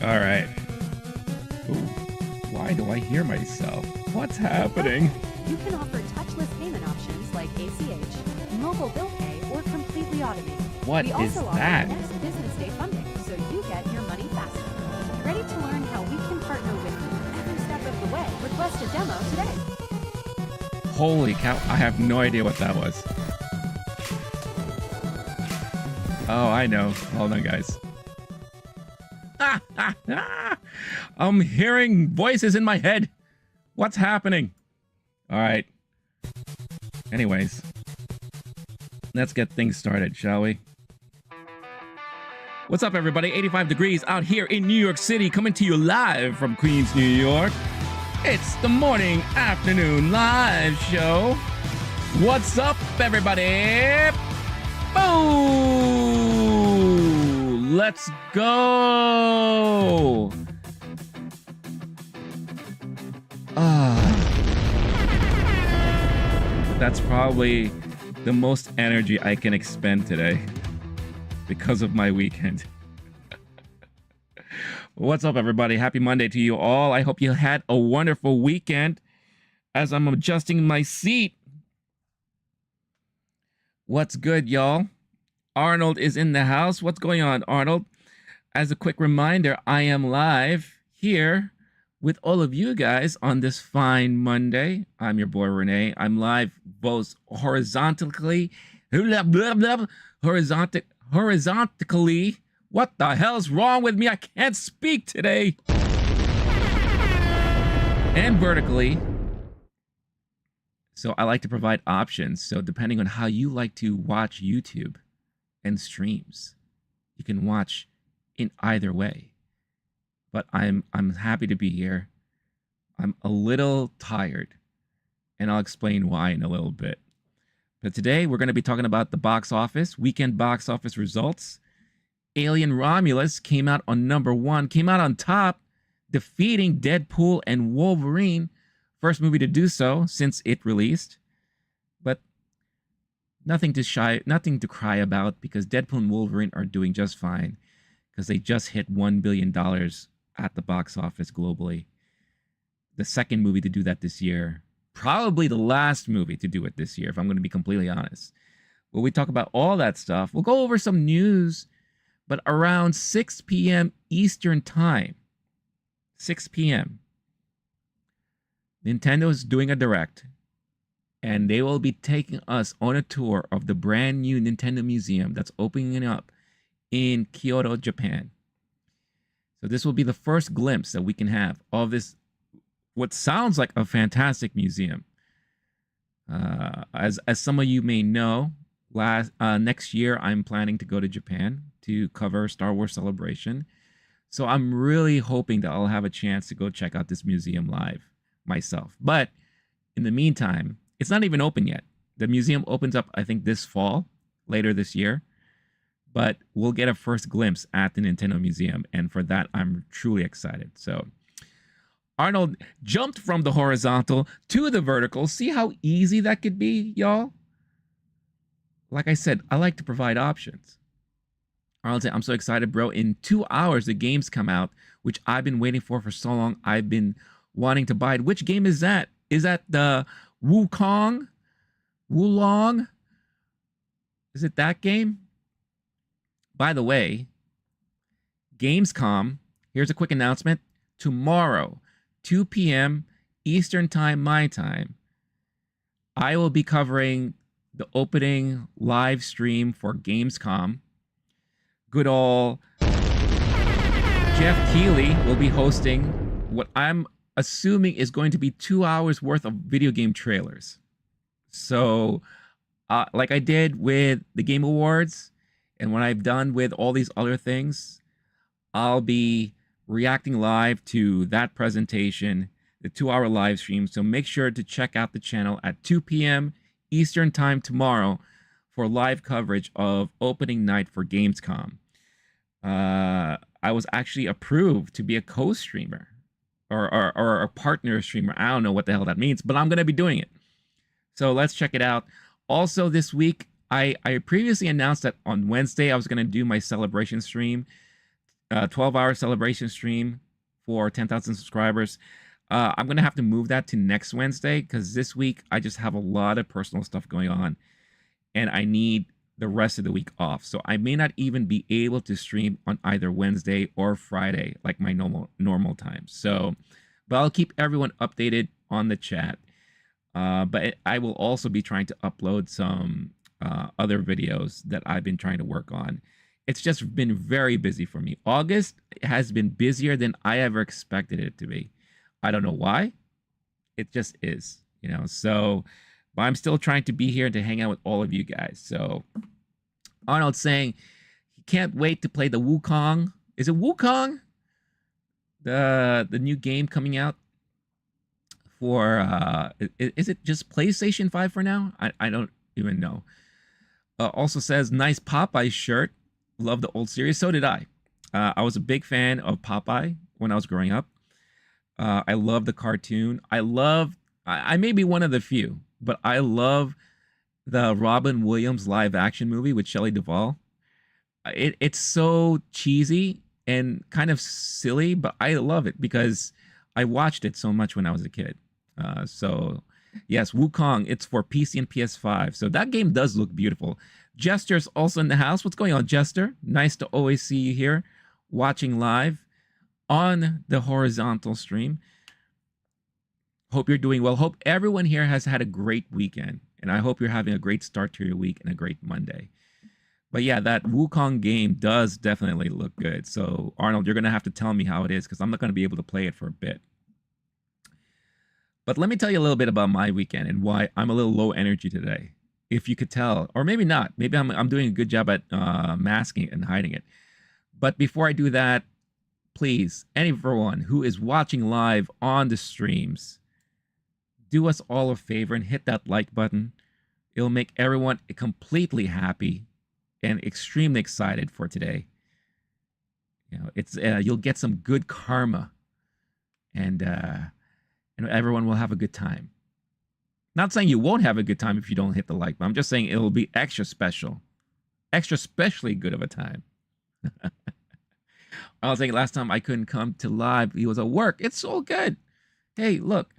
All right. Ooh, why do I hear myself? What's happening? You can offer touchless payment options like ACH, mobile bill pay, or completely automated. What we is also that? offer next business day funding, so you get your money faster. Ready to learn how we can partner with you every step of the way? Request a demo today. Holy cow, I have no idea what that was. Oh, I know. Hold on, guys. I'm hearing voices in my head. What's happening? All right. Anyways, let's get things started, shall we? What's up, everybody? 85 degrees out here in New York City, coming to you live from Queens, New York. It's the morning afternoon live show. What's up, everybody? Boom! Let's go! That's probably the most energy I can expend today because of my weekend. What's up, everybody? Happy Monday to you all. I hope you had a wonderful weekend. As I'm adjusting my seat, what's good, y'all? Arnold is in the house. What's going on, Arnold? As a quick reminder, I am live here with all of you guys on this fine Monday. I'm your boy, Renee. I'm live both horizontally. Horizontally. What the hell's wrong with me? I can't speak today. And vertically. So I like to provide options. So depending on how you like to watch YouTube and streams, you can watch in either way. But I'm happy to be here. I'm a little tired, and I'll explain why in a little bit. But today we're going to be talking about the box office, weekend box office results. Alien Romulus came out on #1, came out on top, defeating Deadpool and Wolverine. First movie to do so since it released. But nothing to cry about, because Deadpool and Wolverine are doing just fine, because they just hit $1 billion at the box office globally. The second movie to do that this year. Probably the last movie to do it this year, if I'm going to be completely honest. When we talk about all that stuff, we'll go over some news, but around 6 p.m. Eastern Time, 6 p.m., Nintendo is doing a direct, and they will be taking us on a tour of the brand new Nintendo Museum that's opening up in Kyoto, Japan. So this will be the first glimpse that we can have of this, what sounds like a fantastic museum. As some of you may know, next year I'm planning to go to Japan to cover Star Wars Celebration. So I'm really hoping that I'll have a chance to go check out this museum live myself. But in the meantime, it's not even open yet. The museum opens up, I think, this fall, later this year. But we'll get a first glimpse at the Nintendo Museum, and for that, I'm truly excited. So Arnold jumped from the horizontal to the vertical. See how easy that could be, y'all? Like I said, I like to provide options. Arnold said, I'm so excited, bro. In 2 hours, the games come out, which I've been waiting for so long. I've been wanting to buy it. Which game is that? Is that the Wulong? Is it that game? By the way, Gamescom, here's a quick announcement. Tomorrow, 2 p.m. Eastern Time, my time, I will be covering the opening live stream for Gamescom. Good old Jeff Keighley will be hosting what I'm assuming is going to be 2 hours worth of video game trailers. So, like I did with the Game Awards, and when I've done with all these other things, I'll be reacting live to that presentation, the 2-hour live stream. So make sure to check out the channel at 2 p.m. Eastern Time tomorrow for live coverage of opening night for Gamescom. I was actually approved to be a co-streamer or a partner streamer. I don't know what the hell that means, but I'm going to be doing it. So let's check it out. Also this week, I previously announced that on Wednesday I was going to do my celebration stream 12-hour celebration stream for 10,000 subscribers. I'm gonna have to move that to next Wednesday because this week I just have a lot of personal stuff going on, and I need the rest of the week off. So I may not even be able to stream on either Wednesday or Friday like my normal time. So, but I'll keep everyone updated on the chat. But I will also be trying to upload some other videos that I've been trying to work on. It's just been very busy for me. August has been busier than I ever expected it to be. I don't know why. It just is, you know. So, but I'm still trying to be here to hang out with all of you guys. So, Arnold's saying he can't wait to play the Wukong. Is it Wukong? The new game coming out for is it just PlayStation 5 for now? I don't even know. Also says nice Popeye shirt. Love the old series. So did I. I was a big fan of Popeye when I was growing up. I love the cartoon. I may be one of the few, but I love the Robin Williams live action movie with Shelley Duvall. It's so cheesy and kind of silly, but I love it because I watched it so much when I was a kid. So yes, Wukong, it's for PC and PS5. So that game does look beautiful. Jester's also in the house. What's going on, Jester? Nice to always see you here watching live on the horizontal stream. Hope you're doing well. Hope everyone here has had a great weekend. And I hope you're having a great start to your week and a great Monday. But yeah, that Wukong game does definitely look good. So Arnold, you're going to have to tell me how it is because I'm not going to be able to play it for a bit. But let me tell you a little bit about my weekend and why I'm a little low energy today. If you could tell, or maybe not. Maybe I'm doing a good job at masking it and hiding it. But before I do that, please, everyone who is watching live on the streams, do us all a favor and hit that like button. It'll make everyone completely happy and extremely excited for today. You know, it's you'll get some good karma, and everyone will have a good time. Not saying you won't have a good time if you don't hit the like, but I'm just saying it'll be extra special, extra specially good of a time. I was saying last time I couldn't come to live. He was at work. It's all good. Hey, look,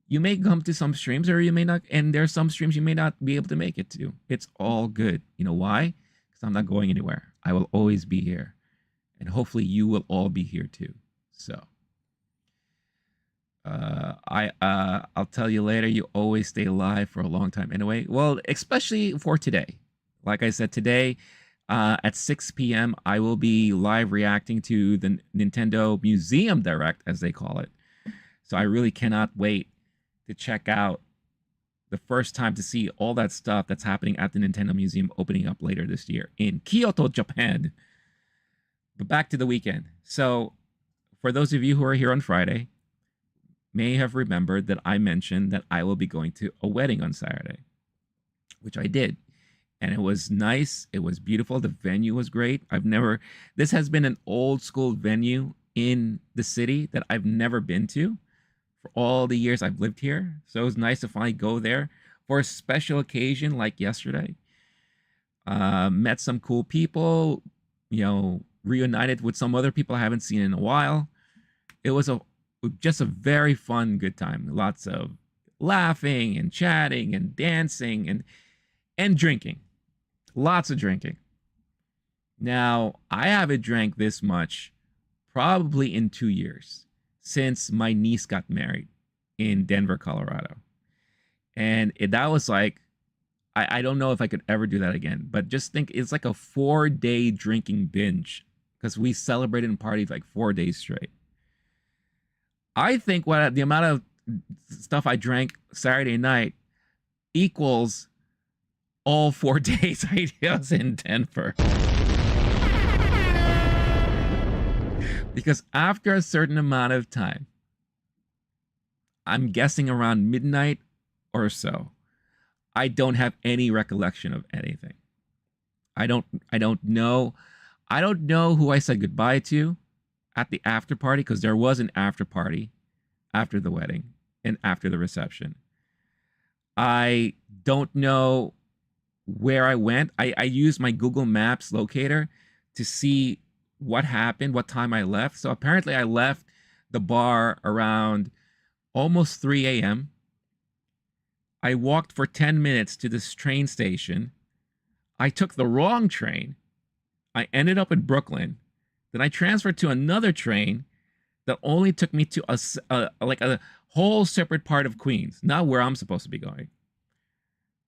you may come to some streams or you may not, and there's some streams you may not be able to make it to. It's all good. You know why? Because I'm not going anywhere. I will always be here. And hopefully you will all be here too. So I'll tell you later, you always stay alive for a long time anyway. Well, especially for today. Like I said, today at 6 p.m., I will be live reacting to the Nintendo Museum Direct, as they call it. So I really cannot wait to check out the first time to see all that stuff that's happening at the Nintendo Museum opening up later this year in Kyoto, Japan. But back to the weekend. So for those of you who are here on Friday, may have remembered that I mentioned that I will be going to a wedding on Saturday, which I did. And it was nice. It was beautiful. The venue was great. This has been an old school venue in the city that I've never been to for all the years I've lived here. So it was nice to finally go there for a special occasion like yesterday. Met some cool people, reunited with some other people I haven't seen in a while. It was just a very fun, good time. Lots of laughing and chatting and dancing and drinking. Lots of drinking. Now, I haven't drank this much probably in 2 years since my niece got married in Denver, Colorado. And that was like, I don't know if I could ever do that again, but just think it's like a 4-day drinking binge because we celebrated and partied like 4 days straight. I think the amount of stuff I drank Saturday night equals all 4 days I was in Denver. Because after a certain amount of time, I'm guessing around midnight or so, I don't have any recollection of anything. I don't know. I don't know who I said goodbye to at the after party, because there was an after party after the wedding and after the reception. I don't know where I went. I used my Google Maps locator to see what happened, what time I left. So apparently I left the bar around almost 3 a.m. I walked for 10 minutes to this train station. I took the wrong train. I ended up in Brooklyn. Then I transferred to another train that only took me to a whole separate part of Queens, not where I'm supposed to be going.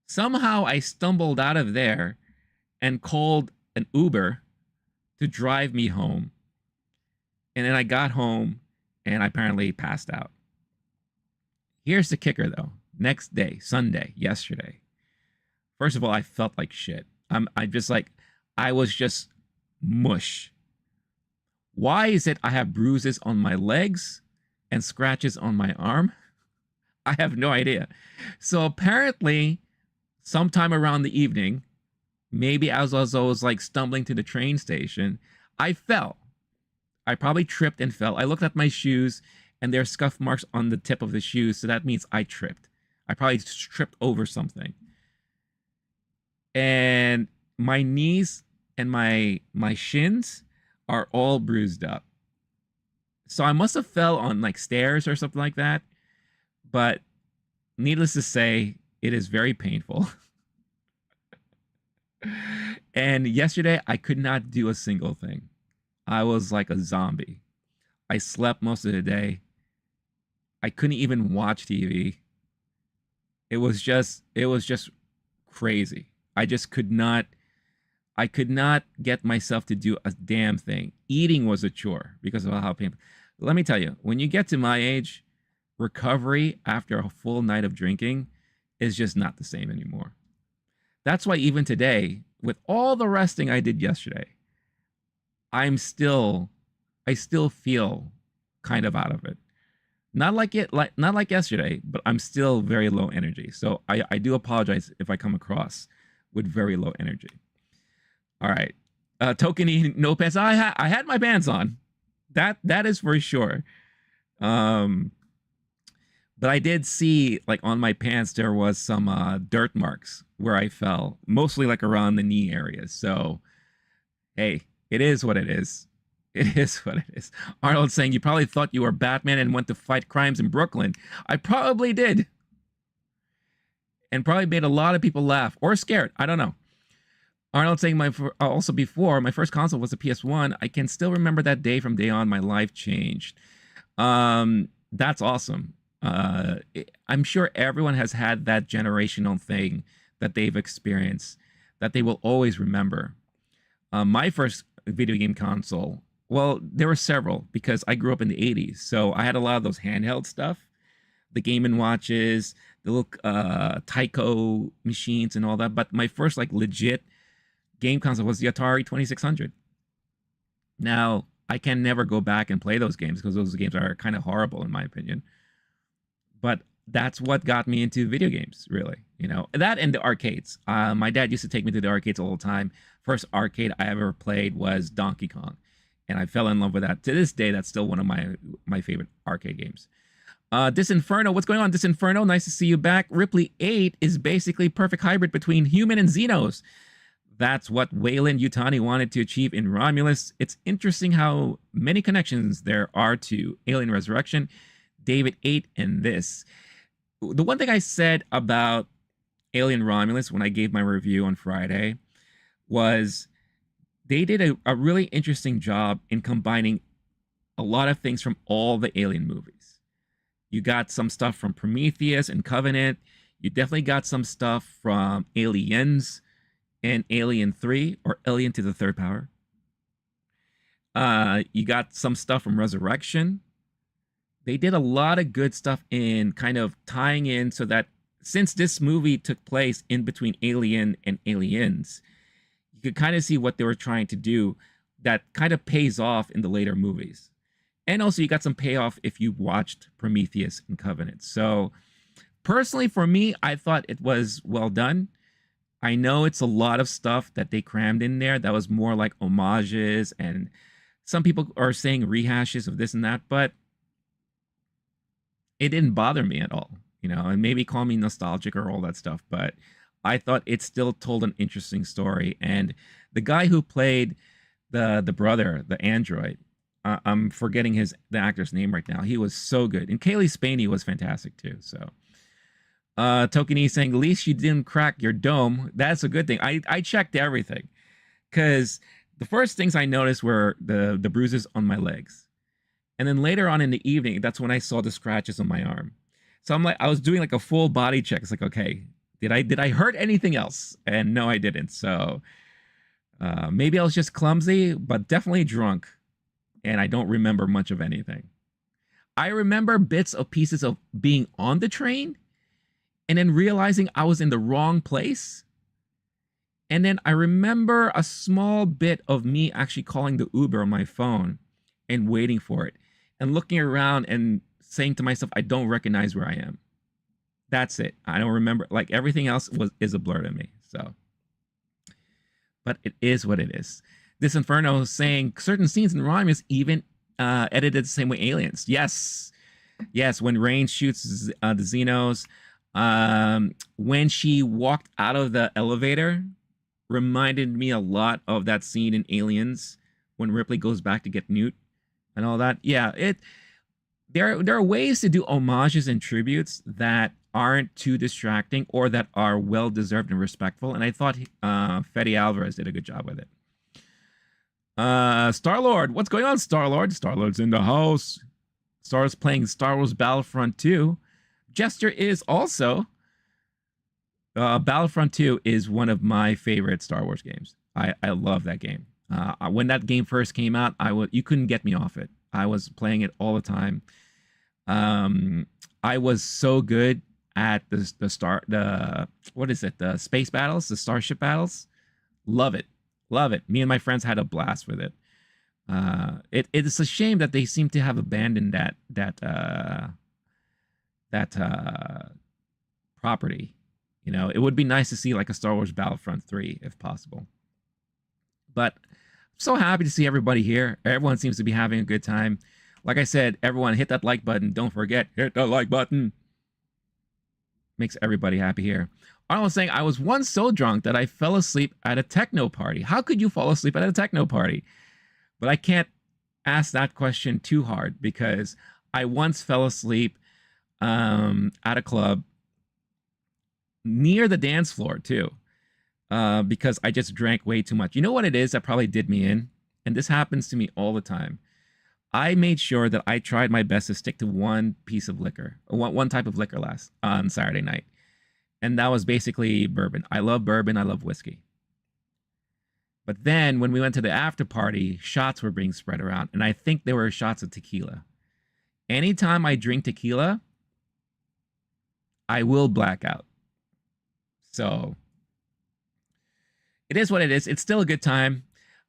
Somehow I stumbled out of there and called an Uber to drive me home. And then I got home and I apparently passed out. Here's the kicker though. Next day, Sunday, yesterday. First of all, I felt like shit. I was just mush. Why is it I have bruises on my legs and scratches on my arm? I have no idea. So apparently, sometime around the evening, maybe as I was like stumbling to the train station, I fell. I probably tripped and fell. I looked at my shoes and there are scuff marks on the tip of the shoes. So that means I tripped. I probably tripped over something. And my knees and my shins are all bruised up. So I must have fell on like stairs or something like that. But needless to say, it is very painful. And yesterday, I could not do a single thing. I was like a zombie. I slept most of the day. I couldn't even watch TV. It was just crazy. I could not get myself to do a damn thing. Eating was a chore because of how painful. Let me tell you, when you get to my age, recovery after a full night of drinking is just not the same anymore. That's why even today, with all the resting I did yesterday, I still feel kind of out of it. Not like yesterday, but I'm still very low energy. So I do apologize if I come across with very low energy. All right. Tokeny, no pants. I had my pants on. That is for sure. But I did see like on my pants there was some dirt marks where I fell, mostly like around the knee areas. So hey, it is what it is. It is what it is. Arnold saying you probably thought you were Batman and went to fight crimes in Brooklyn. I probably did. And probably made a lot of people laugh or scared. I don't know. Arnold saying also before my first console was a PS1. I can still remember that day from day on. My life changed. That's awesome. I'm sure everyone has had that generational thing that they've experienced that they will always remember. My first video game console, well, there were several because I grew up in the 80s. So I had a lot of those handheld stuff, the Game & Watches, the little Tyco machines and all that. But my first like legit game console was the Atari 2600. Now, I can never go back and play those games because those games are kind of horrible in my opinion. But that's what got me into video games, really. You know, that and the arcades. My dad used to take me to the arcades all the time. First arcade I ever played was Donkey Kong, and I fell in love with that. To this day, that's still one of my favorite arcade games. Disinferno, what's going on, Disinferno? Nice to see you back. Ripley 8 is basically perfect hybrid between human and Xenos. That's what Wayland Yutani wanted to achieve in Romulus. It's interesting how many connections there are to Alien Resurrection, David 8, and this. The one thing I said about Alien Romulus when I gave my review on Friday was they did a really interesting job in combining a lot of things from all the Alien movies. You got some stuff from Prometheus and Covenant. You definitely got some stuff from Aliens and Alien 3 or Alien to the Third Power. You got some stuff from Resurrection. They did a lot of good stuff in kind of tying in so that since this movie took place in between Alien and Aliens, you could kind of see what they were trying to do that kind of pays off in the later movies. And also you got some payoff if you watched Prometheus and Covenant. So personally for me, I thought it was well done. I know it's a lot of stuff that they crammed in there that was more like homages, and some people are saying rehashes of this and that, but it didn't bother me at all, you know, and maybe call me nostalgic or all that stuff, but I thought it still told an interesting story. And the guy who played the brother, the android. I'm forgetting the actor's name right now. He was so good, and Kaylee Spaney was fantastic too. So, Tokenie saying, "At least you didn't crack your dome. That's a good thing." I checked everything because the first things I noticed were the bruises on my legs, and then later on in the evening, that's when I saw the scratches on my arm. So I'm like, I was doing like a full body check. It's like, okay, did I hurt anything else? And no, I didn't. So maybe I was just clumsy, but definitely drunk, and I don't remember much of anything. I remember bits of pieces of being on the train and then realizing I was in the wrong place. And then I remember a small bit of me actually calling the Uber on my phone and waiting for it and looking around and saying to myself, I don't recognize where I am. That's it. I don't remember. Like everything else is a blur to me. So, but it is what it is. This Inferno is saying certain scenes in Romulus even edited the same way Aliens. Yes. Yes. When Rain shoots the Xenos, when she walked out of the elevator, reminded me a lot of that scene in Aliens when Ripley goes back to get Newt and all that. Yeah, there are ways to do homages and tributes that aren't too distracting or that are well deserved and respectful. And I thought Fede Alvarez did a good job with it. Star-Lord, what's going on, Star-Lord? Star-Lord's in the house. Star's playing Star Wars Battlefront 2. Jester is also. Battlefront 2 is one of my favorite Star Wars games. I love that game. When that game first came out, you couldn't get me off it. I was playing it all the time. I was so good at the space battles, the starship battles. Love it. Me and my friends had a blast with it. It's a shame that they seem to have abandoned that property. You know, it would be nice to see like a Star Wars Battlefront 3 if possible. But I'm so happy to see everybody here. Everyone seems to be having a good time. Like I said, everyone hit that like button. Don't forget, hit the like button. Makes everybody happy here. Arnold saying, I was once so drunk that I fell asleep at a techno party. How could you fall asleep at a techno party? But I can't ask that question too hard because I once fell asleep at a club near the dance floor too, because I just drank way too much. You know what it is that probably did me in? And this happens to me all the time. I made sure that I tried my best to stick to one piece of liquor, one type of liquor on Saturday night. And that was basically bourbon. I love bourbon. I love whiskey. But then when we went to the after party, shots were being spread around. And I think there were shots of tequila. Anytime I drink tequila, I will black out. So it is what it is. It's still a good time.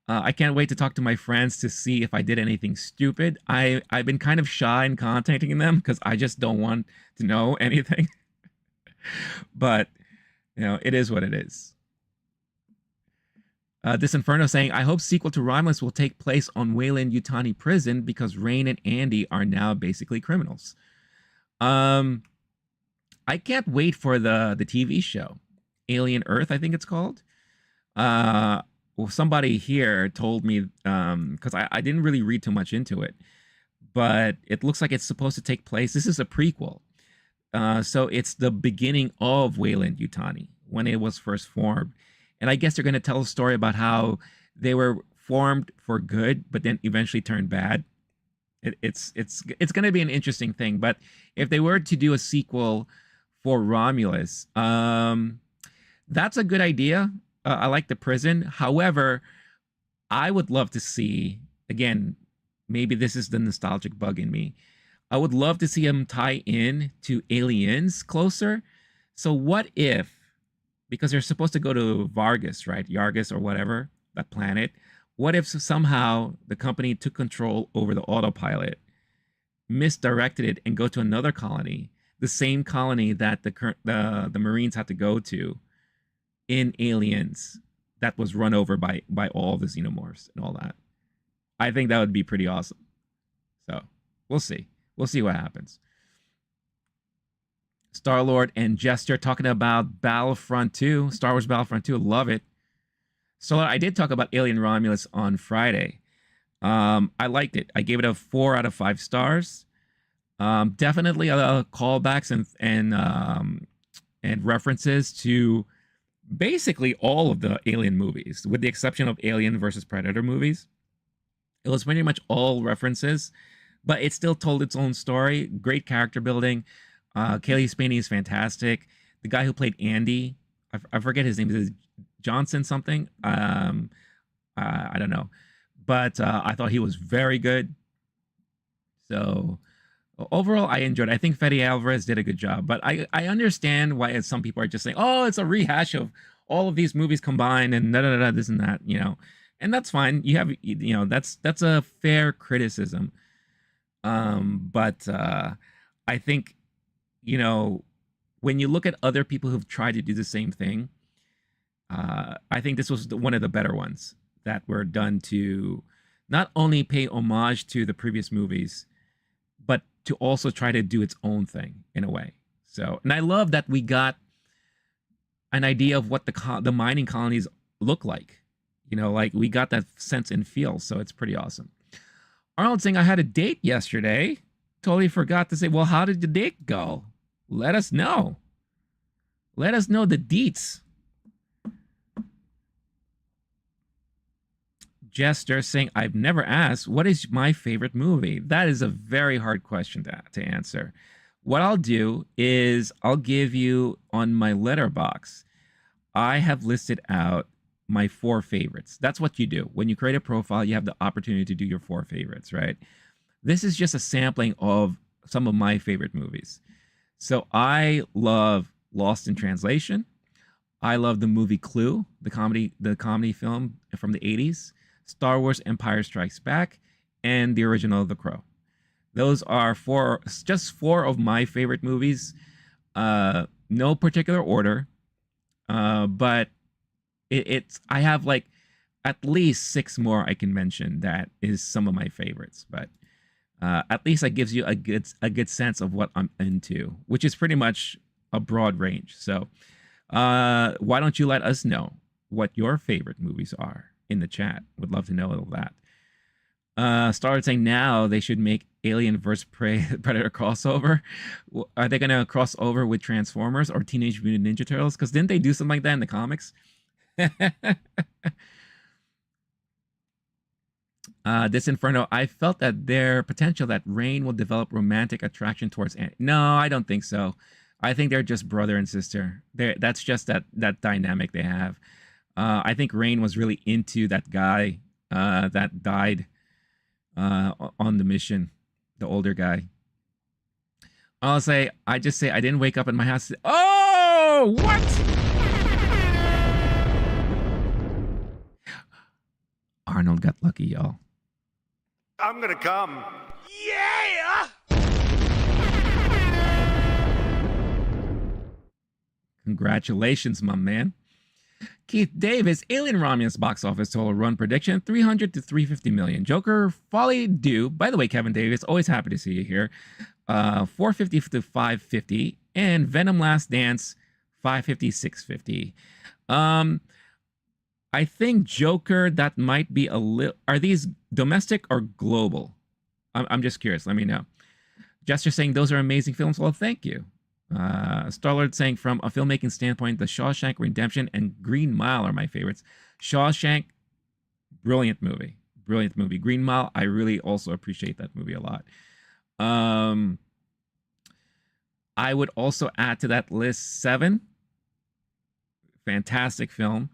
I can't wait to talk to my friends to see if I did anything stupid. I've been kind of shy in contacting them because I just don't want to know anything. But, you know, it is what it is. This Inferno saying, I hope sequel to Romulus will take place on Weyland-Yutani prison because Rain and Andy are now basically criminals. I can't wait for the TV show. Alien Earth, I think it's called. Well, somebody here told me, because I didn't really read too much into it, but it looks like it's supposed to take place. This is a prequel. So it's the beginning of Weyland-Yutani, when it was first formed. And I guess they're going to tell a story about how they were formed for good, but then eventually turned bad. It's going to be an interesting thing. But if they were to do a sequel for Romulus, that's a good idea. I like the prison. However, I would love to see, again, maybe this is the nostalgic bug in me. I would love to see him tie in to Aliens closer. So what if, because they're supposed to go to Vargas, right? Yargis or whatever, that planet. What if somehow the company took control over the autopilot, misdirected it, and go to another colony, the same colony that the Marines had to go to in Aliens, that was run over by all the xenomorphs and all that? I think that would be pretty awesome. So we'll see. We'll see what happens. Star-Lord and Jester talking about Battlefront 2, Star Wars Battlefront 2. Love it. So I did talk about Alien Romulus on Friday. I liked it. I gave it a 4 out of 5 stars. Definitely callbacks and references to basically all of the Alien movies, with the exception of Alien versus Predator movies. It was pretty much all references, but it still told its own story. Great character building. Kaylee Spaney is fantastic. The guy who played Andy, I forget his name, is Johnson something. I don't know, but I thought he was very good. So overall, I enjoyed it. I think Fede Alvarez did a good job, but I understand why some people are just saying, "Oh, it's a rehash of all of these movies combined," and da da da this and that, and that's fine. You have, that's a fair criticism. But I think, when you look at other people who've tried to do the same thing, I think this was one of the better ones that were done to not only pay homage to the previous movies, but to also try to do its own thing in a way. So, and I love that we got an idea of what the mining colonies look like. Like we got that sense and feel. So it's pretty awesome. Arnold saying, I had a date yesterday. Totally forgot to say, well, how did the date go? Let us know. Let us know the deets. Jester saying, I've never asked, what is my favorite movie? That is a very hard question to answer. What I'll do is I'll give you on my Letterboxd, I have listed out my 4 favorites. That's what you do. When you create a profile, you have the opportunity to do your 4 favorites, right? This is just a sampling of some of my favorite movies. So I love Lost in Translation. I love the movie Clue, the comedy film from the 80s. Star Wars Empire Strikes Back, and the original The Crow. Those are just 4 of my favorite movies. No particular order, but I have like at least 6 more I can mention that is some of my favorites. But at least that gives you a good sense of what I'm into, which is pretty much a broad range. So why don't you let us know what your favorite movies are in the chat? Would love to know all that. Started saying now they should make Alien vs. Predator crossover. Are they going to cross over with Transformers or Teenage Mutant Ninja Turtles? Because didn't they do something like that in the comics? This Inferno, I felt that their potential that Rain will develop romantic attraction towards Andy. No, I don't think so. I think they're just brother and sister. That's just that dynamic they have. I think Rain was really into that guy that died on the mission, the older guy. I just say I didn't wake up in my house. Oh, what? Arnold got lucky, y'all. I'm gonna come. Yeah! Congratulations, my man. Keith Davis, Alien Romulus box office total run prediction, 300 to 350 million. Joker Folly Due, by the way, Kevin Davis, always happy to see you here. 450 to 550. And Venom Last Dance, 550, 650. I think Joker, that might be a little... Are these domestic or global? I'm just curious. Let me know. Jester saying those are amazing films. Well, thank you. Starlord saying from a filmmaking standpoint, The Shawshank Redemption and Green Mile are my favorites. Shawshank, brilliant movie. Brilliant movie. Green Mile, I really also appreciate that movie a lot. I would also add to that list Seven. Fantastic film.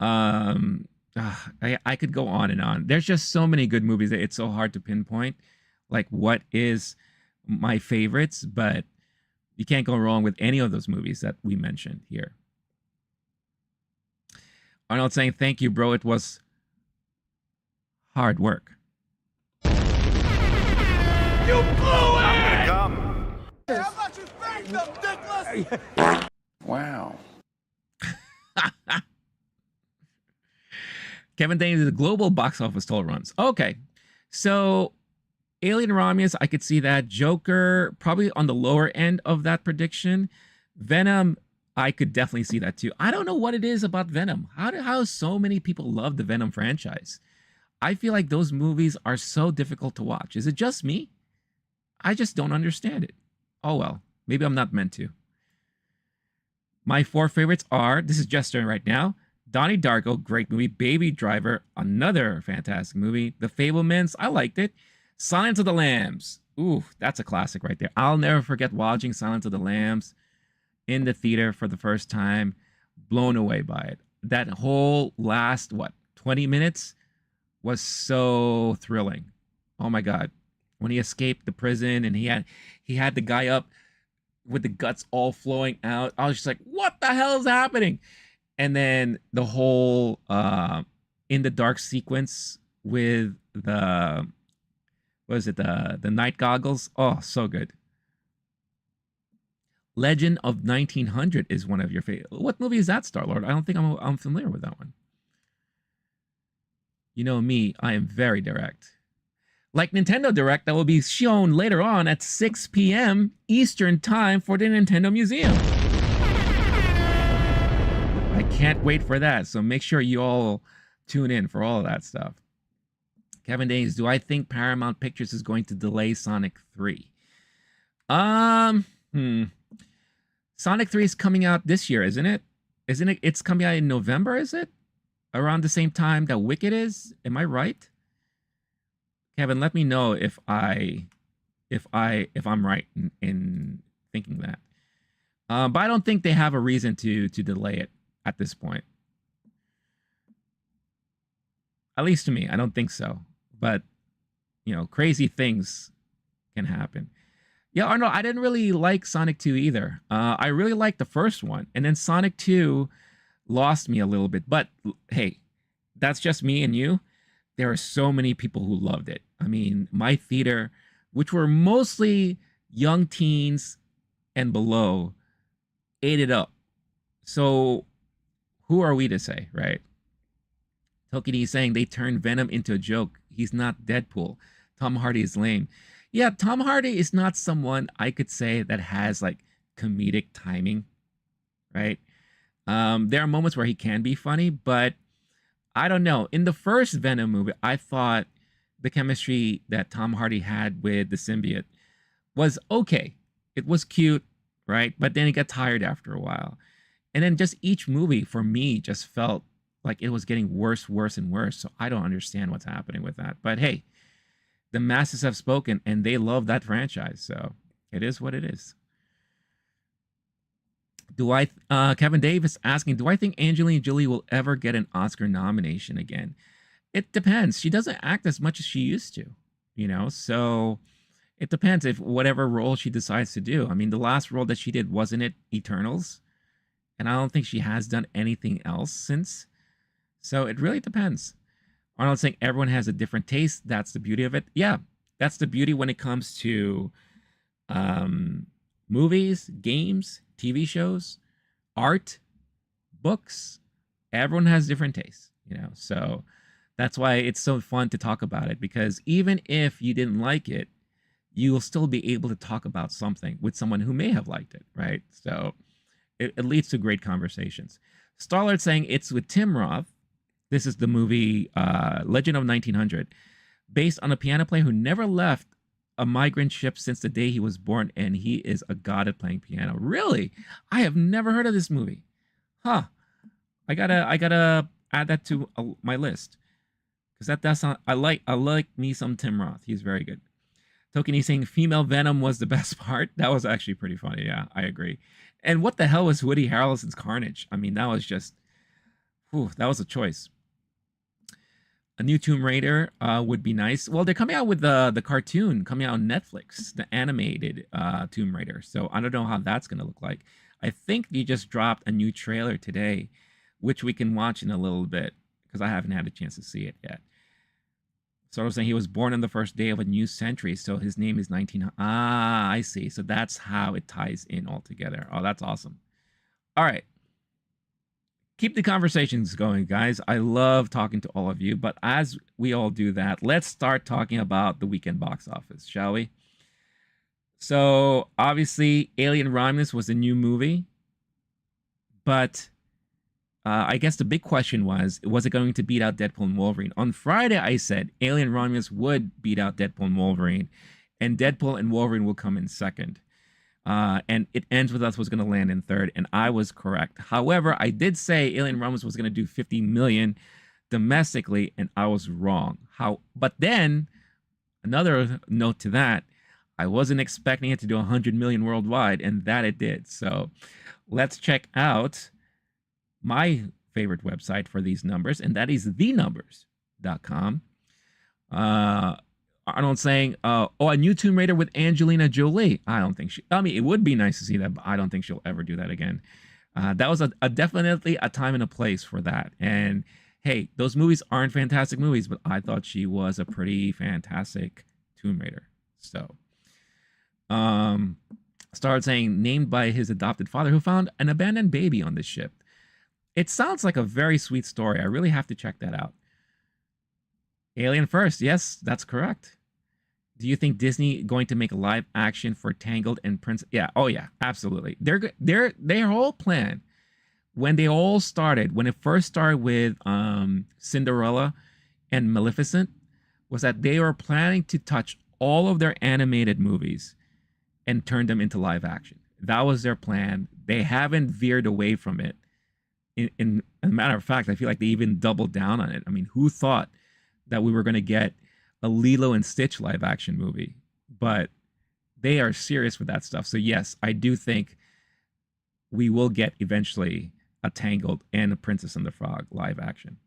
I could go on and on. There's just so many good movies that it's so hard to pinpoint like what is my favorites, but you can't go wrong with any of those movies that we mentioned here. Arnold saying, thank you, bro. It was hard work. You blew it! I'm gonna come. How about you thank them, dickless? Wow. Kevin Dane is the global box office total runs. Okay. So Alien Romulus, I could see that. Joker, probably on the lower end of that prediction. Venom, I could definitely see that too. I don't know what it is about Venom. How so many people love the Venom franchise? I feel like those movies are so difficult to watch. Is it just me? I just don't understand it. Oh well, maybe I'm not meant to. My 4 favorites are, this is Jester right now, Donnie Darko, great movie. Baby Driver, another fantastic movie. The Fablemans, I liked it. Silence of the Lambs, ooh, that's a classic right there. I'll never forget watching Silence of the Lambs in the theater for the first time. Blown away by it. That whole last, 20 minutes was so thrilling. Oh my God. When he escaped the prison and he had the guy up with the guts all flowing out, I was just like, what the hell is happening? And then the whole in the dark sequence with the the night goggles. Oh, so good. Legend of 1900 is one of your favorite. What movie is that, Star Lord? I don't think I'm familiar with that one. You know me, I am very direct. Like Nintendo Direct, that will be shown later on at 6 p.m. Eastern Time for the Nintendo Museum. I can't wait for that, so make sure you all tune in for all of that stuff. Kevin Days, do I think Paramount Pictures is going to delay Sonic 3? Sonic 3 is coming out this year, isn't it? Isn't it? It's coming out in November, is it? Around the same time that Wicked is? Am I right? Kevin, let me know if I'm right in thinking that. But I don't think they have a reason to delay it at this point. At least to me, I don't think so. But you know, crazy things can happen. Yeah, or no, I didn't really like Sonic 2 either. I really liked the first one, and then Sonic 2 lost me a little bit. But hey, that's just me and you. There are so many people who loved it. I mean, my theater, which were mostly young teens and below, ate it up. So who are we to say, right? Tokini is saying they turned Venom into a joke. He's not Deadpool. Tom Hardy is lame. Yeah, Tom Hardy is not someone I could say that has like comedic timing, right? There are moments where he can be funny, but I don't know. In the first Venom movie, I thought the chemistry that Tom Hardy had with the symbiote was okay. It was cute, right? But then it got tired after a while. And then just each movie for me just felt like it was getting worse, worse, and worse. So I don't understand what's happening with that. But hey, the masses have spoken and they love that franchise. So it is what it is. Kevin Davis asking, do I think Angelina Jolie will ever get an Oscar nomination again? It depends. She doesn't act as much as she used to, you know? So it depends if whatever role she decides to do. I mean, the last role that she did, wasn't it Eternals? And I don't think she has done anything else since. So it really depends. Arnold's saying everyone has a different taste. That's the beauty of it. Yeah, that's the beauty when it comes to movies, games, TV shows, art, books. Everyone has different tastes, you know. So that's why it's so fun to talk about it, because even if you didn't like it, you will still be able to talk about something with someone who may have liked it, right? So it leads to great conversations. Starlord saying it's with Tim Roth. This is the movie Legend of 1900, based on a piano player who never left a migrant ship since the day he was born, and he is a god at playing piano. Really? I have never heard of this movie. Huh. I gotta add that to my list, because that's not, I like me some Tim Roth. He's very good. Tokeni saying female Venom was the best part. That was actually pretty funny. Yeah, I agree. And what the hell was Woody Harrelson's Carnage? I mean, that was just, whew, that was a choice. A new Tomb Raider would be nice. Well, they're coming out with the cartoon coming out on Netflix, the animated Tomb Raider. So I don't know how that's going to look like. I think they just dropped a new trailer today, which we can watch in a little bit, because I haven't had a chance to see it yet. So I was saying he was born on the first day of a new century, so his name is 19. Ah, I see. So that's how it ties in all together. Oh, that's awesome. All right. Keep the conversations going, guys. I love talking to all of you. But as we all do that, let's start talking about the weekend box office, shall we? So obviously, Alien Romulus was a new movie. But I guess the big question was it going to beat out Deadpool and Wolverine? On Friday, I said Alien Romulus would beat out Deadpool and Wolverine, and Deadpool and Wolverine will come in second. And It Ends With Us was going to land in third, and I was correct. However, I did say Alien Romulus was going to do 50 million domestically, and I was wrong. But then, another note to that, I wasn't expecting it to do 100 million worldwide, and that it did. So let's check out my favorite website for these numbers, and that is thenumbers.com. Arnold saying, a new Tomb Raider with Angelina Jolie. I don't think it would be nice to see that, but I don't think she'll ever do that again. That was definitely a time and a place for that. And hey, those movies aren't fantastic movies, but I thought she was a pretty fantastic Tomb Raider. So, started saying, named by his adopted father who found an abandoned baby on the ship. It sounds like a very sweet story. I really have to check that out. Alien First. Yes, that's correct. Do you think Disney going to make a live action for Tangled and Prince? Yeah. Oh yeah, absolutely. Their whole plan when they all started, when it first started with Cinderella and Maleficent, was that they were planning to touch all of their animated movies and turn them into live action. That was their plan. They haven't veered away from it. In a matter of fact, I feel like they even doubled down on it. I mean, who thought that we were going to get a Lilo and Stitch live action movie? But they are serious with that stuff. So yes, I do think we will get eventually a Tangled and a Princess and the Frog live action.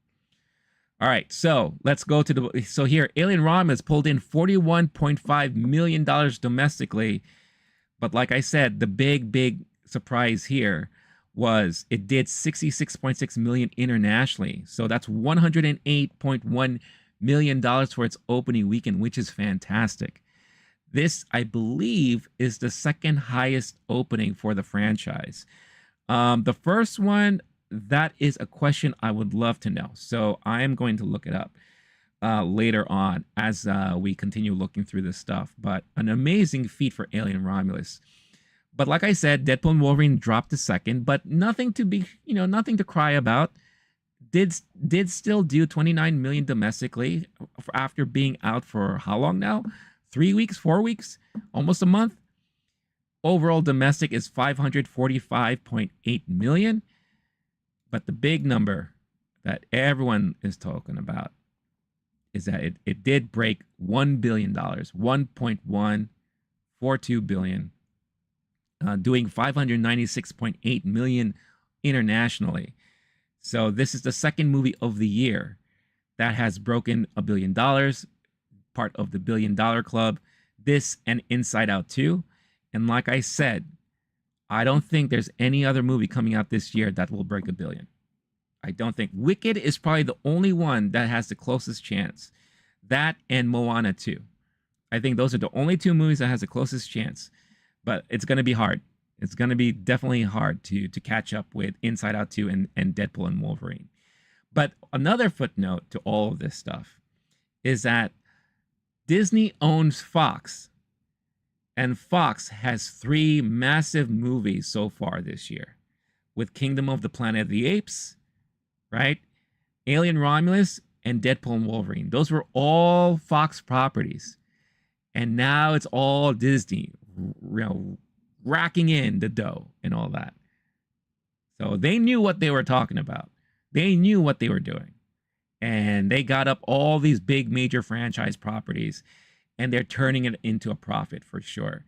All right, so let's go to so here, Alien Romulus pulled in $41.5 million domestically. But like I said, the big surprise here was it did $66.6 million internationally. So that's $108.1 million for its opening weekend, which is fantastic. This, I believe, is the second highest opening for the franchise. The first one, that is a question I would love to know. So I am going to look it up later on as we continue looking through this stuff. But an amazing feat for Alien Romulus. But like I said, Deadpool and Wolverine dropped to second, but nothing to be, nothing to cry about. Did still do 29 million domestically after being out for how long now? 3 weeks, 4 weeks, almost a month. Overall domestic is 545.8 million. But the big number that everyone is talking about is that it did break $1 billion, 1.142 billion, doing 596.8 million internationally. So this is the second movie of the year that has broken $1 billion, part of the $1 billion club. This and Inside Out 2. And like I said, I don't think there's any other movie coming out this year that will break $1 billion. I don't think. Wicked is probably the only one that has the closest chance. That and Moana 2. I think those are the only two movies that has the closest chance. But it's going to be hard. It's going to be definitely hard to catch up with Inside Out 2 and Deadpool and Wolverine. But another footnote to all of this stuff is that Disney owns Fox. And Fox has 3 massive movies so far this year. With Kingdom of the Planet of the Apes, right? Alien Romulus and Deadpool and Wolverine. Those were all Fox properties. And now it's all Disney, racking in the dough and all that. So they knew what they were talking about. They knew what they were doing. And they got up all these big major franchise properties, and they're turning it into a profit for sure.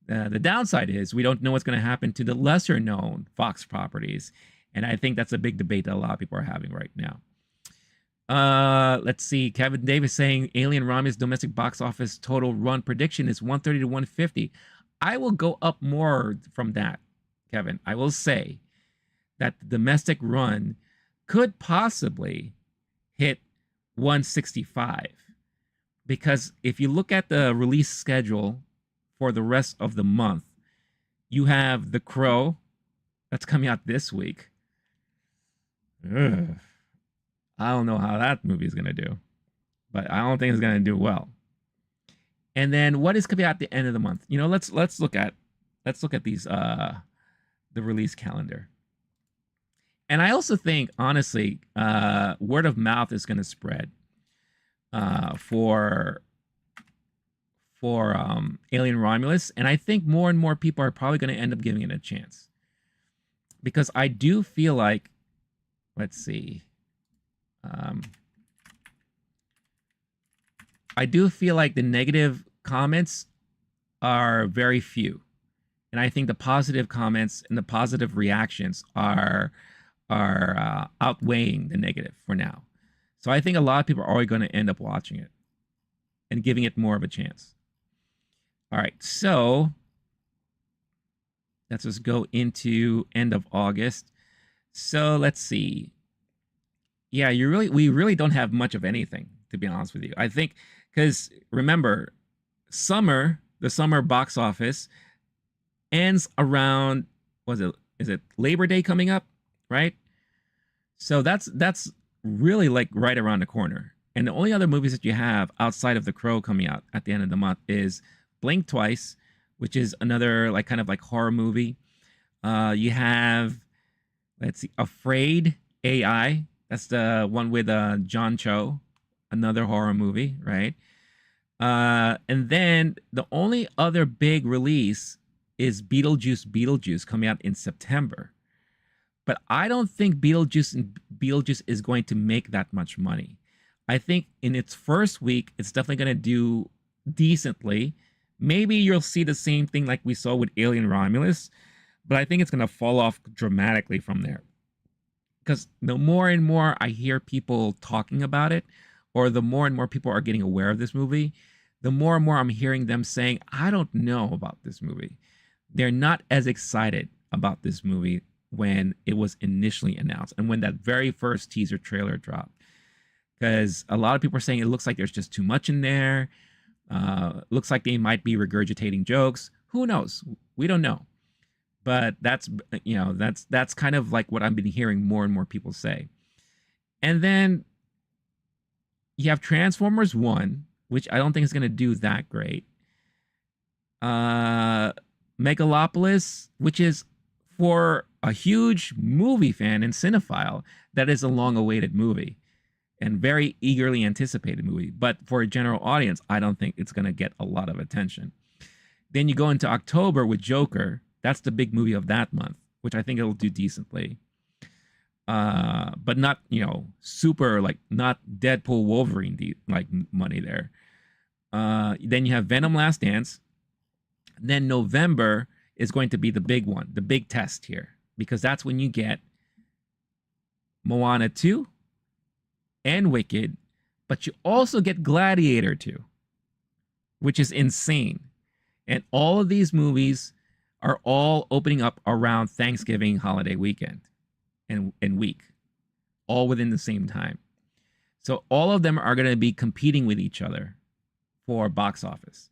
The downside is we don't know what's going to happen to the lesser known Fox properties. And I think that's a big debate that a lot of people are having right now. Let's see. Kevin Davis saying Alien Romulus domestic box office total run prediction is 130 to 150. I will go up more from that, Kevin. I will say that the domestic run could possibly hit 165. Because if you look at the release schedule for the rest of the month, you have The Crow that's coming out this week. Ugh. I don't know how that movie is going to do, but I don't think it's going to do well. And then what is coming out at the end of the month? Let's look at these the release calendar. And I also think, honestly, word of mouth is going to spread for Alien Romulus, and I think more and more people are probably going to end up giving it a chance, because I do feel like, let's see, I do feel like the negative comments are very few, and I think the positive comments and the positive reactions are outweighing the negative for now. So I think a lot of people are already going to end up watching it and giving it more of a chance. All right, so let's just go into end of August. So let's see. Yeah, we really don't have much of anything, to be honest with you. I think because remember, the summer box office ends around, is it Labor Day coming up, right? So that's really like right around the corner. And the only other movies that you have outside of The Crow coming out at the end of the month is Blink Twice, which is another like kind of like horror movie. You have, let's see, Afraid AI. That's the one with John Cho, another horror movie, right? And then the only other big release is Beetlejuice coming out in September. But I don't think Beetlejuice is going to make that much money. I think in its first week, it's definitely going to do decently. Maybe you'll see the same thing like we saw with Alien Romulus, but I think it's going to fall off dramatically from there. Because the more and more I hear people talking about it, or the more and more people are getting aware of this movie, the more and more I'm hearing them saying, I don't know about this movie. They're not as excited about this movie when it was initially announced and when that very first teaser trailer dropped. Because a lot of people are saying it looks like there's just too much in there. Looks like they might be regurgitating jokes. Who knows? We don't know. But that's kind of like what I've been hearing more and more people say. And then you have Transformers 1, which I don't think is going to do that great. Megalopolis, which is for a huge movie fan and cinephile, that is a long-awaited movie and very eagerly anticipated movie. But for a general audience, I don't think it's going to get a lot of attention. Then you go into October with Joker. That's the big movie of that month, which I think it'll do decently. But not, super, like, not Deadpool Wolverine, like, money there. Then you have Venom Last Dance. Then November is going to be the big one, the big test here, because that's when you get Moana 2 and Wicked, but you also get Gladiator 2, which is insane. And all of these movies are all opening up around Thanksgiving holiday weekend and week, all within the same time. So all of them are going to be competing with each other for box office.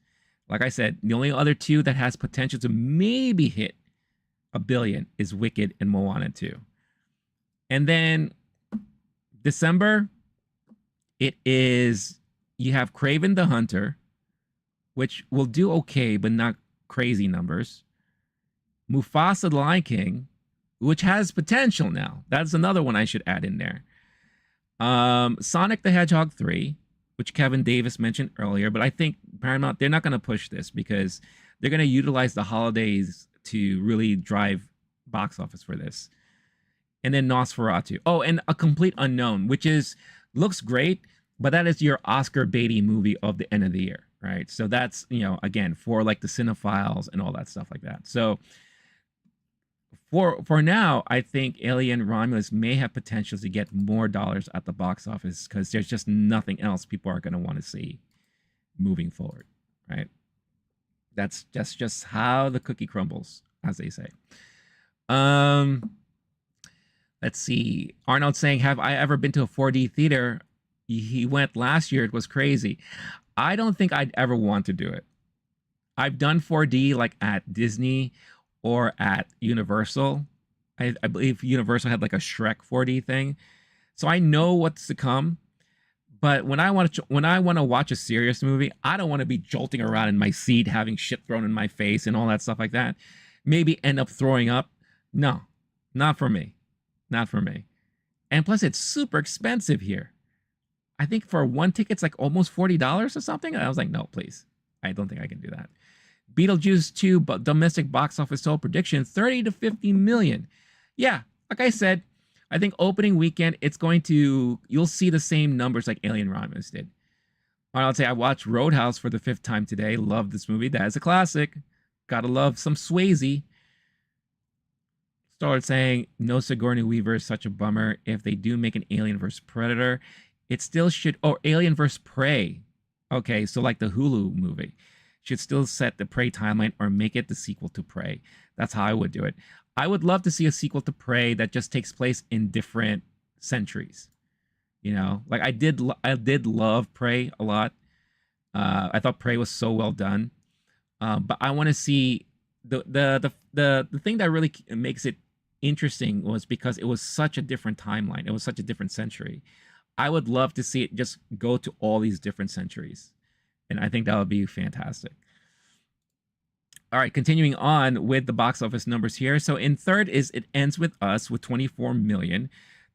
Like I said, the only other two that has potential to maybe hit $1 billion is Wicked and Moana 2. And then December, you have Kraven the Hunter, which will do okay, but not crazy numbers. Mufasa the Lion King, which has potential now. That's another one I should add in there. Sonic the Hedgehog 3, which Kevin Davis mentioned earlier, but I think Paramount, they're not going to push this because they're going to utilize the holidays to really drive box office for this. And then Nosferatu. Oh, and A Complete Unknown, which looks great, but that is your Oscar baity movie of the end of the year, right? So that's, again, for like the cinephiles and all that stuff like that. So for now, I think Alien Romulus may have potential to get more dollars at the box office because there's just nothing else people are going to want to see moving forward, right? That's just how the cookie crumbles, as they say. Let's see. Arnold saying, have I ever been to a 4D theater? He went last year. It was crazy. I don't think I'd ever want to do it. I've done 4D like at Disney or at Universal. I believe Universal had like a Shrek 4D thing. So I know what's to come. But when I want to watch a serious movie, I don't want to be jolting around in my seat, having shit thrown in my face and all that stuff like that. Maybe end up throwing up. No, not for me. Not for me. And plus, it's super expensive here. I think for one ticket, it's like almost $40 or something. And I was like, no, please. I don't think I can do that. Beetlejuice 2 domestic box office total prediction 30 to 50 million. Yeah, like I said, I think opening weekend, you'll see the same numbers like Alien Romulus did. I'll say I watched Roadhouse for the 5th time today. Love this movie. That is a classic. Gotta love some Swayze. Started saying no Sigourney Weaver is such a bummer. If they do make an Alien vs Predator, it still should. Oh, Alien vs Prey. Okay, so like the Hulu movie, should still set the Prey timeline or make it the sequel to Prey. That's how I would do it. I would love to see a sequel to Prey that just takes place in different centuries. You know, like I did love Prey a lot. I thought Prey was so well done. But I want to see the thing that really makes it interesting was because it was such a different timeline. It was such a different century. I would love to see it just go to all these different centuries. And I think that would be fantastic. All right, continuing on with the box office numbers here. So in third is It Ends With Us with 24 million.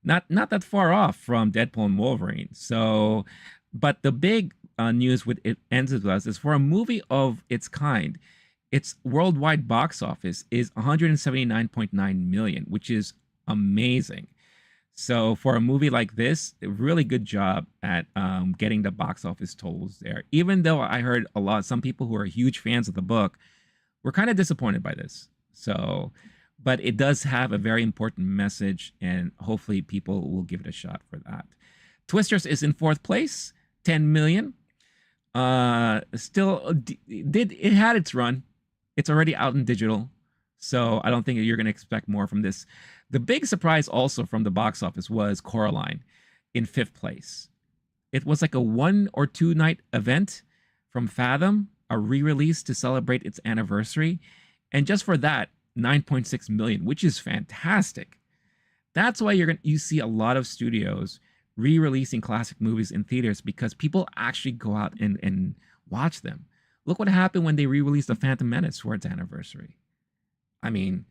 Not that far off from Deadpool and Wolverine. So, but the big news with It Ends With Us is for a movie of its kind, its worldwide box office is 179.9 million, which is amazing. So for a movie like this, a really good job at getting the box office totals there. Even though I heard some people who are huge fans of the book were kind of disappointed by this. So, but it does have a very important message, and hopefully people will give it a shot for that. Twisters is in 4th place, 10 million. It had its run. It's already out in digital, so I don't think you're going to expect more from this. The big surprise also from the box office was Coraline in 5th place. It was like a 1 or 2 night event from Fathom, a re-release to celebrate its anniversary, and just for that, 9.6 million, which is fantastic. That's why you see a lot of studios re-releasing classic movies in theaters, because people actually go out and watch them. Look what happened when they re-released The Phantom Menace for its anniversary. I mean,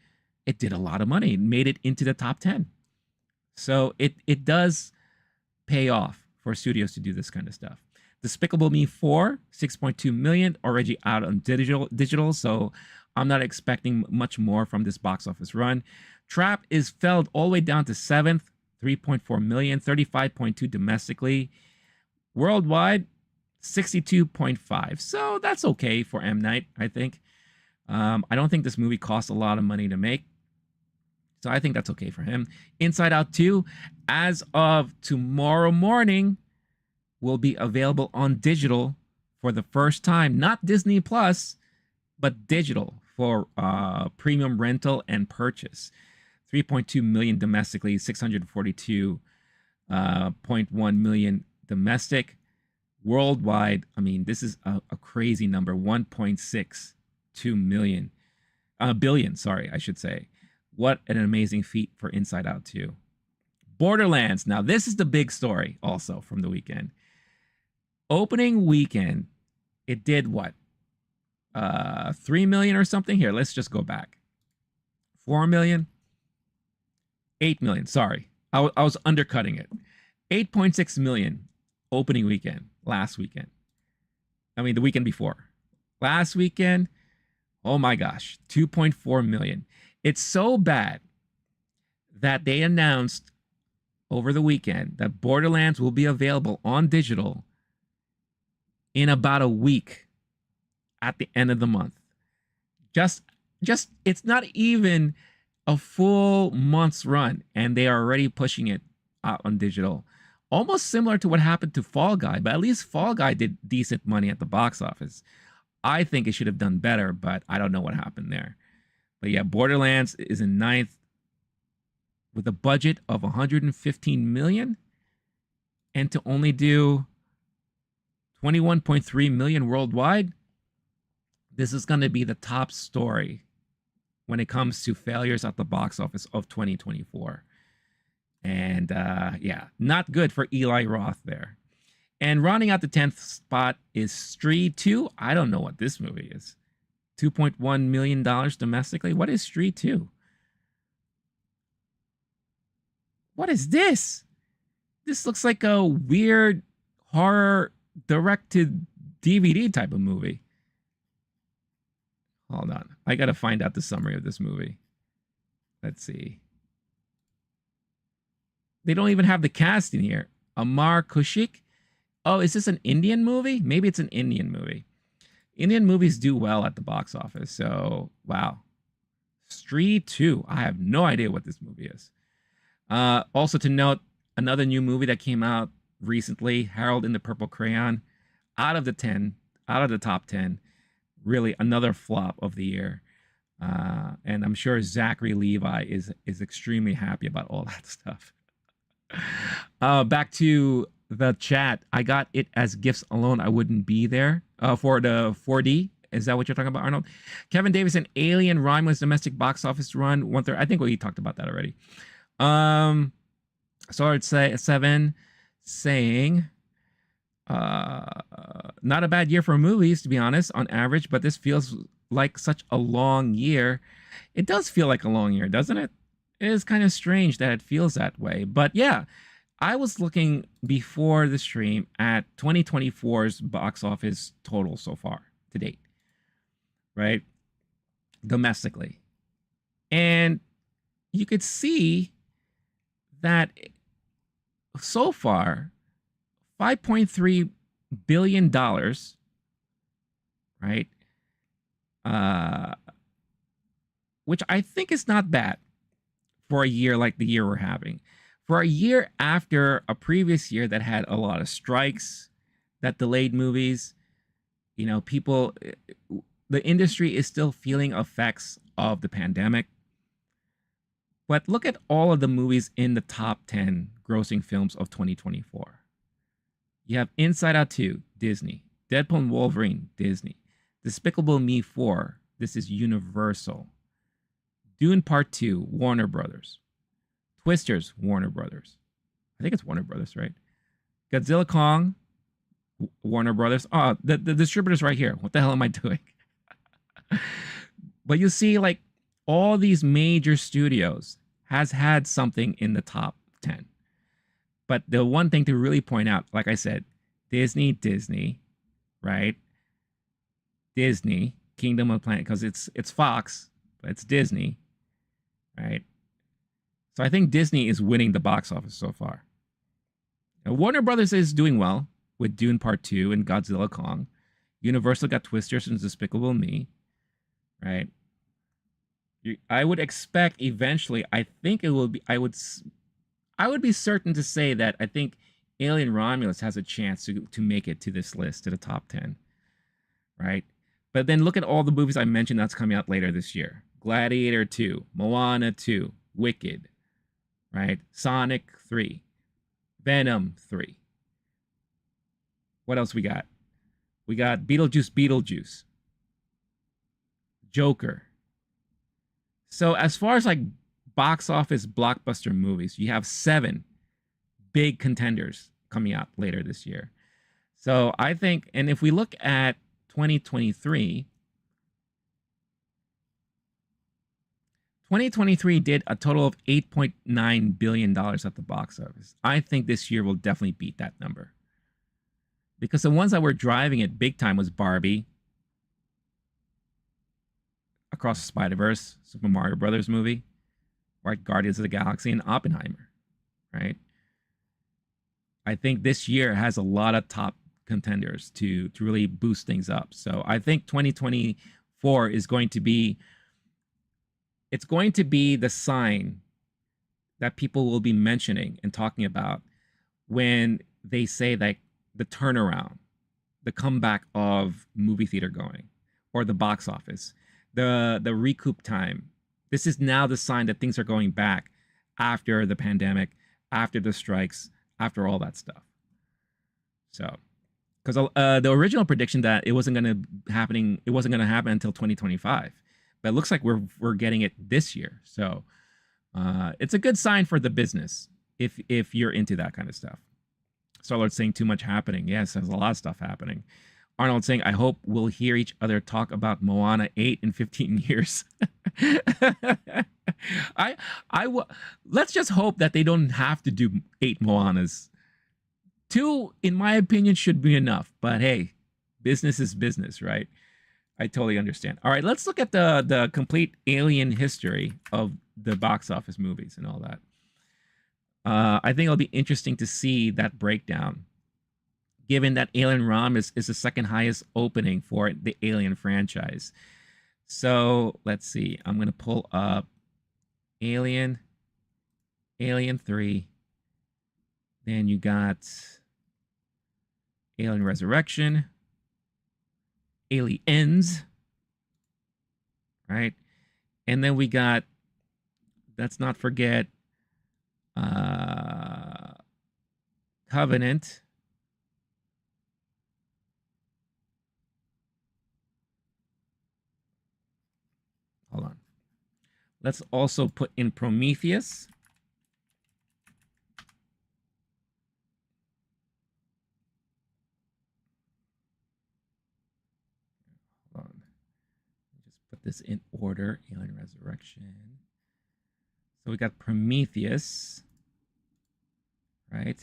it did a lot of money. It made it into the top 10. So it does pay off for studios to do this kind of stuff. Despicable Me 4, 6.2 million, already out on digital, so I'm not expecting much more from this box office run. Trap is felled all the way down to 7th, 3.4 million, 35.2 domestically. Worldwide, 62.5. So that's okay for M. Night, I think. I don't think this movie costs a lot of money to make. So I think that's okay for him. Inside Out 2, as of tomorrow morning, will be available on digital for the first time. Not Disney Plus, but digital for premium rental and purchase. 3.2 million domestically, 642.1 million domestic. Worldwide, I mean, this is a crazy number, 1.62 billion, sorry, I should say. What an amazing feat for Inside Out 2. Borderlands. Now, this is the big story also from the weekend. Opening weekend, it did what? 3 million or something? Here, let's just go back. 4 million? 8 million, sorry. I was undercutting it. 8.6 million opening weekend, last weekend. I mean, the weekend before. Last weekend, oh my gosh, 2.4 million. It's so bad that they announced over the weekend that Borderlands will be available on digital in about a week at the end of the month. Just it's not even a full month's run, and they are already pushing it out on digital. Almost similar to what happened to Fall Guy, but at least Fall Guy did decent money at the box office. I think it should have done better, but I don't know what happened there. But yeah, Borderlands is in 9th with a budget of 115 million, and to only do 21.3 million worldwide. This is going to be the top story when it comes to failures at the box office of 2024. And yeah, not good for Eli Roth there. And rounding out the 10th spot is Street 2. I don't know what this movie is. $2.1 million domestically. What is Street 2? What is this? This looks like a weird horror directed DVD type of movie. Hold on. I got to find out the summary of this movie. Let's see. They don't even have the cast in here. Amar Kushik. Oh, is this an Indian movie? Maybe it's an Indian movie. Indian movies do well at the box office. So, wow. Stree 2. I have no idea what this movie is. Also to note, another new movie that came out recently, Harold in the Purple Crayon. Out of the top 10. Really another flop of the year. And I'm sure Zachary Levi is extremely happy about all that stuff. Back to the chat. I got it as gifts alone. I wouldn't be there for the 4D. Is that what you're talking about, Arnold? Kevin Davison, Alien, Romulus domestic box office run 1/3. I think we talked about that already. So I'd say 7 saying not a bad year for movies, to be honest, on average, but this feels like such a long year. It does feel like a long year, doesn't it? It is kind of strange that it feels that way. But yeah, I was looking before the stream at 2024's box office total so far to date, right? Domestically. And you could see that so far, $5.3 billion, right? Which I think is not bad for a year like the year we're having. For a year after a previous year that had a lot of strikes, that delayed movies, you know, people, the industry is still feeling effects of the pandemic. But look at all of the movies in the top 10 grossing films of 2024. You have Inside Out 2, Disney. Deadpool and Wolverine, Disney. Despicable Me 4, this is Universal. Dune Part 2, Warner Brothers. Twisters, Warner Brothers. I think it's Warner Brothers, right? Godzilla Kong, Warner Brothers. Oh, the distributor's right here. What the hell am I doing? But you see, like, all these major studios has had something in the top 10. But the one thing to really point out, like I said, Disney, right? Disney, Kingdom of the Planet, because it's Fox, but it's Disney, right? So I think Disney is winning the box office so far. Now, Warner Brothers is doing well with Dune Part 2 and Godzilla Kong. Universal got Twisters and Despicable Me, right? I would expect eventually, I think it will be, I would be certain to say that I think Alien Romulus has a chance to make it to this list, to the top 10, right? But then look at all the movies I mentioned that's coming out later this year. Gladiator 2, Moana 2, Wicked, right? Sonic 3, Venom 3. What else we got? We got Beetlejuice, Joker. So as far as like box office blockbuster movies, you have 7 big contenders coming out later this year. So I think, and if we look at 2023 did a total of $8.9 billion at the box office. I think this year will definitely beat that number. Because the ones that were driving it big time was Barbie, Across the Spider-Verse, Super Mario Brothers movie, right? Guardians of the Galaxy, and Oppenheimer, right? I think this year has a lot of top contenders to really boost things up. So I think 2024 is going to be, it's going to be the sign that people will be mentioning and talking about when they say like the turnaround, the comeback of movie theater going or the box office. The recoup time. This is now the sign that things are going back after the pandemic, after the strikes, after all that stuff. So, because the original prediction that it wasn't going to happen until 2025, but it looks like we're getting it this year. So, it's a good sign for the business if you're into that kind of stuff. Starlord's saying too much happening. Yes, there's a lot of stuff happening. Arnold saying, I hope we'll hear each other talk about Moana 8 in 15 years. I let's just hope that they don't have to do 8 Moanas. 2, in my opinion, should be enough. But hey, business is business, right? I totally understand. All right, let's look at the complete alien history of the box office movies and all that. I think it'll be interesting to see that breakdown, given that Alien Rom is the second highest opening for the Alien franchise. So let's see. I'm going to pull up Alien 3. Then you got Alien Resurrection, Aliens, right? And then we got, let's not forget, Covenant. Hold on. Let's also put in Prometheus. Hold on. Just put this in order. Alien Resurrection. So we got Prometheus, right?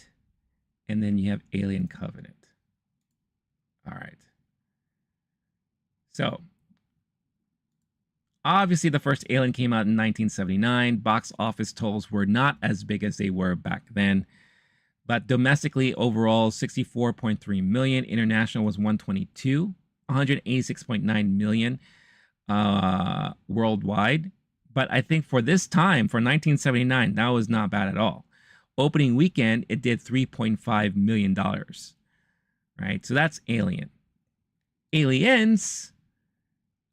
And then you have Alien Covenant. All right. So, obviously, the first Alien came out in 1979. Box office totals were not as big as they were back then. But domestically, overall, 64.3 million. International was 186.9 million worldwide. But I think for this time, for 1979, that was not bad at all. Opening weekend, it did $3.5 million. Right? So that's Alien. Aliens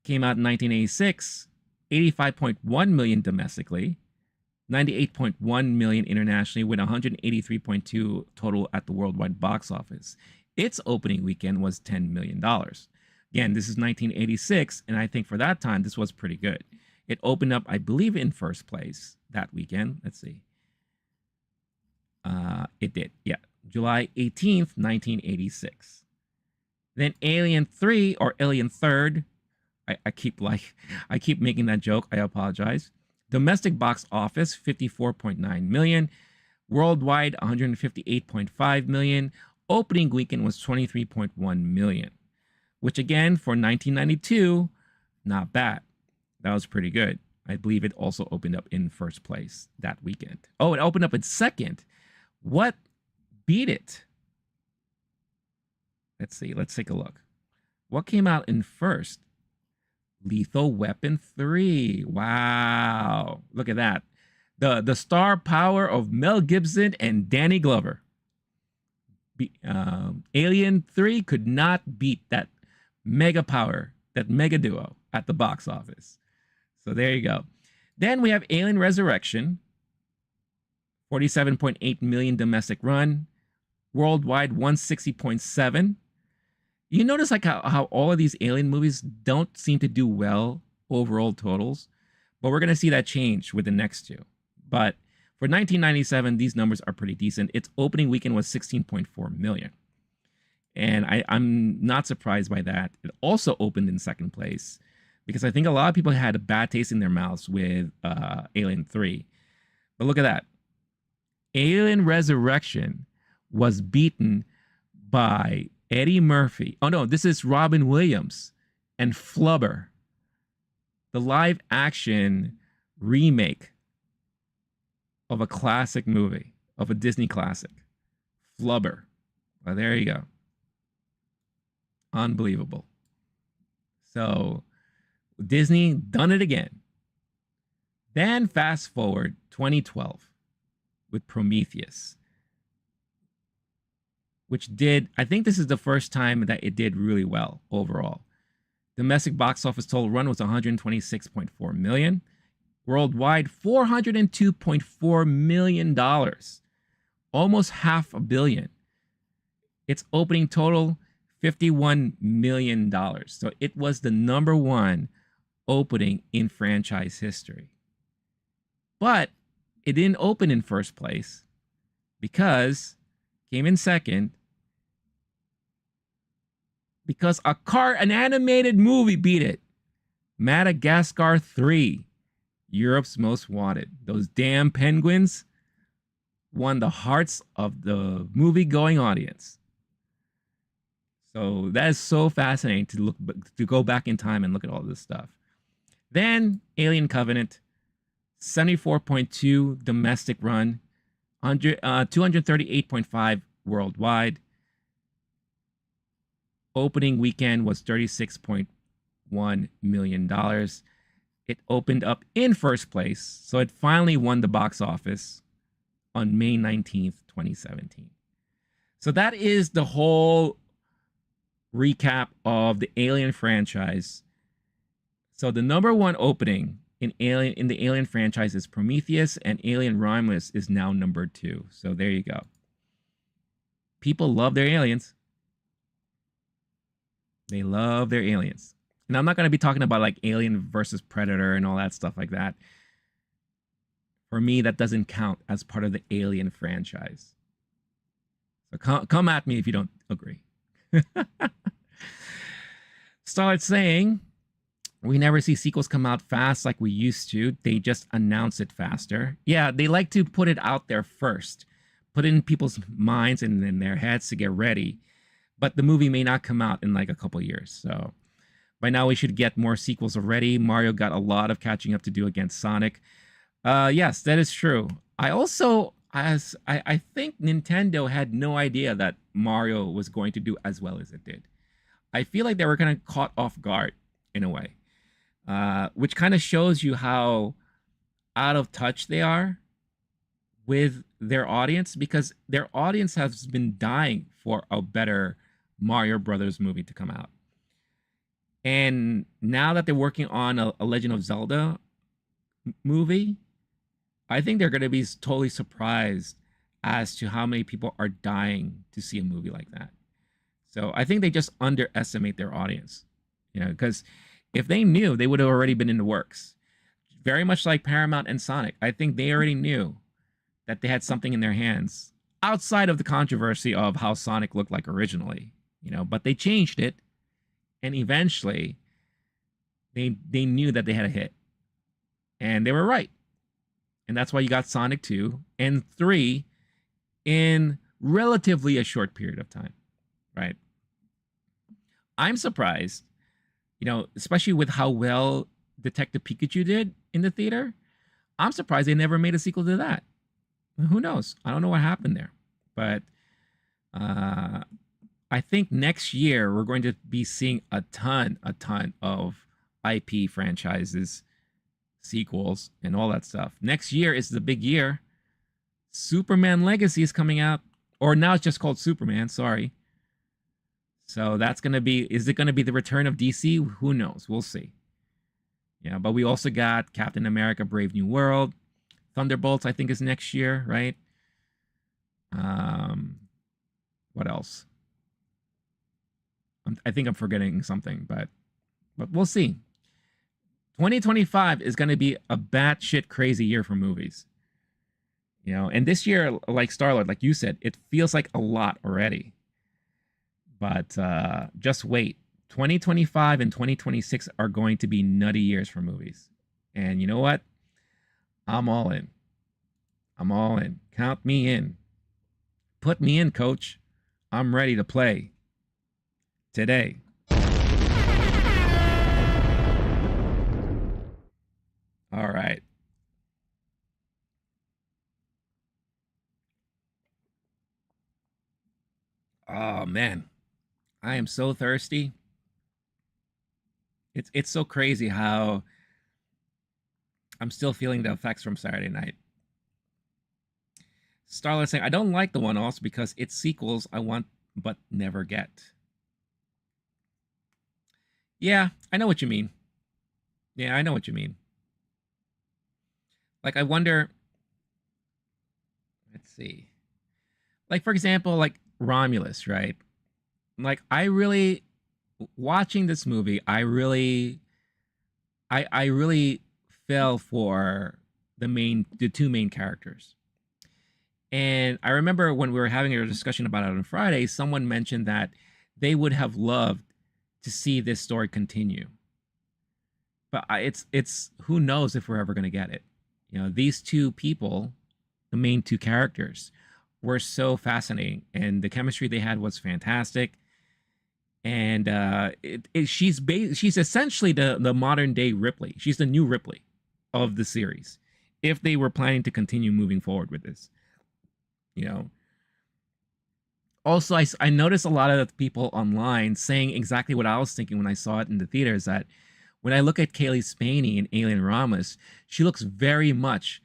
came out in 1986, 85.1 million domestically, 98.1 million internationally, with 183.2 total at the worldwide box office. Its opening weekend was $10 million. Again, this is 1986, and I think for that time, this was pretty good. It opened up, I believe, in first place that weekend. Let's see. It did, yeah. July 18th, 1986. Then Alien 3, or Alien Third, I keep making that joke. I apologize. Domestic box office, 54.9 million. Worldwide, 158.5 million. Opening weekend was 23.1 million, which again, for 1992, not bad. That was pretty good. I believe it also opened up in first place that weekend. Oh, it opened up in second. What beat it? Let's see. Let's take a look. What came out in first? Lethal Weapon 3. Wow. Look at that. The star power of Mel Gibson and Danny Glover. Alien 3 could not beat that mega power, that mega duo at the box office. So there you go. Then we have Alien Resurrection. 47.8 million domestic run. Worldwide, 160.7. You notice like how all of these Alien movies don't seem to do well overall totals, but we're going to see that change with the next two. But for 1997, these numbers are pretty decent. Its opening weekend was 16.4 million. And I'm not surprised by that. It also opened in second place because I think a lot of people had a bad taste in their mouths with Alien 3. But look at that. Alien Resurrection was beaten by Eddie Murphy. Oh no, this is Robin Williams and Flubber, the live action remake of a classic movie, of a Disney classic. Flubber. Well, there you go. Unbelievable. So Disney done it again. Then fast forward 2012 with Prometheus, which did, I think this is the first time that it did really well overall. Domestic box office total run was 126.4 million. Worldwide, $402.4 million. Almost $500 million. Its opening total, $51 million. So it was the number one opening in franchise history. But it didn't open in first place because came in second. because an animated movie beat it. Madagascar 3, Europe's Most Wanted. Those damn penguins won the hearts of the movie-going audience. So that is so fascinating to go back in time and look at all this stuff. Then Alien Covenant, 74.2 domestic run, 238.5 worldwide. Opening weekend was $36.1 million. It opened up in first place, so it finally won the box office on May 19th, 2017. So that is the whole recap of the Alien franchise. So the number one opening in the Alien franchise is Prometheus, and Alien Romulus is now number 2. So there you go. People love their aliens. They love their aliens. And I'm not going to be talking about like Alien versus Predator and all that stuff like that. For me, that doesn't count as part of the Alien franchise. So come at me if you don't agree. Start saying, we never see sequels come out fast like we used to. They just announce it faster. Yeah, they like to put it out there first. Put it in people's minds and in their heads to get ready. But the movie may not come out in like a couple years. So by now we should get more sequels already. Mario got a lot of catching up to do against Sonic. Yes, that is true. I also, I think Nintendo had no idea that Mario was going to do as well as it did. I feel like they were kind of caught off guard in a way, which kind of shows you how out of touch they are with their audience, because their audience has been dying for a better Mario Brothers movie to come out. And now that they're working on a Legend of Zelda movie, I think they're going to be totally surprised as to how many people are dying to see a movie like that. So I think they just underestimate their audience, you know, because if they knew, they would have already been in the works. Very much like Paramount and Sonic. I think they already knew that they had something in their hands outside of the controversy of how Sonic looked like originally, you know, but they changed it. And eventually they knew that they had a hit, and they were right. And that's why you got Sonic 2 and 3 in relatively a short period of time, right? I'm surprised, you know, especially with how well Detective Pikachu did in the theater. I'm surprised they never made a sequel to that. Who knows? I don't know what happened there. But I think next year we're going to be seeing a ton of IP franchises, sequels, and all that stuff. Next year is the big year. Superman Legacy is coming out, or now it's just called Superman, sorry. So that's going to be, is it going to be the return of DC? Who knows? We'll see. Yeah, but we also got Captain America Brave New World. Thunderbolts, I think, is next year, right? What else? I think I'm forgetting something, but we'll see. 2025 is going to be a batshit crazy year for movies. You know, and this year, like Star-Lord, like you said, it feels like a lot already. But just wait. 2025 and 2026 are going to be nutty years for movies. And you know what? I'm all in. I'm all in. Count me in. Put me in, coach. I'm ready to play. Today. All right. Oh man, I am so thirsty. It's so crazy how I'm still feeling the effects from Saturday night. Starlet saying, I don't like the one-offs because it's sequels I want but never get. Yeah, I know what you mean. Yeah, I know what you mean. Like, I wonder, let's see. Like, for example, like Romulus, right? Like, I really, watching this movie, I really fell for the two main characters. And I remember when we were having a discussion about it on Friday, someone mentioned that they would have loved to see this story continue. But it's who knows if we're ever going to get it. You know, these two people, the main two characters, were so fascinating, and the chemistry they had was fantastic. And she's essentially the modern day Ripley. She's the new Ripley of the series, if they were planning to continue moving forward with this. You know. Also, I noticed a lot of people online saying exactly what I was thinking when I saw it in the theaters, that when I look at Kaylee Spaney in Alien Romulus, she looks very much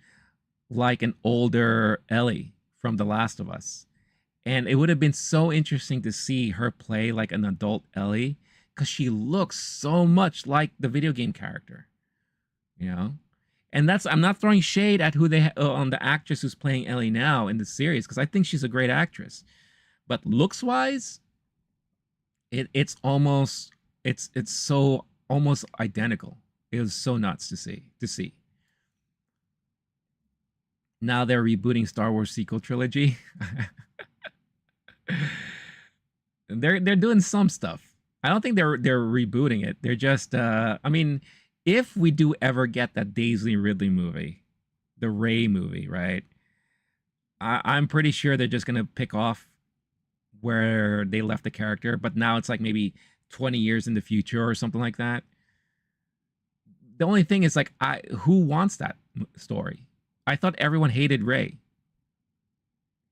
like an older Ellie from The Last of Us. And it would have been so interesting to see her play like an adult Ellie, because she looks so much like the video game character, you know? And I'm not throwing shade at who they on the actress who's playing Ellie now in the series, because I think she's a great actress. But looks wise, it's almost it's so almost identical. It was so nuts to see. Now they're rebooting Star Wars sequel trilogy. they're doing some stuff. I don't think they're rebooting it. They're just I mean, if we do ever get that Daisy Ridley movie, the Rey movie, right? I'm pretty sure they're just gonna pick off where they left the character, but now it's like maybe 20 years in the future or something like that. The only thing is, like, who wants that story? I thought everyone hated Rey.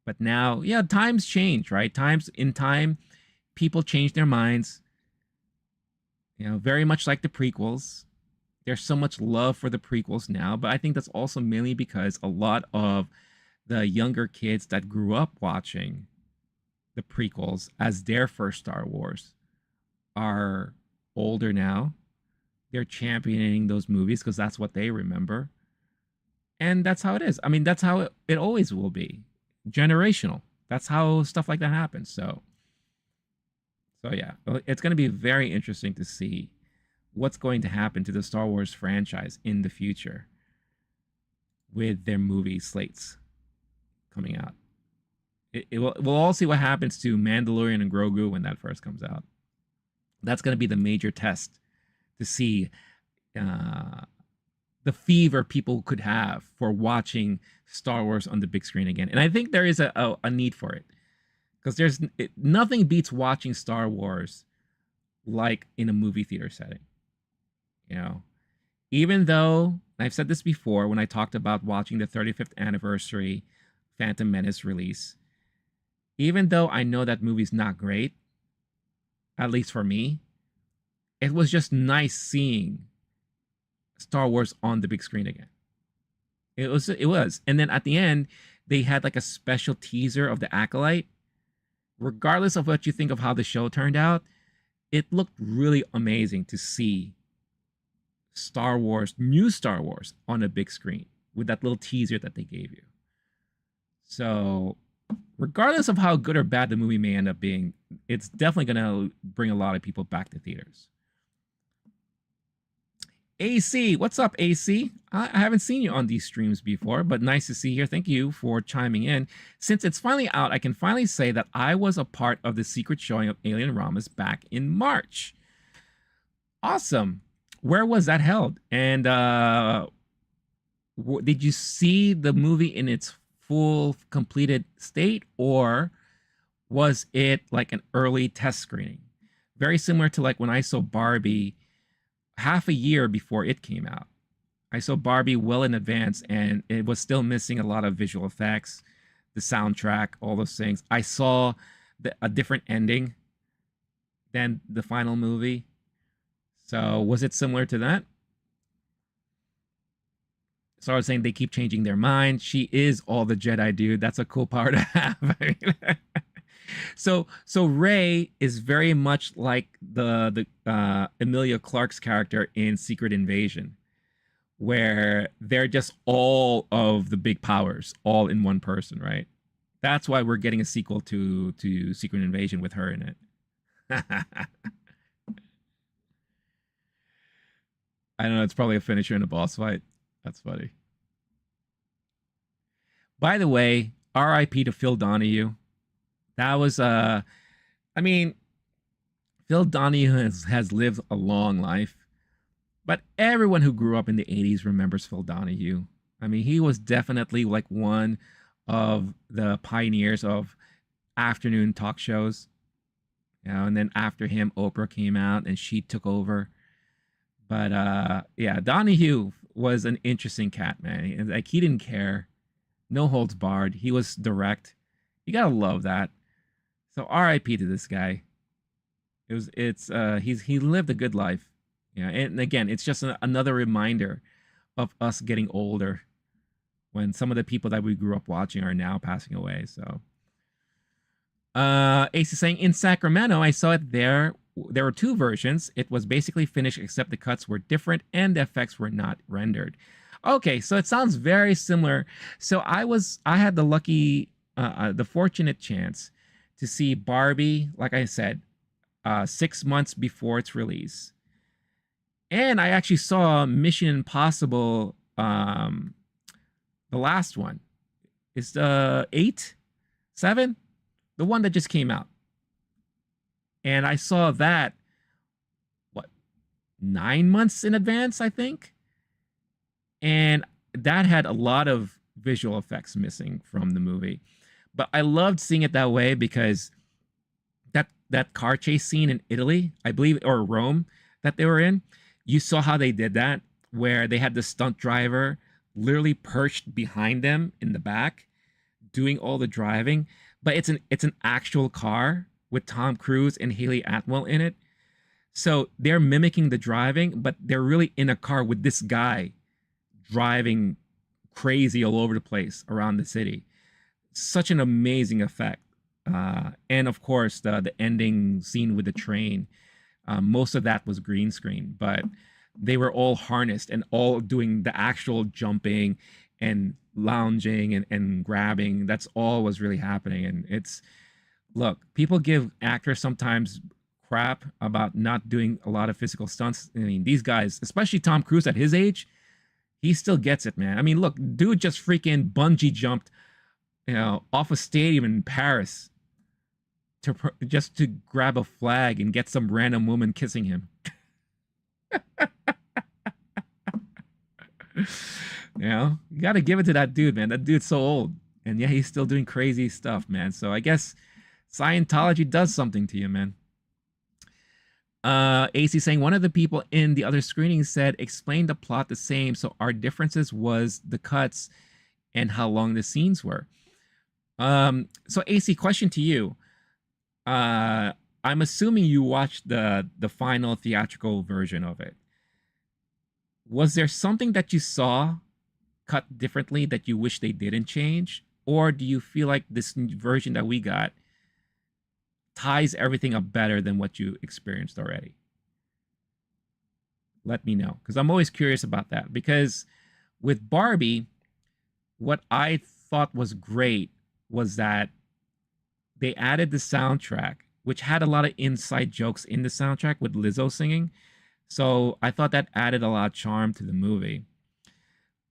But now, yeah, times change, right? In time, people change their minds. You know, very much like the prequels. There's so much love for the prequels now, but I think that's also mainly because a lot of the younger kids that grew up watching the prequels as their first Star Wars are older now. They're championing those movies because that's what they remember. And that's how it is. I mean, that's how it always will be. Generational. That's how stuff like that happens. So yeah, it's going to be very interesting to see what's going to happen to the Star Wars franchise in the future with their movie slates coming out. We'll all see what happens to Mandalorian and Grogu when that first comes out. That's going to be the major test to see the fever people could have for watching Star Wars on the big screen again. And I think there is a need for it, because nothing beats watching Star Wars like in a movie theater setting. You know, even though I've said this before when I talked about watching the 35th anniversary Phantom Menace release, even though I know that movie's not great, at least for me, it was just nice seeing Star Wars on the big screen again. It was. And then at the end, they had like a special teaser of the Acolyte. Regardless of what you think of how the show turned out, it looked really amazing to see Star Wars, new Star Wars, on a big screen with that little teaser that they gave you. So regardless of how good or bad the movie may end up being, it's definitely going to bring a lot of people back to theaters. AC, what's up, AC? I haven't seen you on these streams before, but nice to see you here. Thank you for chiming in. Since it's finally out, I can finally say that I was a part of the secret showing of Alien Romulus back in March. Awesome. Where was that held? And did you see the movie in its full completed state, or was it like an early test screening? Very similar to like when I saw Barbie half a year before it came out. I saw Barbie well in advance, and it was still missing a lot of visual effects, the soundtrack, all those things. I saw a different ending than the final movie. So was it similar to that? So I was saying they keep changing their mind. She is all the Jedi, dude. That's a cool power to have. So Rey is very much like the Emilia Clarke's character in Secret Invasion, where they're just all of the big powers all in one person, right? That's why we're getting a sequel to Secret Invasion with her in it. I don't know, it's probably a finisher in a boss fight. That's funny. By the way, RIP to Phil Donahue. That was I mean, Phil Donahue has lived a long life, but everyone who grew up in the 80s remembers Phil Donahue. I mean, he was definitely like one of the pioneers of afternoon talk shows. You know, and then after him, Oprah came out and she took over. But yeah, Donahue was an interesting cat, man. And, like, he didn't care, no holds barred. He was direct. You gotta love that. So R.I.P. to this guy. He lived a good life. Yeah, and again, it's just another reminder of us getting older when some of the people that we grew up watching are now passing away. So Ace is saying, in Sacramento, I saw it there. There were two versions. It was basically finished, except the cuts were different and the effects were not rendered. Okay, so it sounds very similar. So I had the fortunate chance to see Barbie, like I said, 6 months before its release. And I actually saw Mission Impossible, the last one. It's 8, 7, the one that just came out. And I saw that, 9 months in advance, I think. And that had a lot of visual effects missing from the movie. But I loved seeing it that way because that car chase scene in Italy, I believe, or Rome, that they were in, you saw how they did that, where they had the stunt driver literally perched behind them in the back, doing all the driving. But it's an actual car with Tom Cruise and Haley Atwell in it. So they're mimicking the driving, but they're really in a car with this guy driving crazy all over the place around the city. Such an amazing effect. And of course, the ending scene with the train, most of that was green screen, but they were all harnessed and all doing the actual jumping and lounging and grabbing. That's all was really happening. And look, people give actors sometimes crap about not doing a lot of physical stunts. I mean, these guys, especially Tom Cruise at his age, he still gets it, man. I mean, look, dude just freaking bungee jumped, off a stadium in Paris just to grab a flag and get some random woman kissing him. You got to give it to that dude, man. That dude's so old, and yeah, he's still doing crazy stuff, man. So I guess Scientology does something to you, man. AC saying, one of the people in the other screening said, explain the plot the same, so our differences was the cuts and how long the scenes were. So AC, question to you. I'm assuming you watched the final theatrical version of it. Was there something that you saw cut differently that you wish they didn't change? Or do you feel like this version that we got ties everything up better than what you experienced already? Let me know, because I'm always curious about that. Because with Barbie, what I thought was great was that they added the soundtrack, which had a lot of inside jokes in the soundtrack with Lizzo singing. So I thought that added a lot of charm to the movie.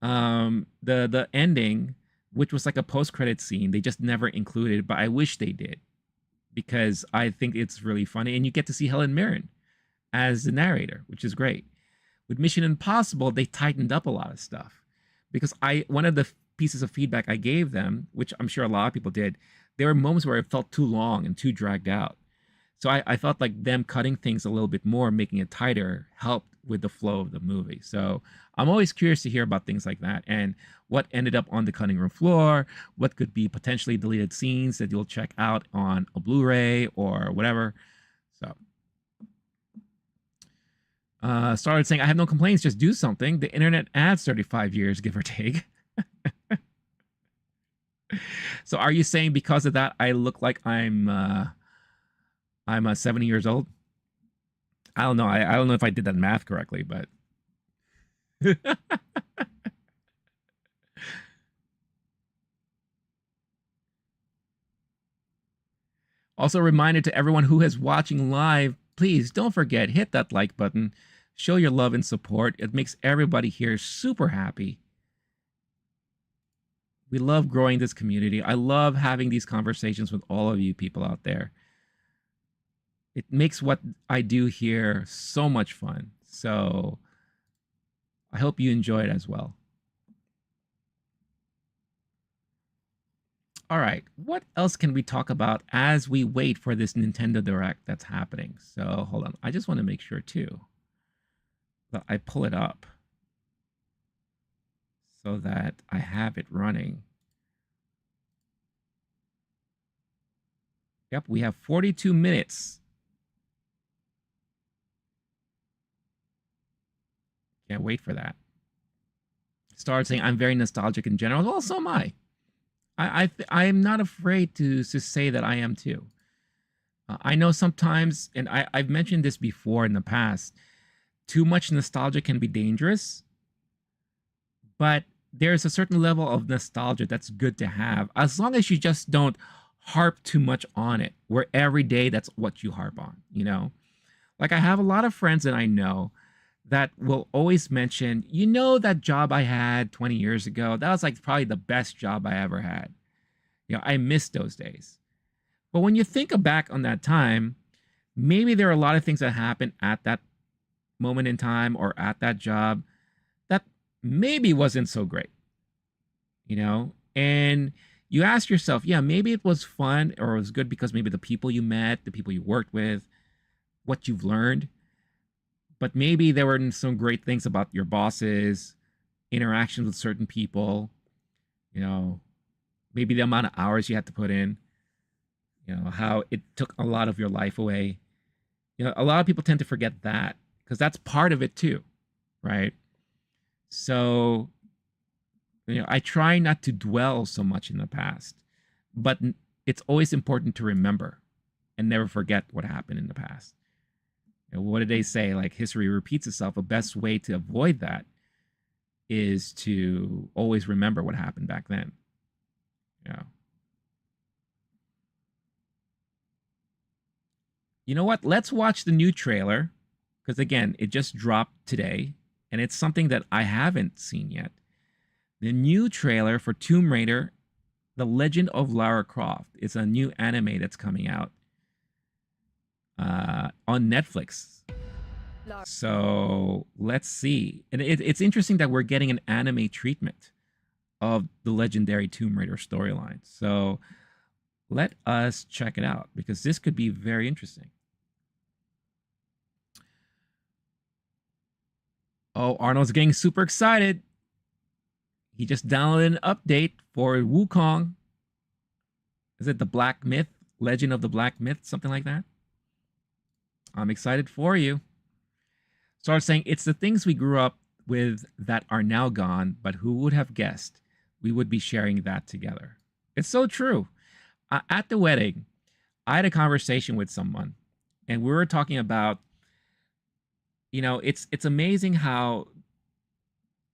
The ending, which was like a post-credit scene, they just never included, but I wish they did, because I think it's really funny, and you get to see Helen Mirren as the narrator, which is great. With Mission Impossible, they tightened up a lot of stuff, because one of the pieces of feedback I gave them, which I'm sure a lot of people did, there were moments where it felt too long and too dragged out. So I felt like them cutting things a little bit more, making it tighter, helped with the flow of the movie. So I'm always curious to hear about things like that and what ended up on the cutting room floor, what could be potentially deleted scenes that you'll check out on a Blu-ray or whatever. So started saying, I have no complaints, just do something. The internet adds 35 years, give or take. So are you saying because of that, I look like I'm 70 years old? I don't know. I don't know if I did that math correctly, but also a reminder to everyone who is watching live, please don't forget, hit that like button, show your love and support. It makes everybody here super happy. We love growing this community. I love having these conversations with all of you people out there. It makes what I do here so much fun. So I hope you enjoy it as well. All right, what else can we talk about as we wait for this Nintendo Direct that's happening? So hold on, I just want to make sure too that I pull it up so that I have it running. Yep, we have 42 minutes. Can't wait for that. Started saying I'm very nostalgic in general. Well, so am I. I am not afraid to say that I am too. I know sometimes, and I've mentioned this before in the past, too much nostalgia can be dangerous, but there's a certain level of nostalgia that's good to have, as long as you just don't harp too much on it, where every day that's what you harp on, you know? Like I have a lot of friends that I know that will always mention, you know, that job I had 20 years ago, that was like probably the best job I ever had. You know, I miss those days. But when you think back on that time, maybe there are a lot of things that happened at that moment in time or at that job that maybe wasn't so great, you know? And you ask yourself, yeah, maybe it was fun or it was good because maybe the people you met, the people you worked with, what you've learned. But maybe there were some great things about your bosses, interactions with certain people, you know, maybe the amount of hours you had to put in, you know, how it took a lot of your life away. You know, a lot of people tend to forget that because that's part of it too, right? So, you know, I try not to dwell so much in the past, but it's always important to remember and never forget what happened in the past. You know, what did they say? Like history repeats itself. The best way to avoid that is to always remember what happened back then. Yeah. You know what? Let's watch the new trailer because again, it just dropped today and it's something that I haven't seen yet. The new trailer for Tomb Raider, The Legend of Lara Croft. It's a new anime that's coming out on Netflix. So let's see. And it's interesting that we're getting an anime treatment of the legendary Tomb Raider storyline. So let us check it out because this could be very interesting. Oh, Arnold's getting super excited. He just downloaded an update for Wukong. Is it the Black Myth? Legend of the Black Myth? Something like that? I'm excited for you. Started saying, it's the things we grew up with that are now gone, but who would have guessed we would be sharing that together? It's so true. At the wedding, I had a conversation with someone, and we were talking about, you know, it's amazing how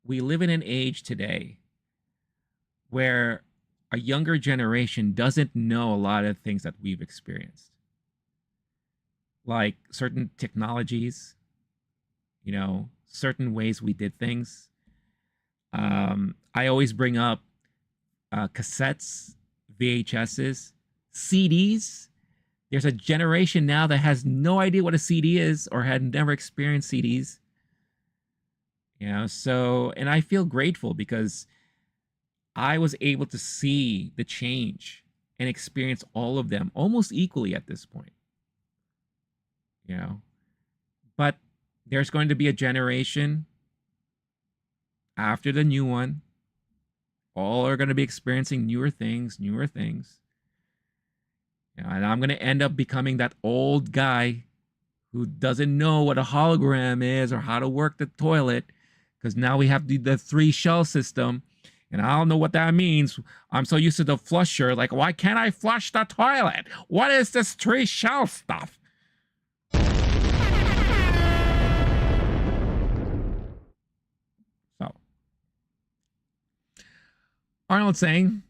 we live in an age today where a younger generation doesn't know a lot of things that we've experienced, like certain technologies, you know, certain ways we did things. I always bring up cassettes, VHSs, CDs. There's a generation now that has no idea what a CD is or had never experienced CDs. You know, so, and I feel grateful because I was able to see the change and experience all of them almost equally at this point. You know, but there's going to be a generation after the new one. All are going to be experiencing newer things, newer things. You know, and I'm going to end up becoming that old guy who doesn't know what a hologram is or how to work the toilet because now we have the 3 shell system. And I don't know what that means. I'm so used to the flusher. Like, why can't I flush the toilet? What is this 3 shell stuff? So, Arnold saying,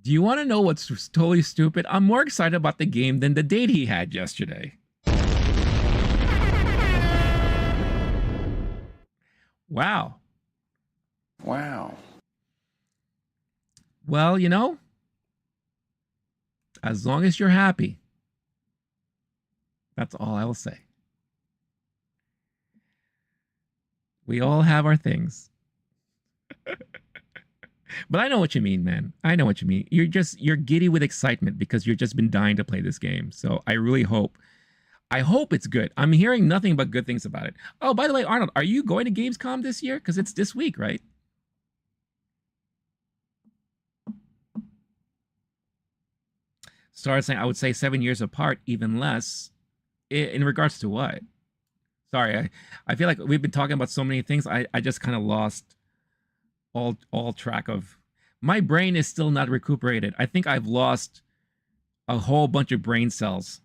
do you want to know what's totally stupid? I'm more excited about the game than the date he had yesterday. Wow. Wow. Well, you know, as long as you're happy, That's all I will say. We all have our things. But I know what you mean, man. I know what you mean. You're giddy with excitement because you've just been dying to play this game. So I really hope it's good. I'm hearing nothing but good things about it. Oh, by the way, Arnold, are you going to Gamescom this year? Because it's this week, right? Star saying, I would say 7 years apart, even less. In regards to what? Sorry, I feel like we've been talking about so many things. I just kind of lost all track of. My brain is still not recuperated. I think I've lost a whole bunch of brain cells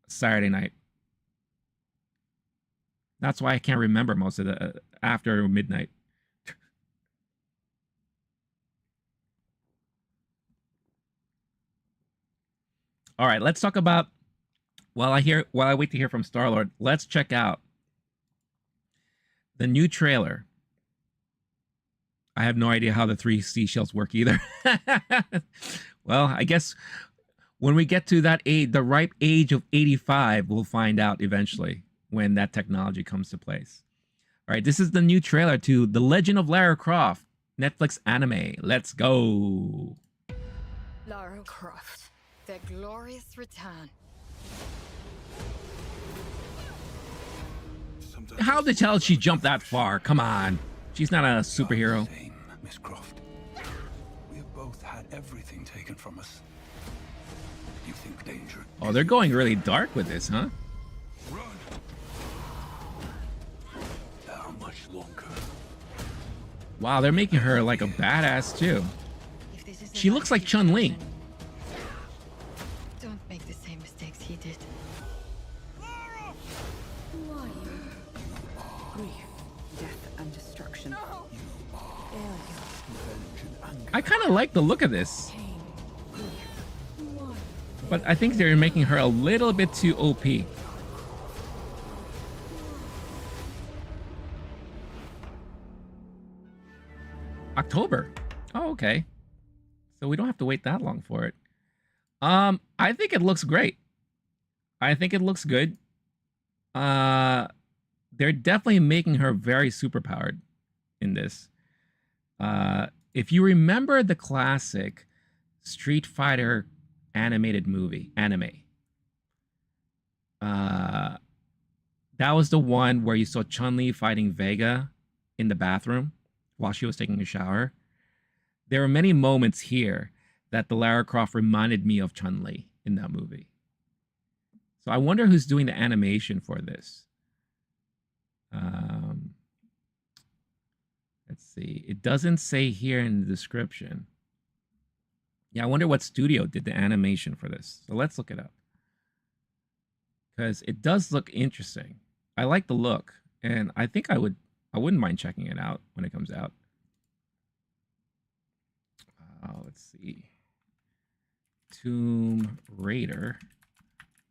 Saturday night. That's why I can't remember most of the after midnight. All right, let's talk about while I wait to hear from Star-Lord, let's check out the new trailer. I have no idea how the 3 seashells work either. Well, I guess when we get to that age, the ripe age of 85, we'll find out eventually when that technology comes to place. All right, this is the new trailer to The Legend of Lara Croft, Netflix anime. Let's go. Lara Croft, their glorious return. How the hell did she jump that far? Come on. She's not a superhero. Same, Miss Croft. We have both had everything taken from us. You think danger? Oh, they're going really dark with this, huh? Run! How much longer? Wow, they're making her like a badass too. If this is She looks like Chun-Li. Don't make the same mistakes he did. Who are you? Grief, death, and destruction. Failure, I kind of like the look of this, pain, grief. Who are you? but I think they're making her a little bit too OP. October. Oh, okay. So we don't have to wait that long for it. I think it looks great. I think it looks good. They're definitely making her very superpowered in this. If you remember the classic Street Fighter animated movie, anime, that was the one where you saw Chun-Li fighting Vega in the bathroom while she was taking a shower. There are many moments here that the Lara Croft reminded me of Chun-Li in that movie. So I wonder who's doing the animation for this. Let's see. It doesn't say here in the description. Yeah, I wonder what studio did the animation for this. So let's look it up. Because it does look interesting. I like the look. And I think I wouldn't mind checking it out when it comes out. Let's see. Tomb Raider,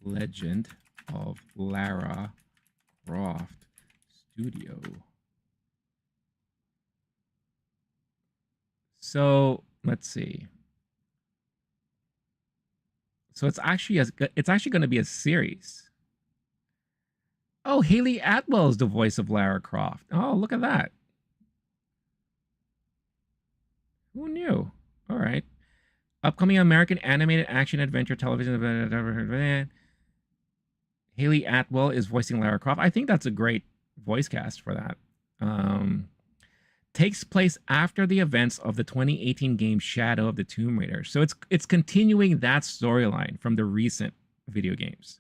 Legend of Lara Croft Studio. So let's see. So it's actually going to be a series. Oh, Haley Atwell is the voice of Lara Croft. Oh, look at that. Who knew? All right. Upcoming American animated action adventure television. Haley Atwell is voicing Lara Croft. I think that's a great voice cast for that. Takes place after the events of the 2018 game Shadow of the Tomb Raider. So it's continuing that storyline from the recent video games.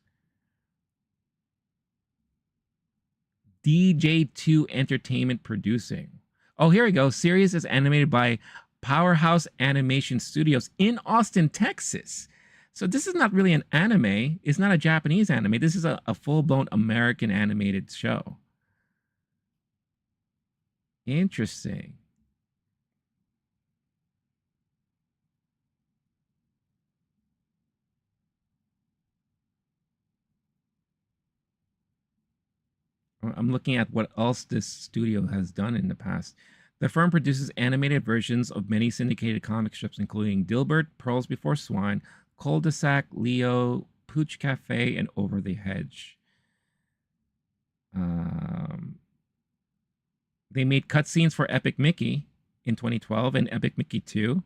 DJ2 Entertainment producing. Oh, here we go. Series is animated by Powerhouse Animation Studios in Austin, Texas. So this is not really an anime. It's not a Japanese anime. This is a full-blown American animated show. Interesting. I'm looking at what else this studio has done in the past. The firm produces animated versions of many syndicated comic strips, including Dilbert, Pearls Before Swine, Cul-de-sac, Leo, Pooch Cafe, and Over the Hedge. They made cutscenes for Epic Mickey in 2012 and Epic Mickey 2.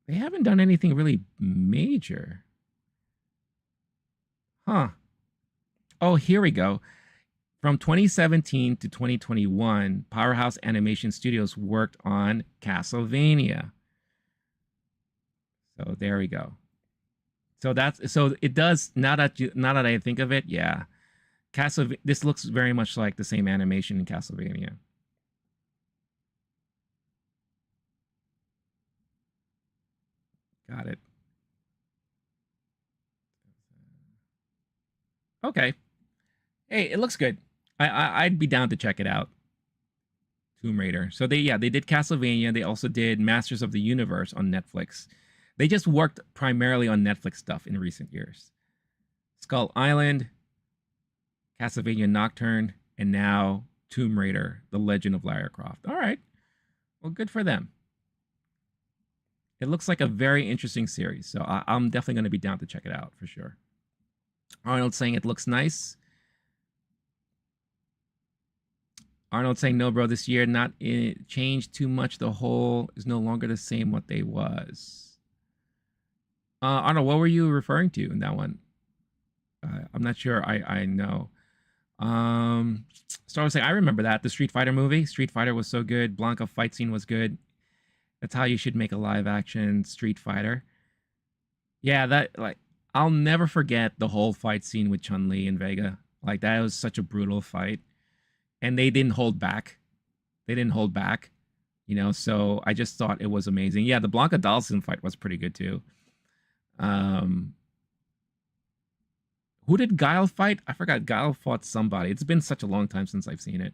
They haven't done anything really major. Huh. Oh, here we go. From 2017 to 2021, Powerhouse Animation Studios worked on Castlevania. So there we go. So it does, now that I think of it, yeah. This looks very much like the same animation in Castlevania. Got it. Okay. Hey, it looks good. I'd be down to check it out. Tomb Raider. So they did Castlevania. They also did Masters of the Universe on Netflix. They just worked primarily on Netflix stuff in recent years. Skull Island, Castlevania Nocturne, and now Tomb Raider, The Legend of Lara Croft. All right. Well, good for them. It looks like a very interesting series, so I'm definitely going to be down to check it out for sure. Arnold saying it looks nice. Arnold saying, no, bro, this year not changed too much. The whole is no longer the same what they was. Arnold, what were you referring to in that one? I'm not sure I know. So I was saying, I remember that. The Street Fighter movie. Street Fighter was so good. Blanca fight scene was good. That's how you should make a live action Street Fighter. Yeah, that, like, I'll never forget the whole fight scene with Chun-Li and Vega. Like, that was such a brutal fight. And they didn't hold back. They didn't hold back. You know, so I just thought it was amazing. Yeah, the Blanca Dhalsim fight was pretty good too. Who did Guile fight? I forgot. Guile fought somebody. It's been such a long time since I've seen it.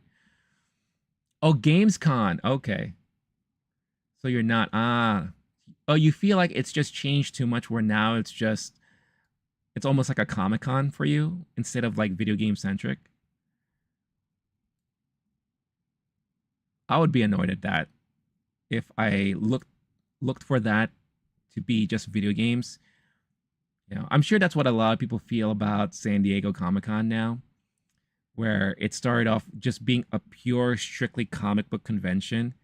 Oh, Gamescom. Okay. So you're not. Oh, you feel like it's just changed too much where now it's almost like a Comic-Con for you instead of like video game centric. I would be annoyed at that if I looked for that to be just video games. You know, I'm sure that's what a lot of people feel about San Diego Comic-Con now, where it started off just being a pure, strictly comic book convention,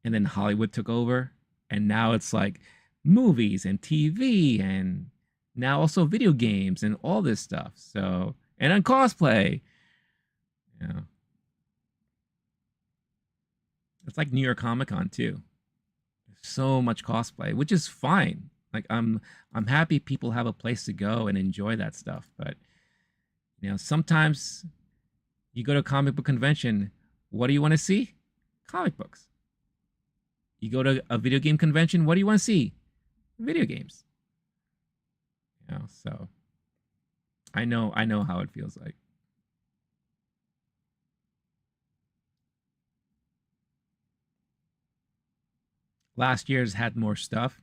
and then Hollywood took over, and now it's like movies and TV, and now also video games and all this stuff. So, and on cosplay, you know. It's like New York Comic Con too. There's so much cosplay, which is fine. Like I'm happy people have a place to go and enjoy that stuff. But you know, sometimes you go to a comic book convention, what do you want to see? Comic books. You go to a video game convention, what do you want to see? Video games. You know, so I know how it feels like. Last year's had more stuff.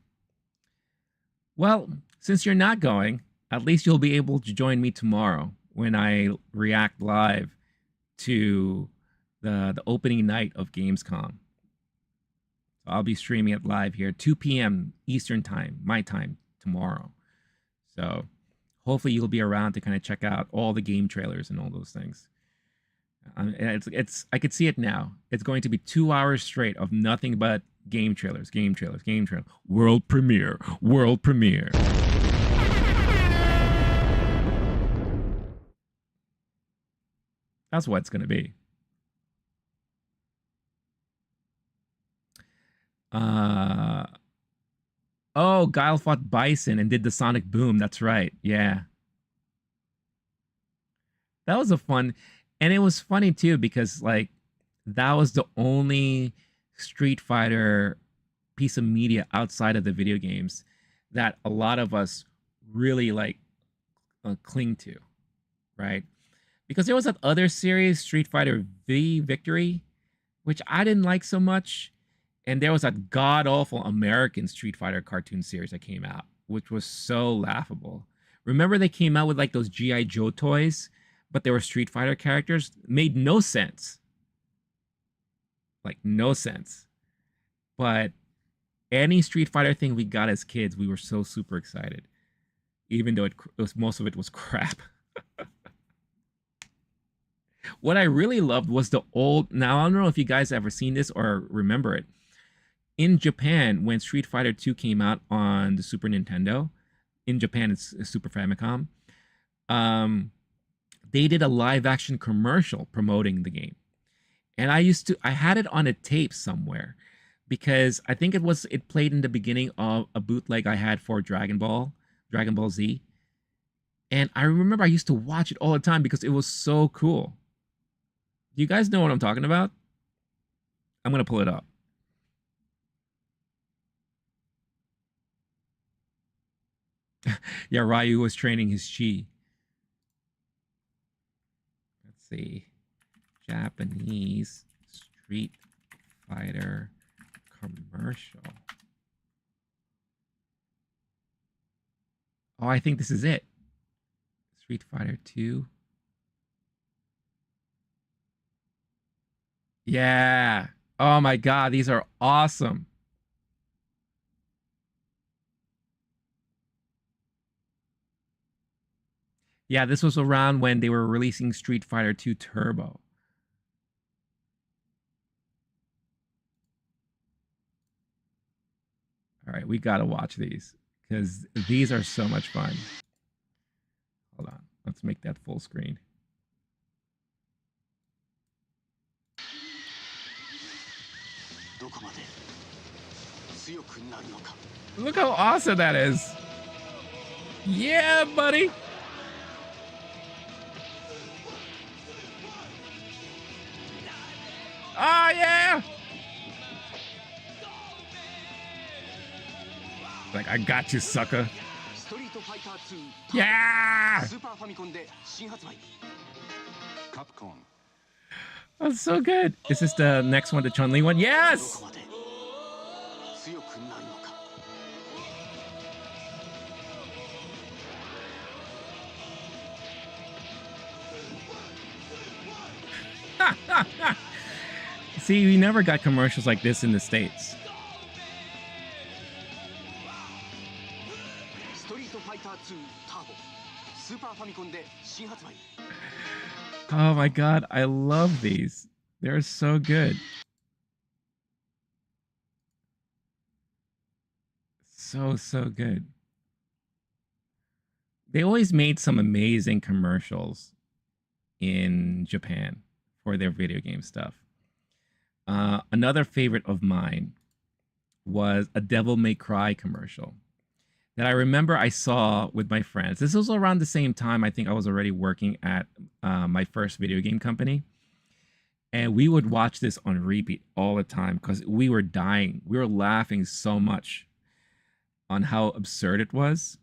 Well, since you're not going, at least you'll be able to join me tomorrow when I react live to the opening night of Gamescom. So I'll be streaming it live here, 2 p.m. Eastern time, my time, tomorrow. So hopefully you'll be around to kind of check out all the game trailers and all those things. I could see it now. It's going to be 2 hours straight of nothing but game trailers. World premiere. That's what it's going to be. Oh, Guile fought Bison and did the Sonic Boom. That's right. Yeah. That was a fun, and it was funny too because like that was the only Street Fighter piece of media outside of the video games that a lot of us really like cling to, right? Because there was that other series, Street Fighter V Victory, which I didn't like so much. And there was that god-awful American Street Fighter cartoon series that came out, which was so laughable. Remember they came out with like those G.I. Joe toys, but they were Street Fighter characters? Made no sense. Like, no sense. But any Street Fighter thing we got as kids, we were so super excited. even though most of it was crap. What I really loved was the old. Now I don't know if you guys ever seen this or remember it. In Japan, when Street Fighter 2 came out on the Super Nintendo, in Japan it's Super Famicom. They did a live action commercial promoting the game, and I had it on a tape somewhere, because I think it played in the beginning of a bootleg I had for Dragon Ball Z, and I remember I used to watch it all the time because it was so cool. Do you guys know what I'm talking about? I'm gonna pull it up. Yeah, Ryu was training his chi. Let's see. Japanese Street Fighter commercial. Oh, I think this is it. Street Fighter 2. Yeah. Oh my God, these are awesome. Yeah, this was around when they were releasing Street Fighter 2 Turbo. All right, we gotta watch these because these are so much fun. Hold on, let's make that full screen. Look how awesome that is. Yeah, buddy. Oh, yeah. Like, I got you, sucker. Yeah. That's so good. Is this the next one, the Chun-Li one? Yes. See, we never got commercials like this in the States. Oh my God, I love these. They're so good. So good. They always made some amazing commercials in Japan for their video game stuff. Another favorite of mine was a Devil May Cry commercial that I remember I saw with my friends. This was around the same time I think I was already working at my first video game company. And we would watch this on repeat all the time because we were dying. We were laughing so much on how absurd it was.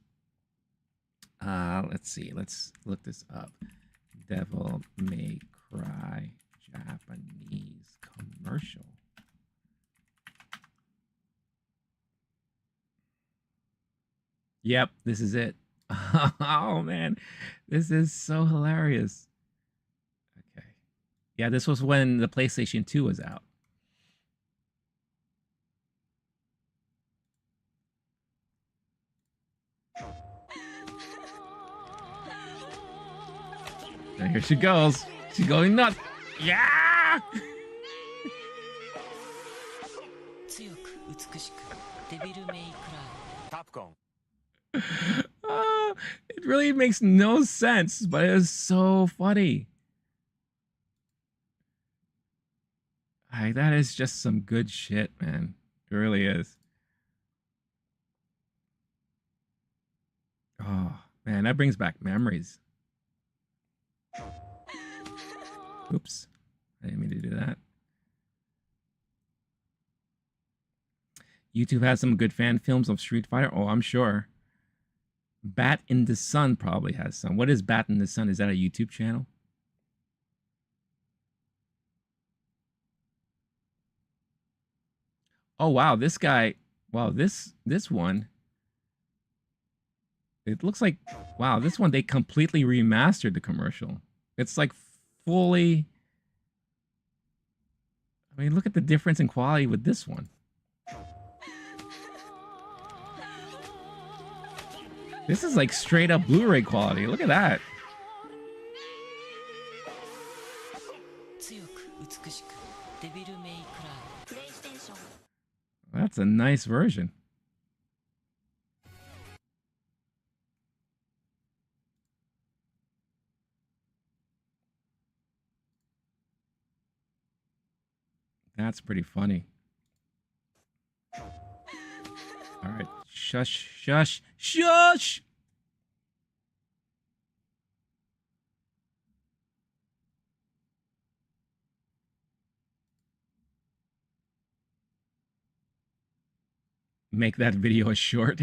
Let's see. Let's look this up. Devil May Cry Japanese commercial. Yep, this is it. Oh man, this is so hilarious. Okay. Yeah, this was when the PlayStation 2 was out. And here she goes. She's going nuts. Yeah! It really makes no sense, but it is so funny. That is just some good shit, man. It really is. Oh, man, that brings back memories. Oops. I didn't mean to do that. YouTube has some good fan films of Street Fighter. Oh, I'm sure. Bat in the Sun probably has some. What is Bat in the Sun? Is that a YouTube channel? Oh, wow. This guy. Wow, this one. It looks like, wow, this one, they completely remastered the commercial. It's like fully. I mean, look at the difference in quality with this one. This is like straight up Blu-ray quality. Look at that. That's a nice version. That's pretty funny. All right. Shush, shush, shush! Make that video a short.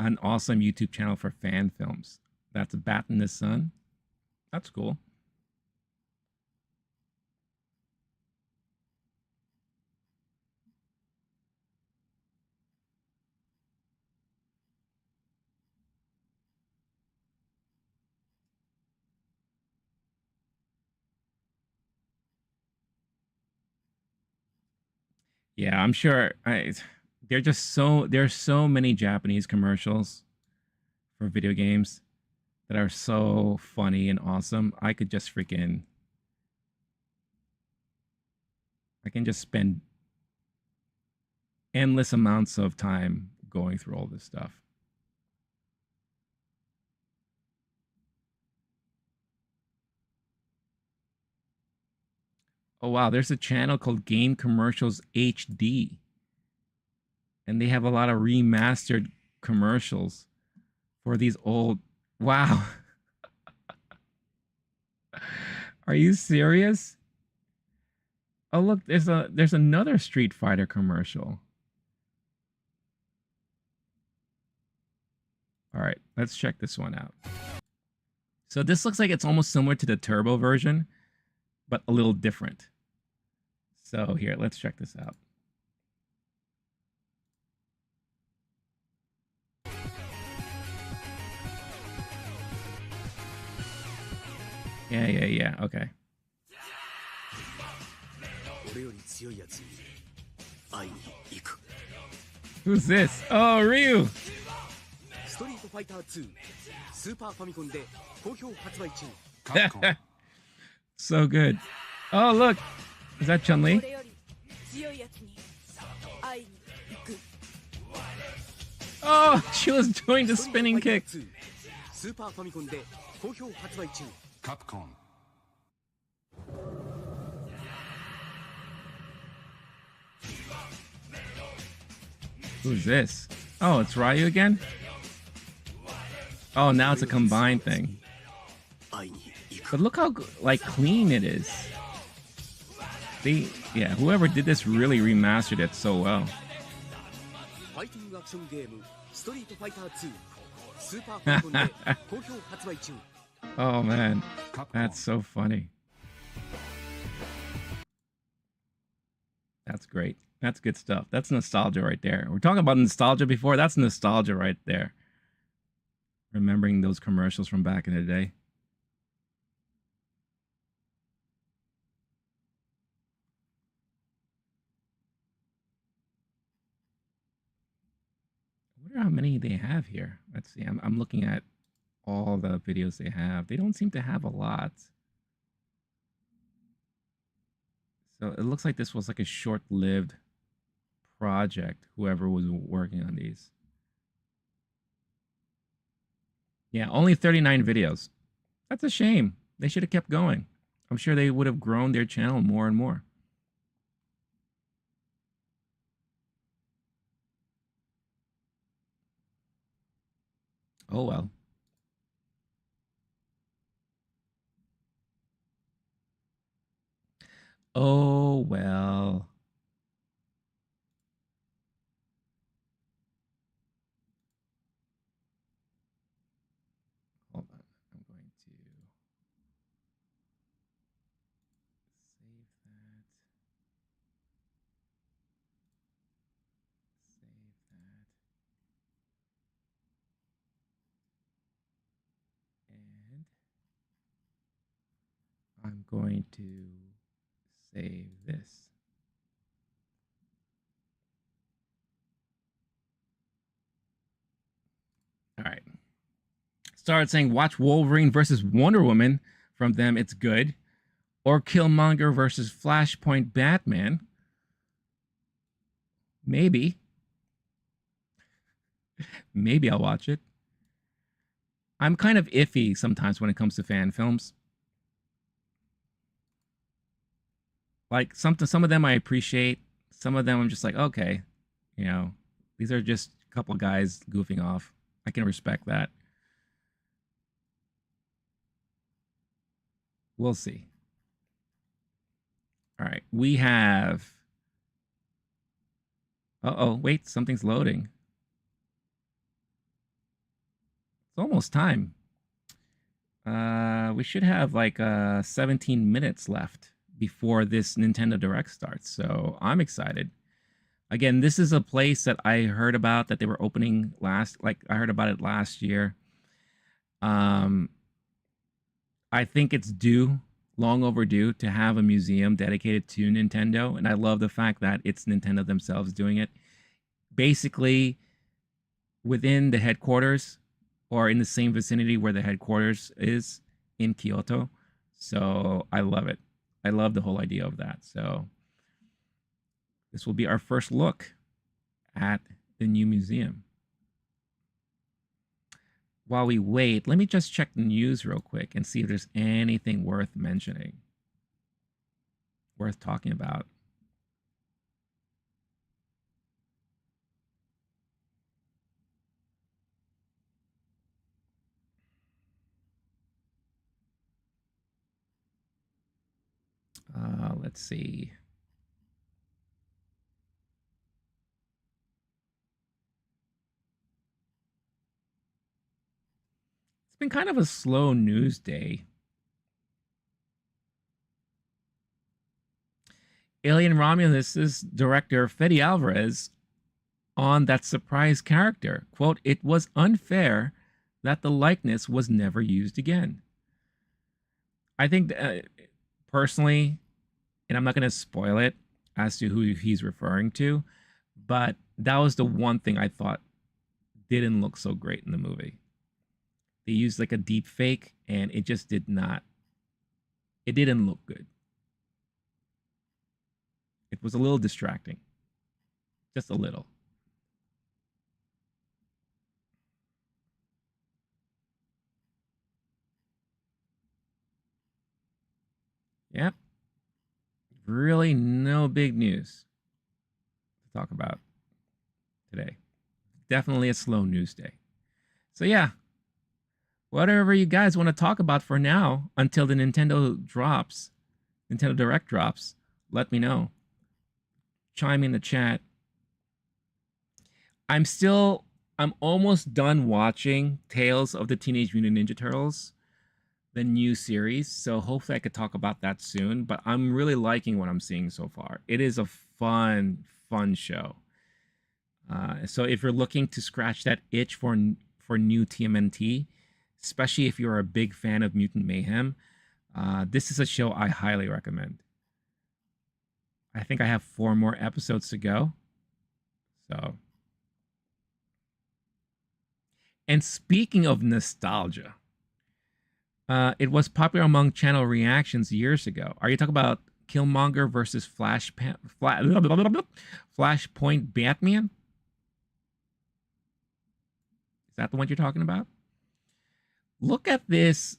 An awesome YouTube channel for fan films. That's a Bat in the Sun. That's cool. Yeah, I'm sure. There's so many Japanese commercials for video games that are so funny and awesome. I can just spend endless amounts of time going through all this stuff. Oh wow, there's a channel called Game Commercials HD. And they have a lot of remastered commercials for these old. Wow. Are you serious? Oh look, there's another Street Fighter commercial. All right, let's check this one out. So this looks like it's almost similar to the Turbo version, but a little different. So here, let's check this out. Yeah. Okay. Who's this? Oh, Ryu! So good. Oh, look! Is that Chun-Li? Oh, she was doing the spinning kick. Capcom. Who's this? Oh, it's Ryu again? Oh, now it's a combined thing. But look how like clean it is. Yeah, whoever did this really remastered it so well. Oh man, that's so funny. That's great. That's good stuff. That's nostalgia right there. We're talking about nostalgia before. That's nostalgia right there. Remembering those commercials from back in the day. I wonder how many they have here. Let's see. I'm looking at all the videos they have. They don't seem to have a lot. So it looks like this was like a short-lived project, whoever was working on these. Yeah, only 39 videos. That's a shame. They should have kept going. I'm sure they would have grown their channel more and more. Oh well. Oh well. Hold on. I'm going to save that. Save that. going to save this. All right. Started saying, watch Wolverine versus Wonder Woman. From them, it's good. Or Killmonger versus Flashpoint Batman. Maybe. Maybe I'll watch it. I'm kind of iffy sometimes when it comes to fan films. Like some of them I appreciate. Some of them I'm just like, okay, you know, these are just a couple guys goofing off. I can respect that. We'll see. All right, we have. Uh-oh, wait, something's loading. It's almost time. We should have like 17 minutes left before this Nintendo Direct starts, so I'm excited. Again, this is a place that I heard about that they were opening I heard about it last year. I think it's long overdue to have a museum dedicated to Nintendo, and I love the fact that it's Nintendo themselves doing it. Basically, within the headquarters, or in the same vicinity where the headquarters is in Kyoto. So I love it. I love the whole idea of that. So this will be our first look at the new museum. While we wait, let me just check the news real quick and see if there's anything worth mentioning, worth talking about. Let's see. It's been kind of a slow news day. Alien Romulus's director Fede Alvarez on that surprise character. Quote, "It was unfair that the likeness was never used again." I think personally, and I'm not going to spoil it as to who he's referring to, but that was the one thing I thought didn't look so great in the movie. They used like a deep fake, and it just didn't look good. It was a little distracting. Just a little. Yep. Really no big news to talk about today. Definitely a slow news day. So yeah, whatever you guys want to talk about for now until the Nintendo Direct drops, let me know. Chime in the chat. I'm almost done watching Tales of the Teenage Mutant Ninja Turtles, the new series, so hopefully I could talk about that soon, but I'm really liking what I'm seeing so far. It is a fun show. So if you're looking to scratch that itch for new TMNT, especially if you're a big fan of Mutant Mayhem, this is a show I highly recommend. I think I have 4 more episodes to go. So, and speaking of nostalgia, it was popular among channel reactions years ago. Are you talking about Killmonger versus Flashpoint Batman? Is that the one you're talking about? Look at this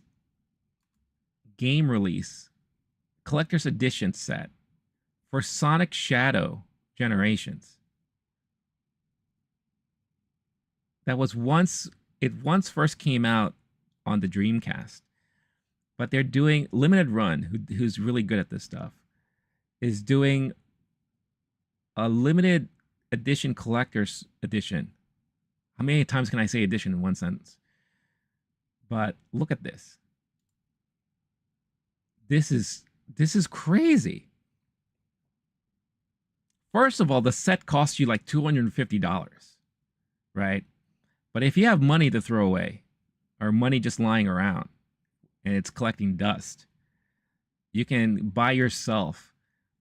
game release, collector's edition set for Sonic Shadow Generations. That was once first came out on the Dreamcast. But they're doing Limited Run, who's really good at this stuff, is doing a limited edition collector's edition. How many times can I say edition in one sentence? But look at this. This is crazy. First of all, the set costs you like $250, right? But if you have money to throw away or money just lying around, and it's collecting dust, you can buy yourself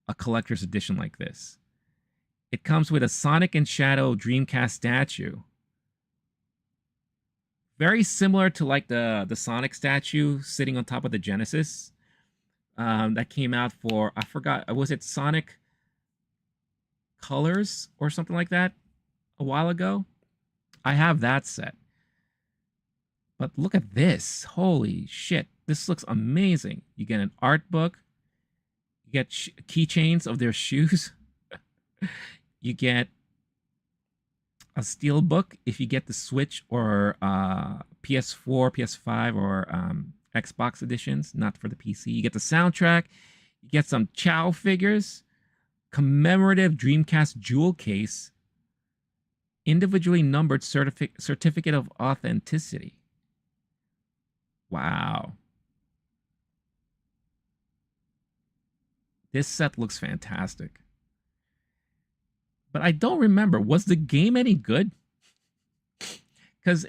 a collector's edition like this. It comes with a Sonic and Shadow Dreamcast statue. Very similar to like the Sonic statue sitting on top of the Genesis. That came out for, I forgot, was it Sonic Colors or something like that a while ago? I have that set. But look at this. Holy shit. This looks amazing. You get an art book. You get keychains of their shoes. You get a steel book if you get the Switch or PS4, PS5, or Xbox editions, not for the PC. You get the soundtrack. You get some Chow figures, commemorative Dreamcast jewel case, individually numbered certificate of authenticity. Wow. This set looks fantastic. But I don't remember. Was the game any good? Because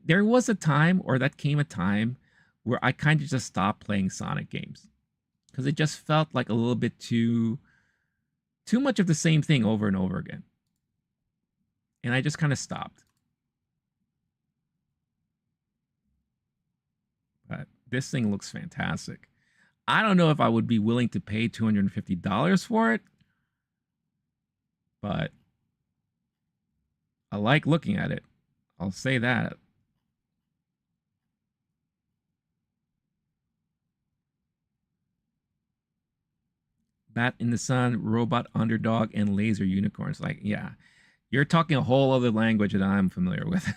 there was a time, or that came a time, where I kind of just stopped playing Sonic games. Because it just felt like a little bit too much of the same thing over and over again. And I just kind of stopped. But this thing looks fantastic. I don't know if I would be willing to pay $250 for it, but I like looking at it. I'll say that. Bat in the Sun, Robot Underdog, and Laser Unicorns. Like, yeah, you're talking a whole other language that I'm familiar with.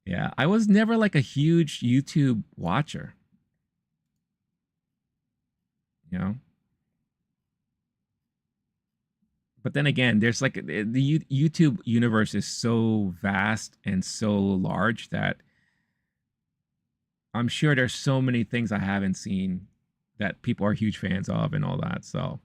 Yeah, I was never like a huge YouTube watcher. You know? But then again, there's like the YouTube universe is so vast and so large that I'm sure there's so many things I haven't seen that people are huge fans of and all that. So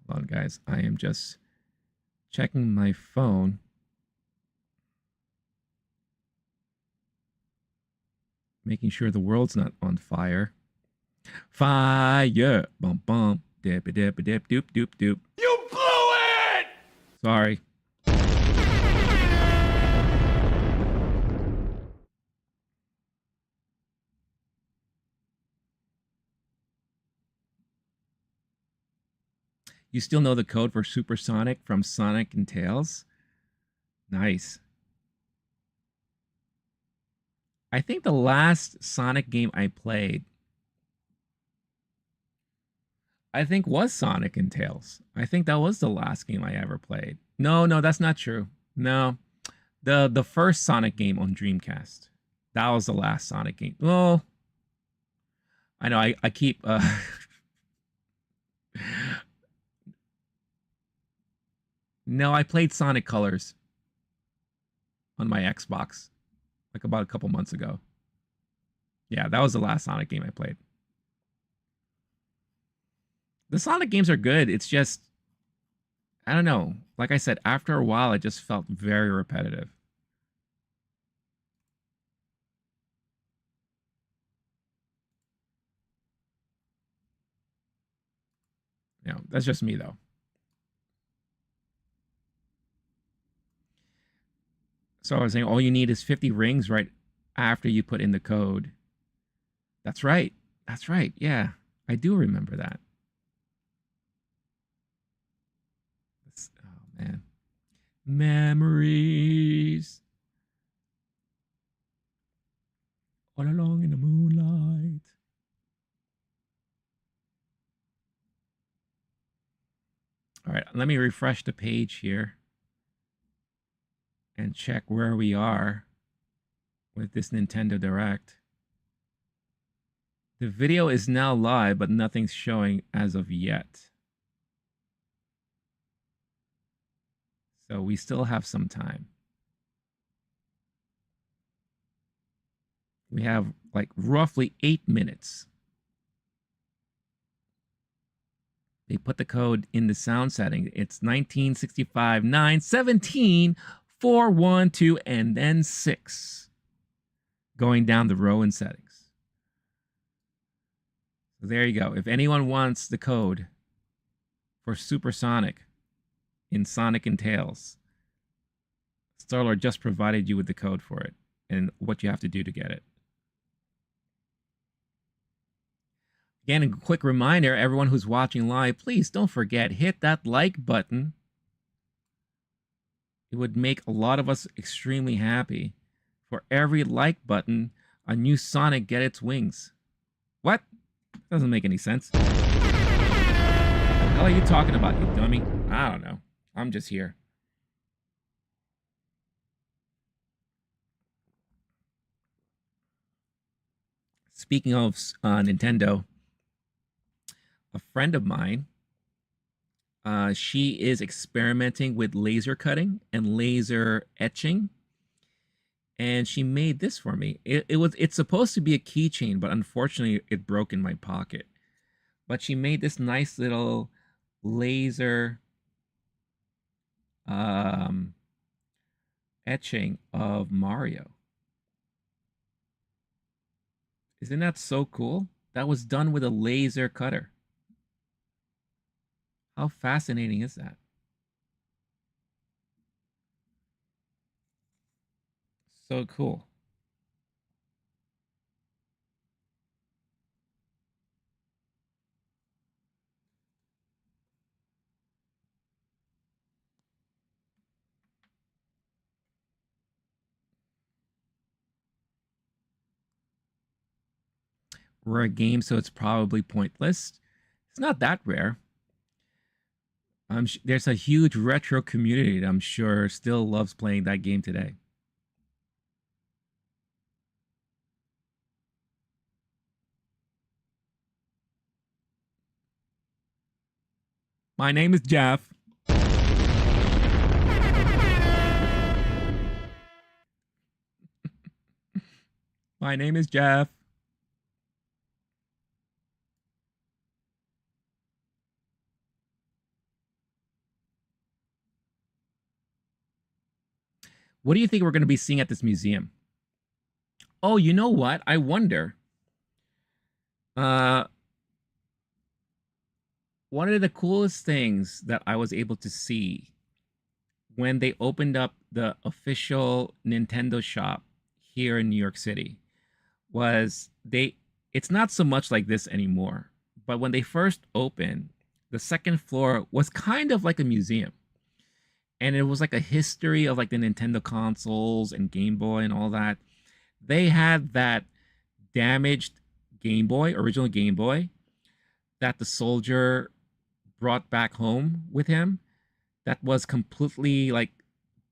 hold on, guys. I am just checking my phone. Making sure the world's not on fire. Fire! Bum bum. Dip dip dip doop doop doop. You blew it! Sorry. You still know the code for Supersonic from Sonic and Tails? Nice. I think the last Sonic game I played, I think, was Sonic and Tails. I think that was the last game I ever played. No, that's not true. No. The first Sonic game on Dreamcast. That was the last Sonic game. Well, I know I keep No, I played Sonic Colors on my Xbox like about a couple months ago. Yeah, that was the last Sonic game I played. The Sonic games are good. It's just, I don't know. Like I said, after a while, it just felt very repetitive. You know, that's just me though. So I was saying all you need is 50 rings right after you put in the code. That's right. That's right. Yeah, I do remember that. Oh, man. Memories. All along in the moonlight. All right, let me refresh the page here and check where we are with this Nintendo Direct. The video is now live, but nothing's showing as of yet. So we still have some time. We have like roughly 8 minutes. They put the code in the sound setting. It's 1965 9 17 4 1 2 and then 6, going down the row in settings. So there you go. If anyone wants the code for Supersonic in Sonic and Tails, Star-Lord just provided you with the code for it and what you have to do to get it. Again, a quick reminder, everyone who's watching live, please don't forget, hit that like button. It would make a lot of us extremely happy. For every like button, a new Sonic get its wings. What? Doesn't make any sense. What the hell are you talking about, you dummy? I don't know. I'm just here. Speaking of Nintendo, a friend of mine, she is experimenting with laser cutting and laser etching, and she made this for me. It's supposed to be a keychain, but unfortunately it broke in my pocket. But she made this nice little laser etching of Mario. Isn't that so cool? That was done with a laser cutter. How fascinating is that? So cool. Rare game, so it's probably pointless. It's not that rare. There's a huge retro community that I'm sure still loves playing that game today. My name is Jeff. My name is Jeff. What do you think we're going to be seeing at this museum? Oh, you know what? I wonder. One of the coolest things that I was able to see when they opened up the official Nintendo shop here in New York City was it's not so much like this anymore, but when they first opened, the second floor was kind of like a museum. And it was like a history of like the Nintendo consoles and Game Boy and all that. They had that damaged Game Boy, original Game Boy, that the soldier brought back home with him. That was completely like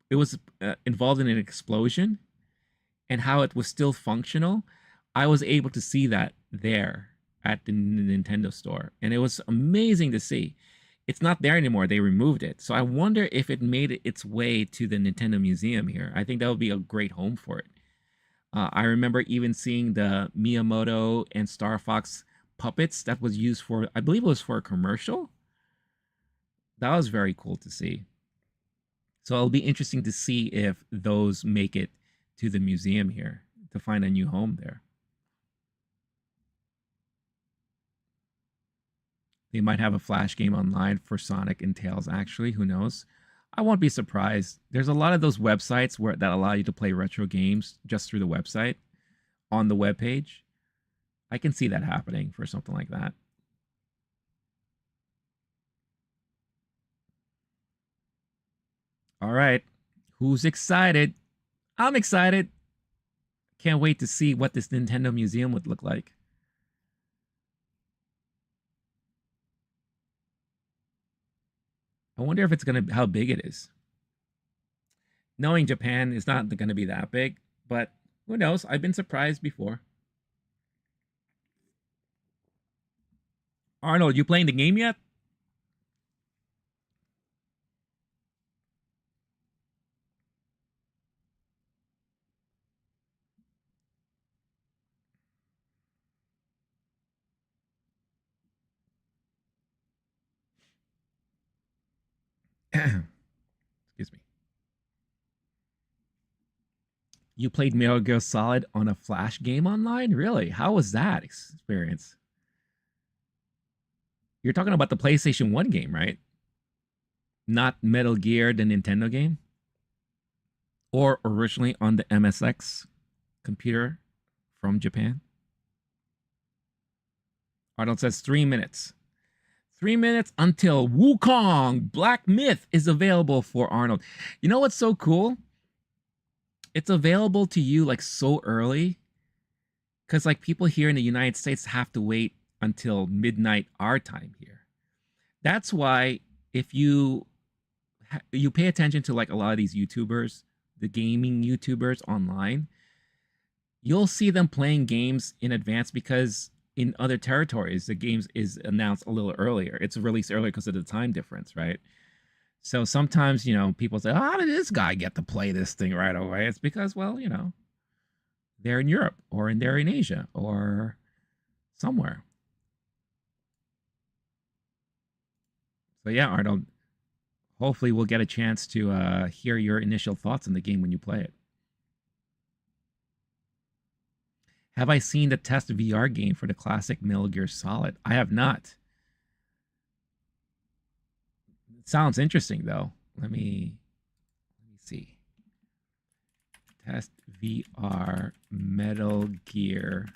it was involved in an explosion, and how it was still functional. I was able to see that there at the Nintendo store, and it was amazing to see. It's not there anymore. They removed it. So I wonder if it made its way to the Nintendo Museum here. I think that would be a great home for it. I remember even seeing the Miyamoto and Star Fox puppets that was used for, I believe it was for a commercial. That was very cool to see. So it'll be interesting to see if those make it to the museum here to find a new home there. They might have a flash game online for Sonic and Tails, actually. Who knows? I won't be surprised. There's a lot of those websites that allow you to play retro games just through the website on the web page. I can see that happening for something like that. All right. Who's excited? I'm excited. Can't wait to see what this Nintendo Museum would look like. I wonder if it's going to, how big it is. Knowing Japan, it's not going to be that big, but who knows? I've been surprised before. Arnold, you playing the game yet? Excuse me. You played Metal Gear Solid on a Flash game online? Really? How was that experience? You're talking about the PlayStation 1 game, right? Not Metal Gear, the Nintendo game? Or originally on the MSX computer from Japan? Arnold says 3 minutes. 3 minutes until Wukong Black Myth is available for Arnold. You know what's so cool? It's available to you like so early because like people here in the United States have to wait until midnight our time here. That's why if you pay attention to like a lot of these YouTubers, the gaming YouTubers online, you'll see them playing games in advance because in other territories, the games is announced a little earlier. It's released earlier because of the time difference, right? So sometimes, people say, how did this guy get to play this thing right away? It's because, well, they're in Europe or they're in Asia or somewhere. So yeah, Arnold, hopefully we'll get a chance to hear your initial thoughts on the game when you play it. Have I seen the test VR game for the classic Metal Gear Solid? I have not. It sounds interesting though. Let me see. Test VR Metal Gear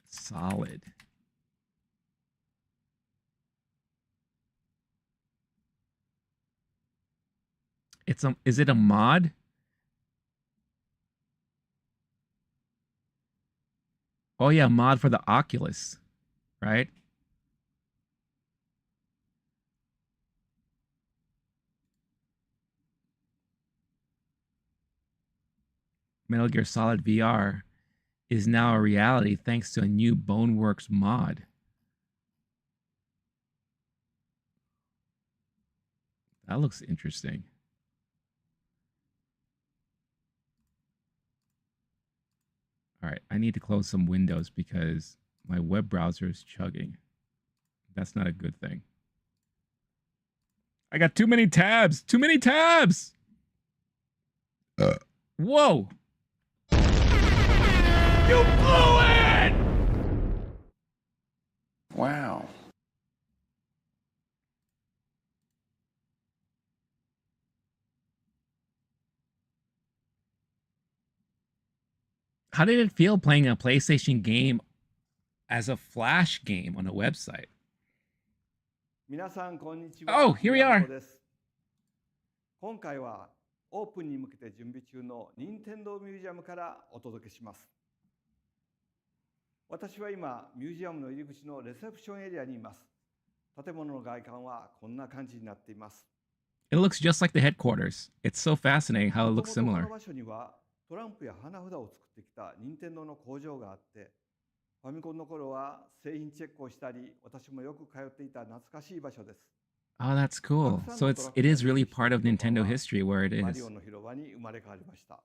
Solid. Is it a mod? Oh yeah, mod for the Oculus, right? Metal Gear Solid VR is now a reality thanks to a new Boneworks mod. That looks interesting. All right, I need to close some windows because my web browser is chugging. That's not a good thing. I got too many tabs. Too many tabs. Whoa. You blew it! Wow. How did it feel playing a PlayStation game as a Flash game on a website? Oh, here we are. 今回はオープンに向けて準備中の任天堂ミュージアムからお届けします。私は今ミュージアムの入り口のレセプションエリアにいます。建物の外観はこんな感じになっています。It looks just like the headquarters. It's so fascinating how it looks こ similar. の場所にはトランプや花札を作ってきた任天堂の工場があって、ファミコンの頃は製品チェックをしたり、私もよく通っていた懐かしい場所です。Oh, that's cool. So it is really part of Nintendo history where it マリ is. オの広場に生まれ変わりました。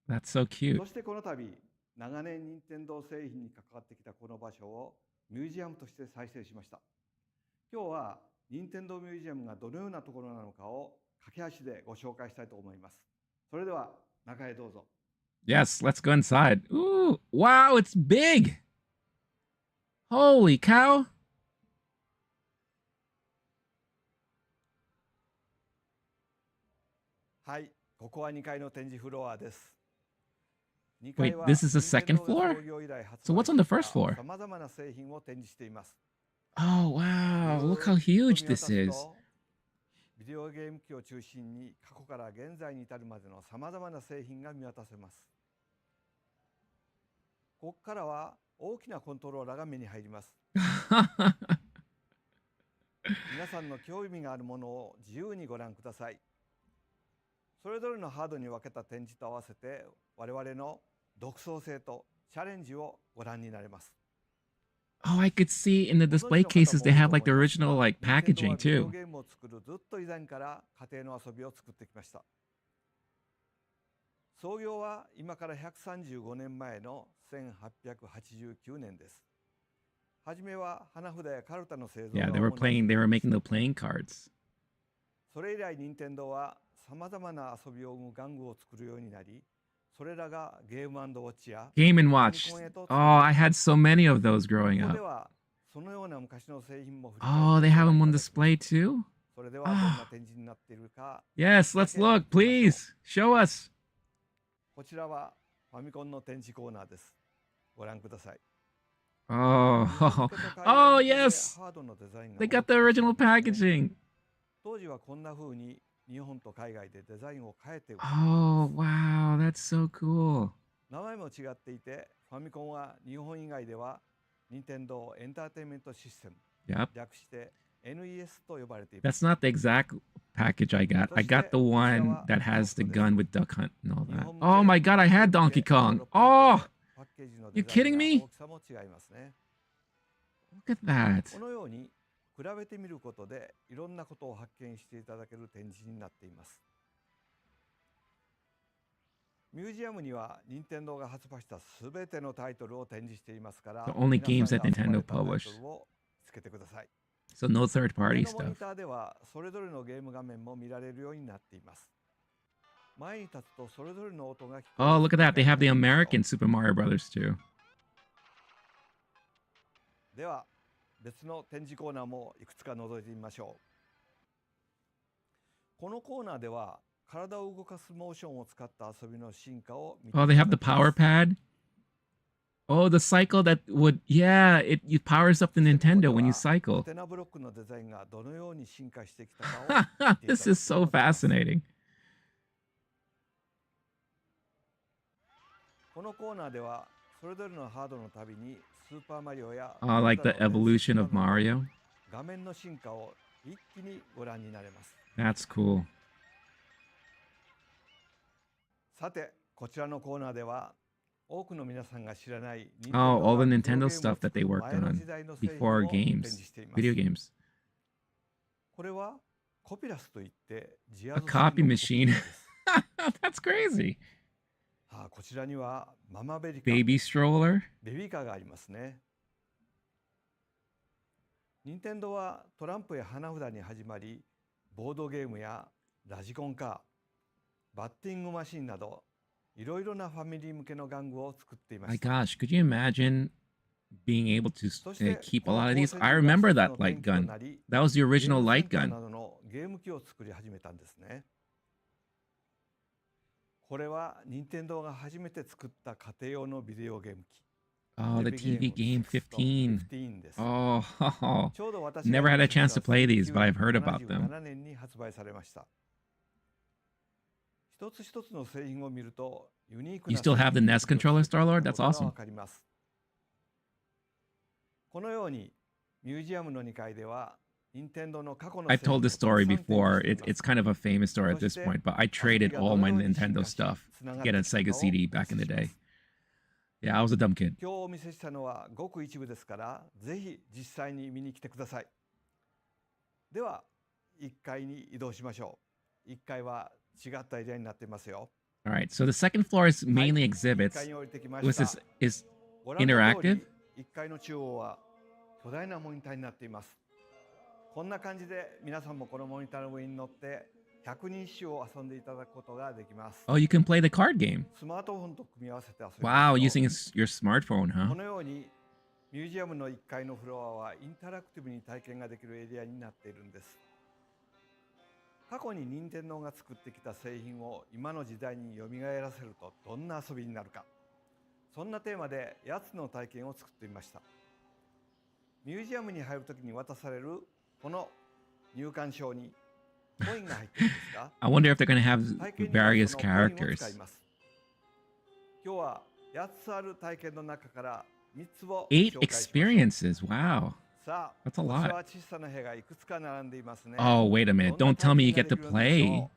That's so cute. そしてこの度、長年任天堂製品に関わってきたこの場所をミュージアムとして再生しました。今日は任天堂ミュージアムがどのようなところなのかを駆け足でご紹介したいと思います。それでは中へどうぞ。 Yes, let's go inside. Ooh, wow, it's big. Holy cow. はい、ここは2階の展示フロアです。 Wait, this is the second floor? So what's on the first floor? さまざまな製品を展示しています。 Oh, wow. Look how huge this is. ビデオゲーム機を中心に過去から現在に至るまでのさまざまな製品が見渡せます。ここからは大きなコントローラーが目に入ります。皆さんの興味があるものを自由にご覧ください。それぞれのハードに分けた展示と合わせて我々の独創性とチャレンジをご覧になれます。 Oh, I could see in the display cases they have like the original like packaging too. ゲームを作るずっと以前から家庭の遊びを作ってきました。創業は今から135年前の1889年です。初めは花札やカルタの製造 Yeah, が they were 主な playing. They were 仕事 making で the playing cards. それ以来任天堂はさまざまな遊びを生む玩具を作るようになり、それらがゲーム&ウォッチや Game and ファミ Watch. コンへと Oh, I had so many of those growing ここで up. はそのような昔の製品も振り Oh, 返 they って have ご覧 them い on ただきます display too. それではどんな展示になっているか、 Yes, let's look, please. Show us. こちらはファミコンの展示コーナーです。ご覧ください。 Oh, 日本向けと海 oh 外向けで yes. ハードのデザインが They 多 got く the なってい original ますね。 packaging. 当時はこんな風に日本と海外でデザインを変えて売ってい Oh, ます wow, that's so cool. 名前も違っていて、ファミコンは日本以外では任天堂エンターテインメントシステム Yep. 略して NES と呼ばれていま That's す。 not the exact package I got. I got the one that has the gun with Duck Hunt and all 日 that. 本向け Oh my god, I had Donkey 日本 Kong. 向け Oh, パッケージの you デザイ kidding ン me? や大きさも違いますね。 Look at that. このように比べてみることでいろんなことを発見していただける展示になっています。ミュージアムには任天堂が発売したすべてのタイトルを展示していますから、 The only 皆 games さ that んが遊ば Nintendo れたタイト published. ルをつけてください。 So no third 上 party のモニ stuff. ターではそれぞれのゲーム画面も見られるようになっています。前に立つとそれぞれの音が聞こえ Oh, る look at that. They have the 世界になり American ますよ。 Super Mario Brothers too. では別の展示コーナーもいくつか覗いてみましょう。このコーナーでは体を動かすモーションを使った遊びの進化を見て Oh, い they た have だ the きま power す。 pad. Oh, the cycle that would, yeah, it powers up the ここで Nintendo when you は cycle. ハテナブロックのデザインがどのように進化してきたかを見ていただく This こと is が so できます。 fascinating. このコーナーではそれぞれのハードのたびにスーパーマリオや Oh, like the ゼルダの伝説 evolution な of どの Mario. 画面の進化を一気にご覧になれます。 That's cool. さて、こちらのコーナーでは多くの皆さんが知らない Oh, all the 任天 Nintendo 堂が stuff that they プロ worked ゲームを作る前の on 時代の製品 before を展 games, 示しています。 video games. これはコピラスといって自 A 圧 copy 式のコピー machine. です。 That's crazy. さあ、こちらにはママベリカ、 Baby stroller. ベビーカーがありますね。任天堂はトランプや花札に始まり、ボードゲームやラジコンカー、バッティングマシンなど、いろいろなファミリー向けの玩具を作っていま My した。 gosh, could you imagine being able to そして keep こ a の lot of 構 these? 成 I には remember 一つ that の light 転機と gun. なり、 That was the ゲー original ムセ light ンター gun. などのゲーム機を作り始めたんですね。これは任天堂が初めて作った家庭用のビデオゲーム機。 Oh, the テレビ TV ゲーム game 6と 15. 15です。 Oh, ちょうど私が never had a 入社 chance した to play these, but I've heard about them. 1977年に発売されました。一つ一つの製品を見るとユニーク You な still have the 製品 NES controller, Star-Lord? That's ことが awesome. わかります。このようにミュージアムの2階では任天堂の過去の I've told this 製品を story たくさん展 before. 示しています。 It's kind of a famous story at this So point, but I traded all my Nintendo stuff to get a Sega CD back in the day. Yeah, I was a dumb kid. 今日お見せしたのはごく一部ですから、ぜひ実際に見に来てください。では、1階に移動しましょう。1階は違ったエリアになっていますよ。 All right, so the second floor is はい、 mainly 1 exhibits. 階に降りてきま Was した。 this is ご覧の通り interactive? 1階の中央は巨大なモニターになっています。こんな感じで皆さんもこのモニターの上に乗って百人一首を遊んでいただくことができます。 Oh, you can play the card game. スマートフォンと組み合わせて遊びますと。 Wow, using your smartphone, こ huh? のようにミュージアムの1階のフロアはインタラクティブに体験ができるエリアになっているんです。過去に任天堂が作ってきた製品を今の時代によみがえらせるとどんな遊びになるか、そんなテーマで8つの体験を作ってみました。ミュージアムに入るときに渡されるこの入館証にコインが入っているんですが、 I wonder if they're going to have 体験には various そのコインを characters. 使います。今日は8つある体験の中から3つを 8紹介します。 experiences. Wow. さあ、 That's a こ lot. ちらは小さな部屋がいくつか並んでいますね。 Oh, wait a minute. どんな Don't tell me you 体 get 験 to ができるんでしょ play う。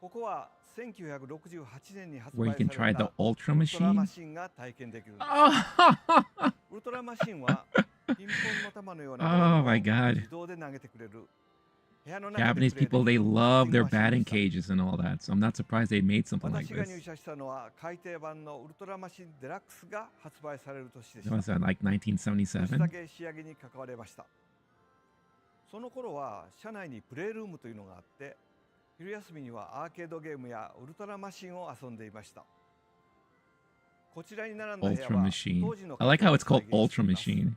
ここは1968年に発 where 売 you さ can れ try た the Ultra ウルトラマ Machine. シンが体験できるんです。 Oh, ウルトラマシンはピンポンの玉のような Oh ボールを my God. 自動で投げてくれる Japanese people, they love their batting cages and all that, so I'm not surprised they made something like 私が入 this. 社したのは改訂版のウルトラマシンデラックスが発売される年でし That た。 was that like 少しだ 1977? け仕上げに関われました。その頃は社内にプレイルームというのがあって、昼休みにはアーケードゲームやウルトラマシンを遊んでいました。こちらに並んだ部屋 Ultra は Machine. 当時の I like how it's called 再現して Ultra います。 Machine.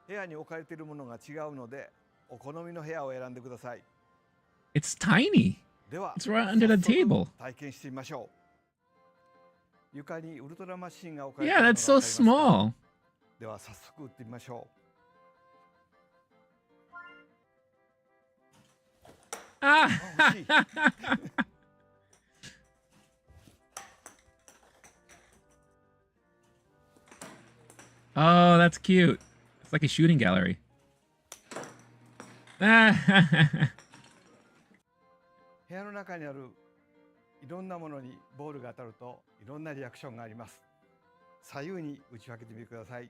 部屋に置かれているものが違うので、お好みの部屋を選んでください。 It's tiny. では、 It's right under the 早速 table. 体験してみましょう。床にウルトラマシンが置かれてい Yeah, るのが that's わ so かりますか？ small. では早速打ってみましょう。 Ah! 惜しい。 Oh, that's cute. It's like a shooting gallery. Ah! 部屋の中にあるいろんなものにボールが当たるといろんなリアクションがあります。左右に打ち分けてみてください。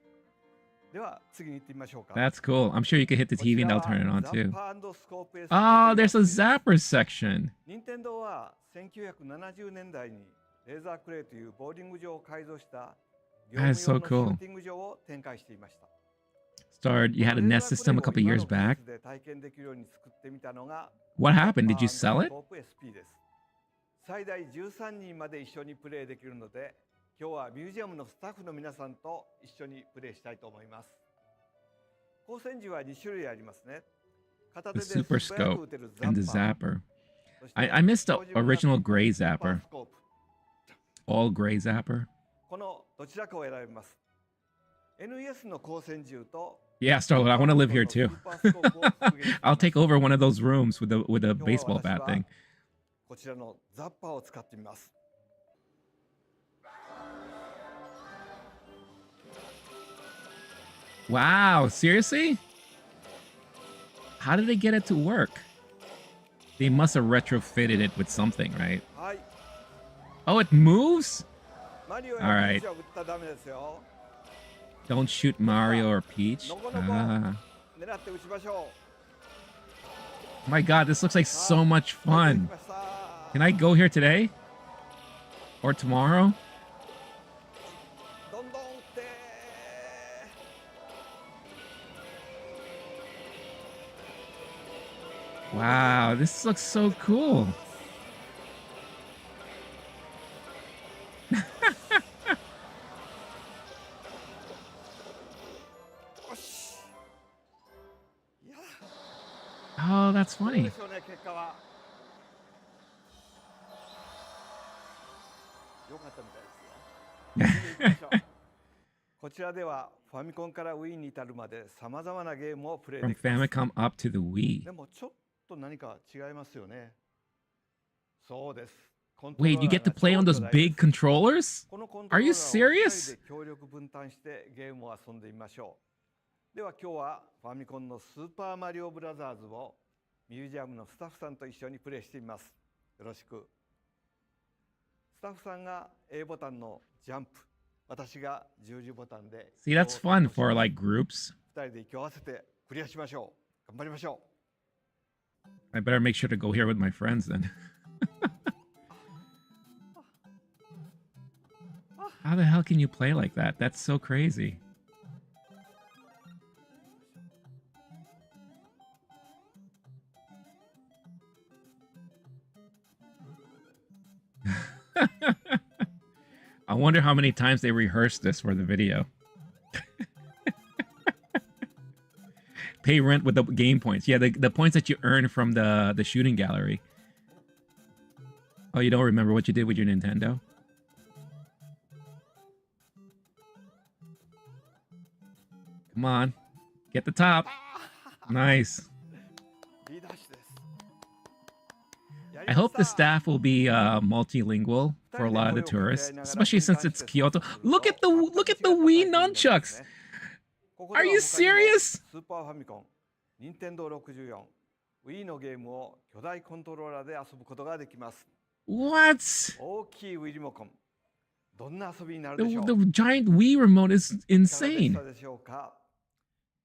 では次に行ってみましょうか。 That's cool. I'm sure you could hit the こち TV ら and they'll turn it は on ザッ too. パー&スコープ SP Oh, という there's a やつです。 zapper section. 任天堂は1970年代にレーザークレイというボーリング場を改造した業 That 務 is so 用のシ cool. ューティング場を展開していました。 Started, you had a レーザ nest ークレ system イ a を couple 今 years の技 back. 術で体験できるように作ってみたのが What ザッ happened? パ Did you ー sell &ス it? コープ SP です。最大13人まで一緒にプレイできるので、今日はミュージアムのスタッフの皆さんと一緒にプレイしたいと思います。光線銃は2種類ありますね。片手 The で super 素早く scope 撃てる and the ザッパー。 zapper. そして I missed the 標準型 original gray スーパー zapper. スコープ。 All gray zapper. このどちらかを選びます。NES の光線銃と Yeah, Starlet, I want to live here too. I'll take over one of those rooms with a 今日は baseball 私 bat は thing. こちらのザッパーを使ってみます。 Wow, seriously? How did they get it to work? They must have retrofitted it with something, right? はい。 Oh, it moves? マリオ All や right. ピーチは撃ったらダメですよ。 Don't shoot Mario or Peach? のこのこ Ah. 狙って撃ちましょ My god, this looks like う。 so much はい、 fun. できました。 Can I go here today? Or tomorrow? どんどん撃って。 Wow, this looks so cool. よし。いや、 Oh, that's どうで funny. しょうね、結果は。よかったみたいですよ。次行きましょう。こちらではファミコンから Wii に至るまでさまざまなゲームをプレイ From できます。 Famicom up to the Wii. でもちょっと何か違いますよね。そうです。コントロー Wait, ラ you ー get to が play 超 on 巨 those 大 big です。 controllers? このコント Are ロー you ラーを2 serious? 人で協力分担してゲームを遊んでみましょう。では今日はファミコンのスーパーマリオブラザーズをミュージアムのスタッフさんと一緒にプレイしてみます。よろしく。スタッフさんが A ボタンのジャンプ、私が十字ボタンで。 See, that's fun for like groups. 2人で息を合わせてクリアしましょう。頑張りましょう。 I better make sure to go here with my friends then. How the hell can you play like that? That's so crazy. I wonder how many times they rehearsed this for the video. Pay rent with the game points. Yeah, the points that you earn from the shooting gallery. Oh, you don't remember what you did with your Nintendo? Come on. Get the top. Nice. リーダーシュです。やり I まし hope た。 the staff will be multilingual for a lot of the tourists, especially since it's Kyoto. Look at the Wii nunchucks. ここでは Are you 他にも serious? スーパーファミコン、任天堂64、Wii のゲームを巨大コントローラーで遊ぶことができます。 What? 大きい Wii リモコン、どんな遊びになる The, でしょう。 the giant Wii remote is いかがでし insane. たでしょうか。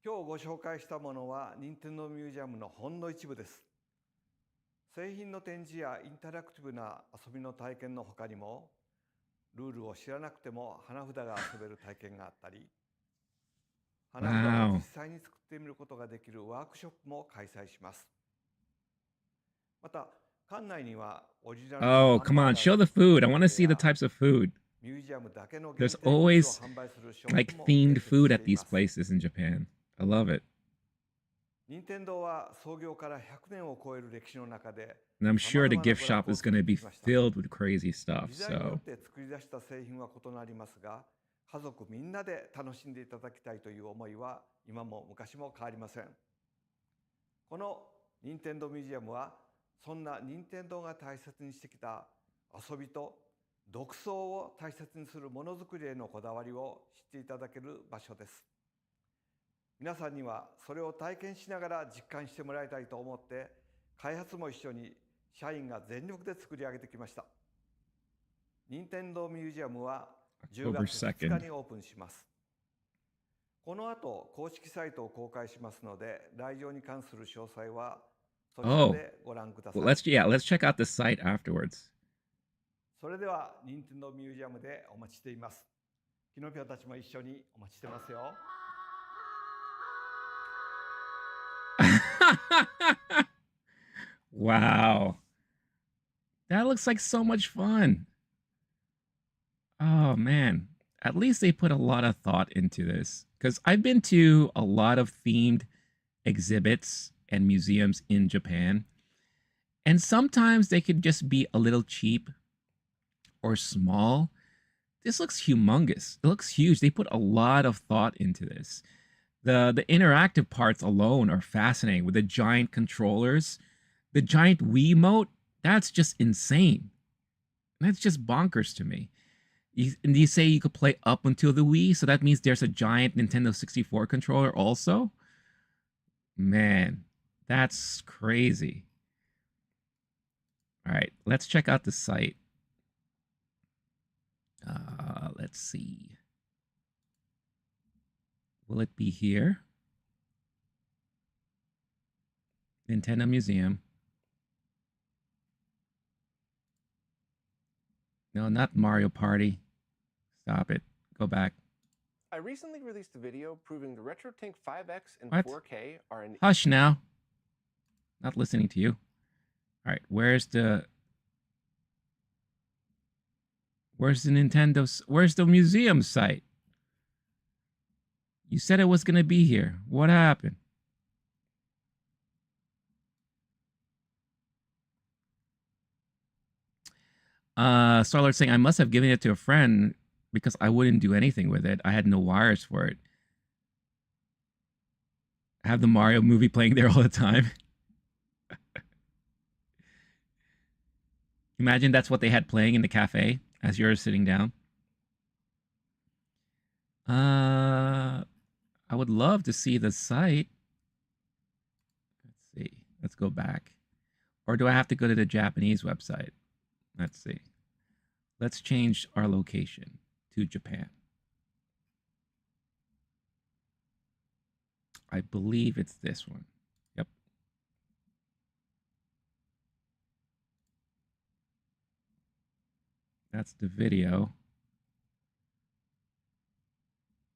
今日ご紹介したものは任天堂ミュージアムのほんの一部です。製品の展示やインタラクティブな遊びの体験の他にも、ルールを知らなくても花札が遊べる体験があったり、花札を実際に作ってみることができるワークショップも開催します。また、館内にはオリジナルの Oh, come on, show the food. I want to see the types of food. ミュージアムだけの限 There's 定グッズを always 販売するショッ like プも themed 併設 food し at てい these ます。 places in Japan. I love it. 任天堂は創業から100年を超える歴史の中で、 And I'm sure the 様々な gift 娯楽 shop を is 作 going っ to て be きました。 filled with crazy stuff. 時代によ So って作り出した製品は異なりますが、家族みんなで楽しんでいただきたいという思いは今も昔も変わりません。この任天堂ミュージアムは、そんな任天堂が大切にしてきた遊びと独創を大切にするものづくりへのこだわりを知っていただける場所です。皆さんにはそれを体験しながら実感してもらいたいと思って、開発も一緒に社員が全力で作り上げてきました。任天堂ミュージアムは10 October 月2 2nd. 日にオープンします。この後、公式サイトを公開しますので、来場に関する詳細はそちらでご覧ください。well, let's check out the site afterwards. それでは、任天堂ミュージアムでお待ちしています。キノピオたちも一緒にお待ちしてますよ。Wow. That looks like so much fun. Oh, man. At least they put a lot of thought into this. Because I've been to a lot of themed exhibits and museums in Japan. And sometimes they could just be a little cheap or small. This looks humongous. It looks huge. They put a lot of thought into this. The interactive parts alone are fascinating with the giant controllers. The giant Wiimote, that's just insane. That's just bonkers to me. And you say you could play up until the Wii, so that means there's a giant Nintendo 64 controller also? Man, that's crazy. All right, let's check out the site. Let's see. Will it be here? Nintendo Museum. No, not Mario Party. Stop it. Go back. I recently released a video proving the RetroTink 5X and What? 4K are an... Hush now. Not listening to you. All right, where's the Nintendo? Where's the museum site? You said it was going to be here. What happened? Starlord saying, I must have given it to a friend because I wouldn't do anything with it. I had no wires for it. I have the Mario movie playing there all the time. Imagine that's what they had playing in the cafe as you're sitting down. I would love to see the site. Let's see. Let's go back. Or do I have to go to the Japanese website? Let's see. Let's change our location to Japan. I believe it's this one. Yep. That's the video.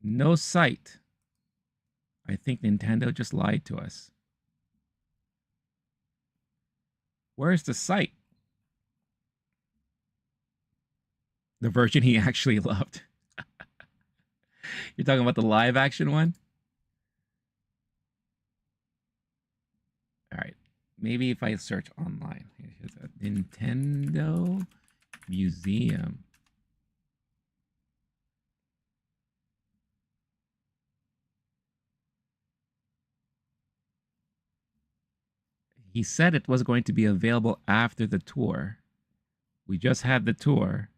No site. I think Nintendo just lied to us. Where's the site? The version he actually loved. You're talking about the live action one? All right. Maybe if I search online. Here's a Nintendo Museum. He said it was going to be available after the tour. We just had the tour.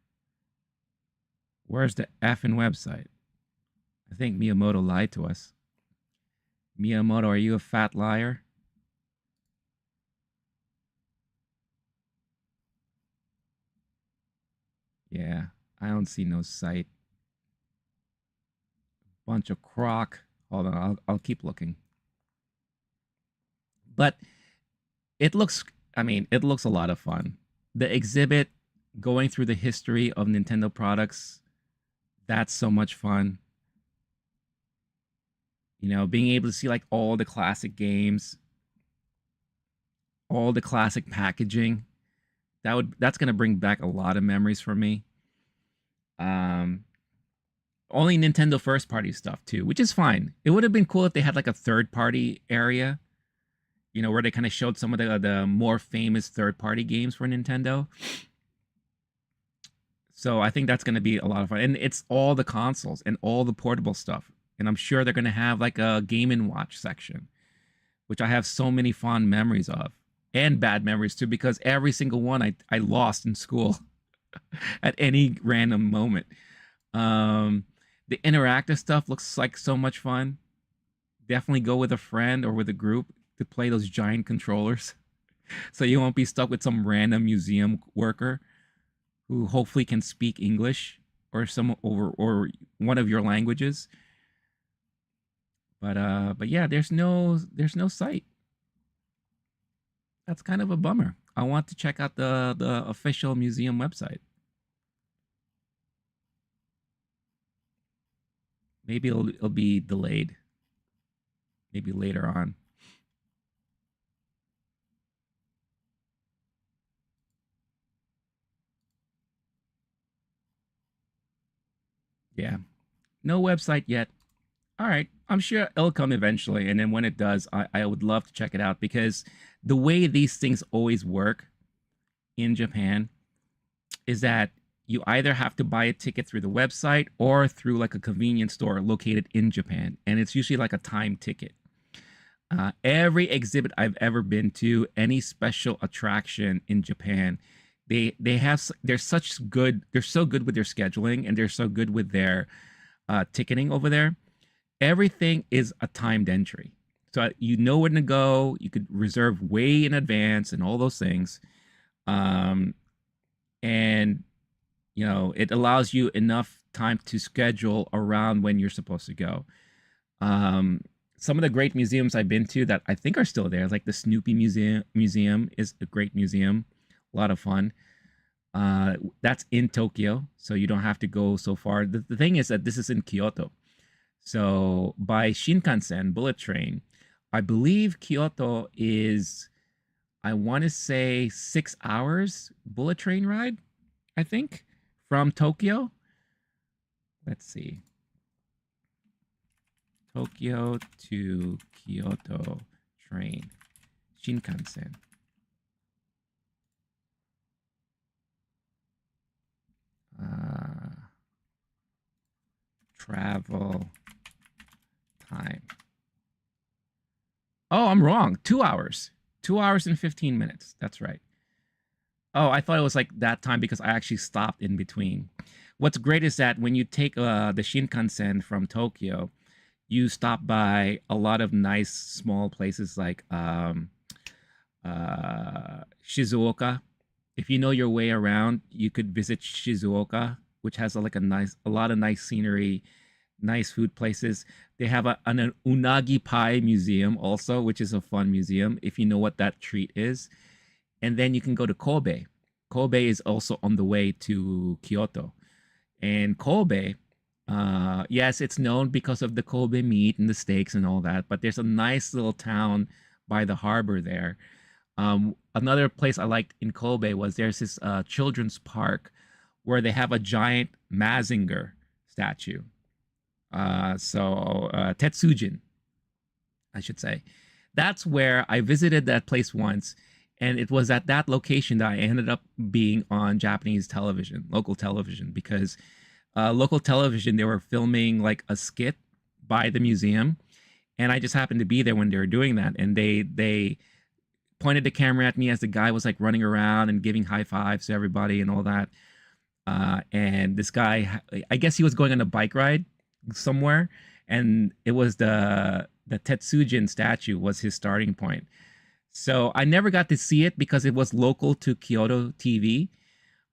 Where's the effing website? I think Miyamoto lied to us. Miyamoto, are you a fat liar? Yeah, I don't see no site. Bunch of crock. Hold on, I'll keep looking. But it looks I mean, it looks a lot of fun. The exhibit going through the history of Nintendo products, that's so much fun. You know, being able to see like all the classic games, all the classic packaging, that's gonna bring back a lot of memories for me. Um, Only Nintendo first party stuff too, which is fine. It would have been cool if they had like a third party area, you know, where they kind of showed some of the more famous third party games for Nintendo. So I think that's going to be a lot of fun, and it's all the consoles and all the portable stuff. And I'm sure they're going to have like a Game and Watch section, which I have so many fond memories of, and bad memories too, because every single one I lost in school at any random moment. The interactive stuff looks like so much fun. Definitely go with a friend or with a group to play those giant controllers, so you won't be stuck with some random museum worker who hopefully can speak English or or one of your languages. But yeah, there's no site. That's kind of a bummer. I want to check out the official museum website. Maybe it'll be delayed. Maybe later on. Yeah. No website yet. All right. I'm sure it'll come eventually. And then when it does, I would love to check it out, because the way these things always work in Japan is that you either have to buy a ticket through the website or through like a convenience store located in Japan. And it's usually like a time ticket. Every exhibit I've ever been to, any special attraction in Japan, they're so good with their scheduling, and they're so good with their ticketing over there. Everything is a timed entry, so you know when to go. You could reserve way in advance and all those things, and you know, it allows you enough time to schedule around when you're supposed to go. Some of the great museums I've been to that I think are still there, like the Snoopy Museum is a great museum, a lot of fun. That's in Tokyo, so you don't have to go so far. The thing is that this is in Kyoto. So by Shinkansen, bullet train, I believe Kyoto is, I want to say 6 hours bullet train ride, I think, from Tokyo. Let's see. Tokyo to Kyoto train, Shinkansen. Travel time. Oh, I'm wrong. 2 hours. 2 hours and 15 minutes. That's right. Oh, I thought it was like that time because I actually stopped in between. What's great is that when you take the Shinkansen from Tokyo, you stop by a lot of nice small places like Shizuoka. If you know your way around, you could visit Shizuoka, which has a lot of nice scenery, nice food places. They have an unagi pie museum also, which is a fun museum if you know what that treat is. And then you can go to Kobe. Kobe is also on the way to Kyoto. And Kobe, yes, it's known because of the Kobe meat and the steaks and all that, but there's a nice little town by the harbor there. Another place I liked in Kobe was there's this children's park where they have a giant Mazinger statue. Tetsujin, I should say. That's where I visited that place once, and it was at that location that I ended up being on Japanese television, local television, because local television, they were filming like a skit by the museum, and I just happened to be there when they were doing that, and they pointed the camera at me as the guy was like running around and giving high fives to everybody and all that. And this guy, I guess he was going on a bike ride somewhere, and it was the Tetsujin statue was his starting point. So I never got to see it because it was local to Kyoto TV.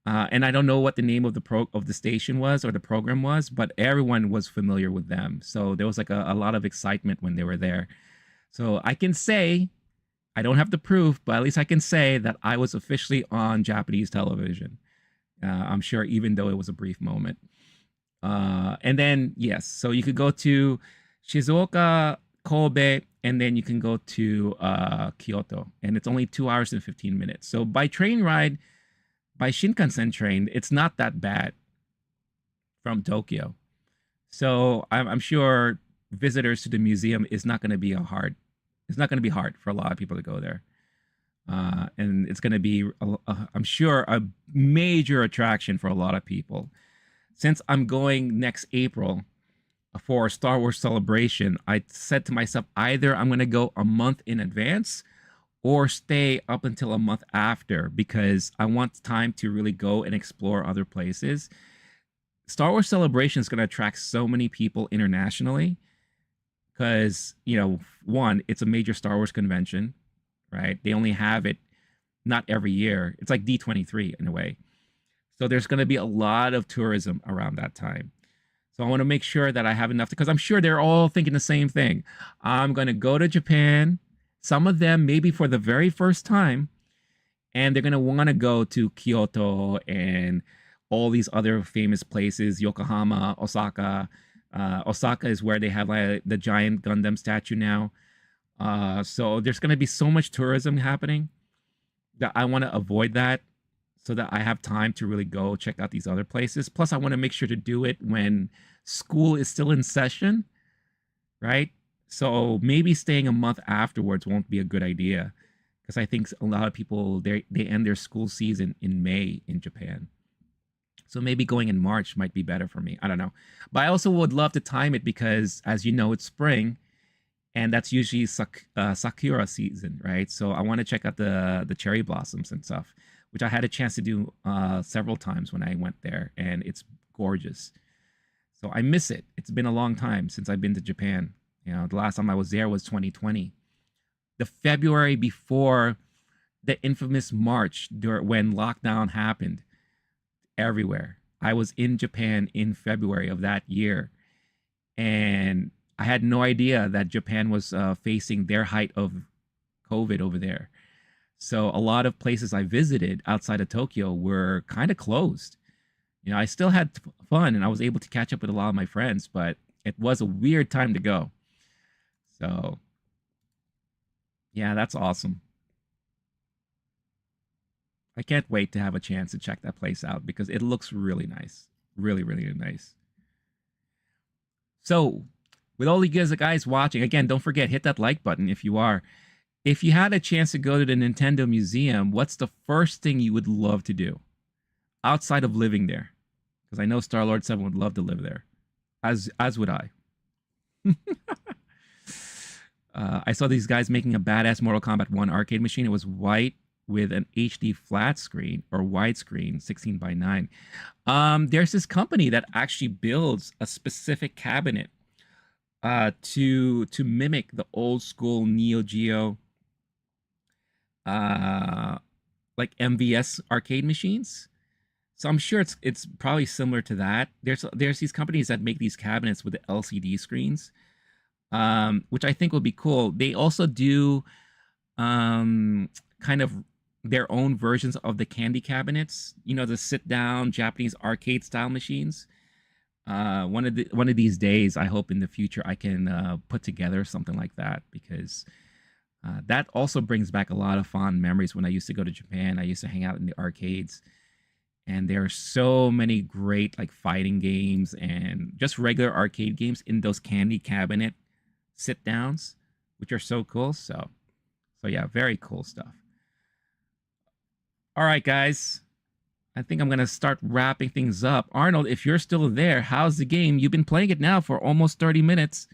And I don't know what the name of the station was or the program was, but everyone was familiar with them. So there was like a lot of excitement when they were there. So I can say I don't have the proof, but at least I can say that I was officially on Japanese television. I'm sure, even though it was a brief moment. And then, yes, so you could go to Shizuoka, Kobe, and then you can go to Kyoto. And it's only 2 hours and 15 minutes. So by train ride, by Shinkansen train, it's not that bad from Tokyo. So I'm sure visitors to the museum is not going to be it's not going to be hard for a lot of people to go there. And it's going to be, I'm sure, a major attraction for a lot of people. Since I'm going next April for a Star Wars celebration, I said to myself, either I'm going to go a month in advance or stay up until a month after, because I want time to really go and explore other places. Star Wars Celebration is going to attract so many people internationally because, one, it's a major Star Wars convention, right? They only have it not every year. It's like D23 in a way. So there's going to be a lot of tourism around that time. So I want to make sure that I have enough, because I'm sure they're all thinking the same thing. I'm going to go to Japan, some of them maybe for the very first time, and they're going to want to go to Kyoto and all these other famous places, Yokohama, Osaka. Osaka is where they have the giant Gundam statue now. So there's going to be so much tourism happening that I want to avoid that, so that I have time to really go check out these other places. Plus, I want to make sure to do it when school is still in session, right? So maybe staying a month afterwards won't be a good idea, because I think a lot of people, they end their school season in May in Japan. So maybe going in March might be better for me. I don't know. But I also would love to time it because, as you know, it's spring, and that's usually Sakura season, right? So I want to check out the cherry blossoms and stuff, which I had a chance to do several times when I went there, and it's gorgeous. So I miss it. It's been a long time since I've been to Japan. The last time I was there was 2020. The February before the infamous March when lockdown happened everywhere. I was in Japan in February of that year, and I had no idea that Japan was facing their height of COVID over there. So a lot of places I visited outside of Tokyo were kind of closed. I still had fun and I was able to catch up with a lot of my friends, but it was a weird time to go. So, yeah, that's awesome. I can't wait to have a chance to check that place out because it looks really nice. Really, really nice. So, with all you guys watching, again, don't forget, hit that like button if you are. If you had a chance to go to the Nintendo Museum, what's the first thing you would love to do outside of living there? Because I know Star-Lord 7 would love to live there, as would I. I saw these guys making a badass Mortal Kombat 1 arcade machine. It was white with an HD flat screen or widescreen, 16:9. There's this company that actually builds a specific cabinet to mimic the old school Neo Geo like MVS arcade machines. So I'm sure it's probably similar to that. There's these companies that make these cabinets with the LCD screens, which I think would be cool. They also do kind of their own versions of the candy cabinets, the sit down Japanese arcade style machines. One of these days, I hope in the future I can put together something like that, because that also brings back a lot of fond memories. When I used to go to Japan, I used to hang out in the arcades, and there are so many great like fighting games and just regular arcade games in those candy cabinet sit downs, which are so cool. So yeah, very cool stuff. All right, guys. I think I'm going to start wrapping things up. Arnold, if you're still there, how's the game? You've been playing it now for almost 30 minutes.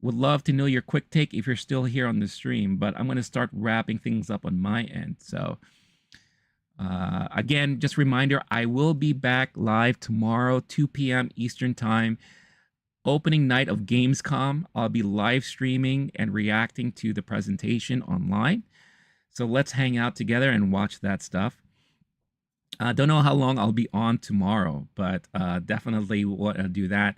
Would love to know your quick take if you're still here on the stream, but I'm going to start wrapping things up on my end. So, again, just a reminder, I will be back live tomorrow, 2 p.m. Eastern Time. Opening night of Gamescom. I'll be live streaming and reacting to the presentation online. So let's hang out together and watch that stuff. I don't know how long I'll be on tomorrow, but definitely want to do that.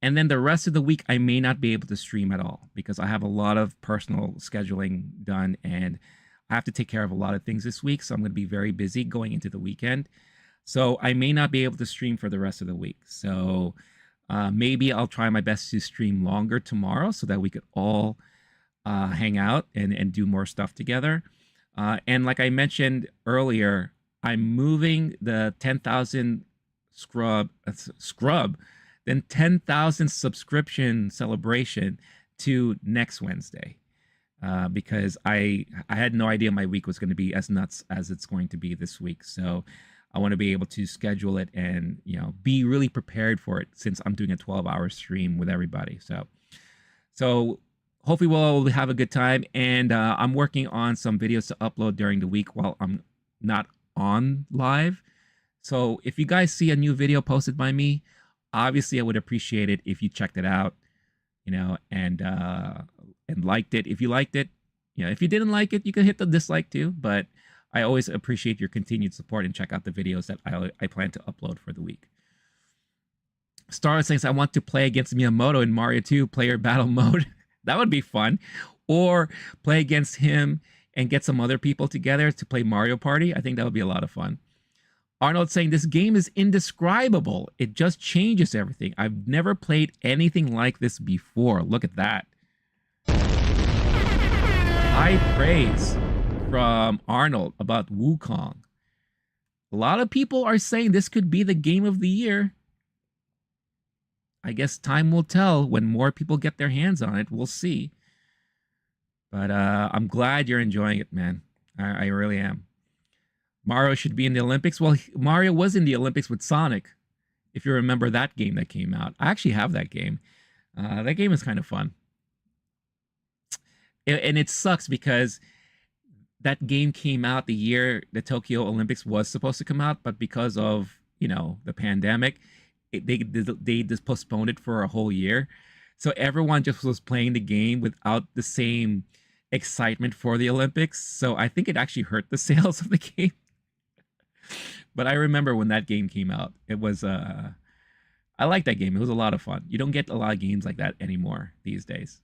And then the rest of the week, I may not be able to stream at all because I have a lot of personal scheduling done and I have to take care of a lot of things this week. So I'm going to be very busy going into the weekend. So I may not be able to stream for the rest of the week. So maybe I'll try my best to stream longer tomorrow so that we could all hang out and do more stuff together. And like I mentioned earlier, I'm moving the 10,000 then 10,000 subscription celebration to next Wednesday because I had no idea my week was going to be as nuts as it's going to be this week. So I want to be able to schedule it and, you know, be really prepared for it since I'm doing a 12-hour stream with everybody. So hopefully we'll have a good time. And I'm working on some videos to upload during the week while I'm not on live. So if you guys see a new video posted by me, obviously I would appreciate it if you checked it out, you know, and liked it. If you liked it, you know, if you didn't like it, you can hit the dislike too. But I always appreciate your continued support and check out the videos that I plan to upload for the week. Star says, I want to play against Miyamoto in Mario 2 player battle mode. That would be fun. Or play against him and get some other people together to play Mario Party. I think that would be a lot of fun. Arnold saying, this game is indescribable. It just changes everything. I've never played anything like this before. Look at that. High praise from Arnold about Wukong. A lot of people are saying this could be the game of the year. I guess time will tell when more people get their hands on it. We'll see. But I'm glad you're enjoying it, man. I really am. Mario should be in the Olympics. Well, Mario was in the Olympics with Sonic, if you remember that game that came out. I actually have that game. That game is kind of fun. And it sucks because that game came out the year the Tokyo Olympics was supposed to come out, but because of, you know, the pandemic, they just postponed it for a whole year. So everyone just was playing the game without the same excitement for the Olympics. So I think it actually hurt the sales of the game. But I remember when that game came out, it was I liked that game. It was a lot of fun. You don't get a lot of games like that anymore these days.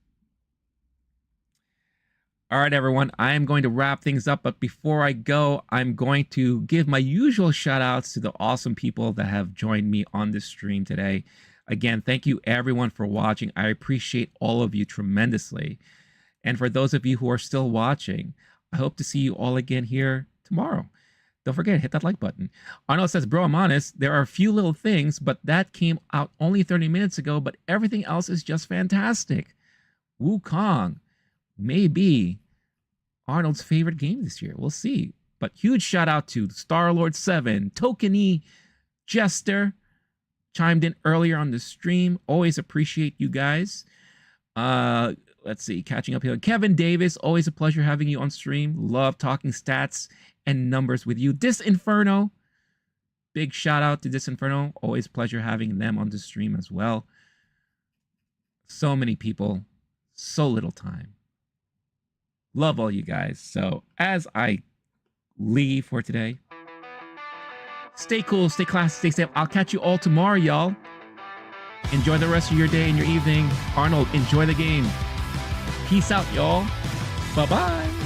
All right, everyone, I am going to wrap things up. But before I go, I'm going to give my usual shout outs to the awesome people that have joined me on this stream today. Again, thank you everyone for watching. I appreciate all of you tremendously. And for those of you who are still watching, I hope to see you all again here tomorrow. Don't forget, hit that like button. Arnold says, bro, I'm honest. There are a few little things, but that came out only 30 minutes ago, but everything else is just fantastic. Wukong may be Arnold's favorite game this year. We'll see. But huge shout out to Starlord 7, Tokeny, Jester, chimed in earlier on the stream. Always appreciate you guys. Let's see, catching up here. Kevin Davis, always a pleasure having you on stream. Love talking stats and numbers with you. Disinferno, big shout out to Disinferno. Always a pleasure having them on the stream as well. So many people, so little time. Love all you guys. So as I leave for today, stay cool, stay classy, stay safe. I'll catch you all tomorrow, y'all. Enjoy the rest of your day and your evening. Arnold, enjoy the game. Peace out, y'all. Bye-bye.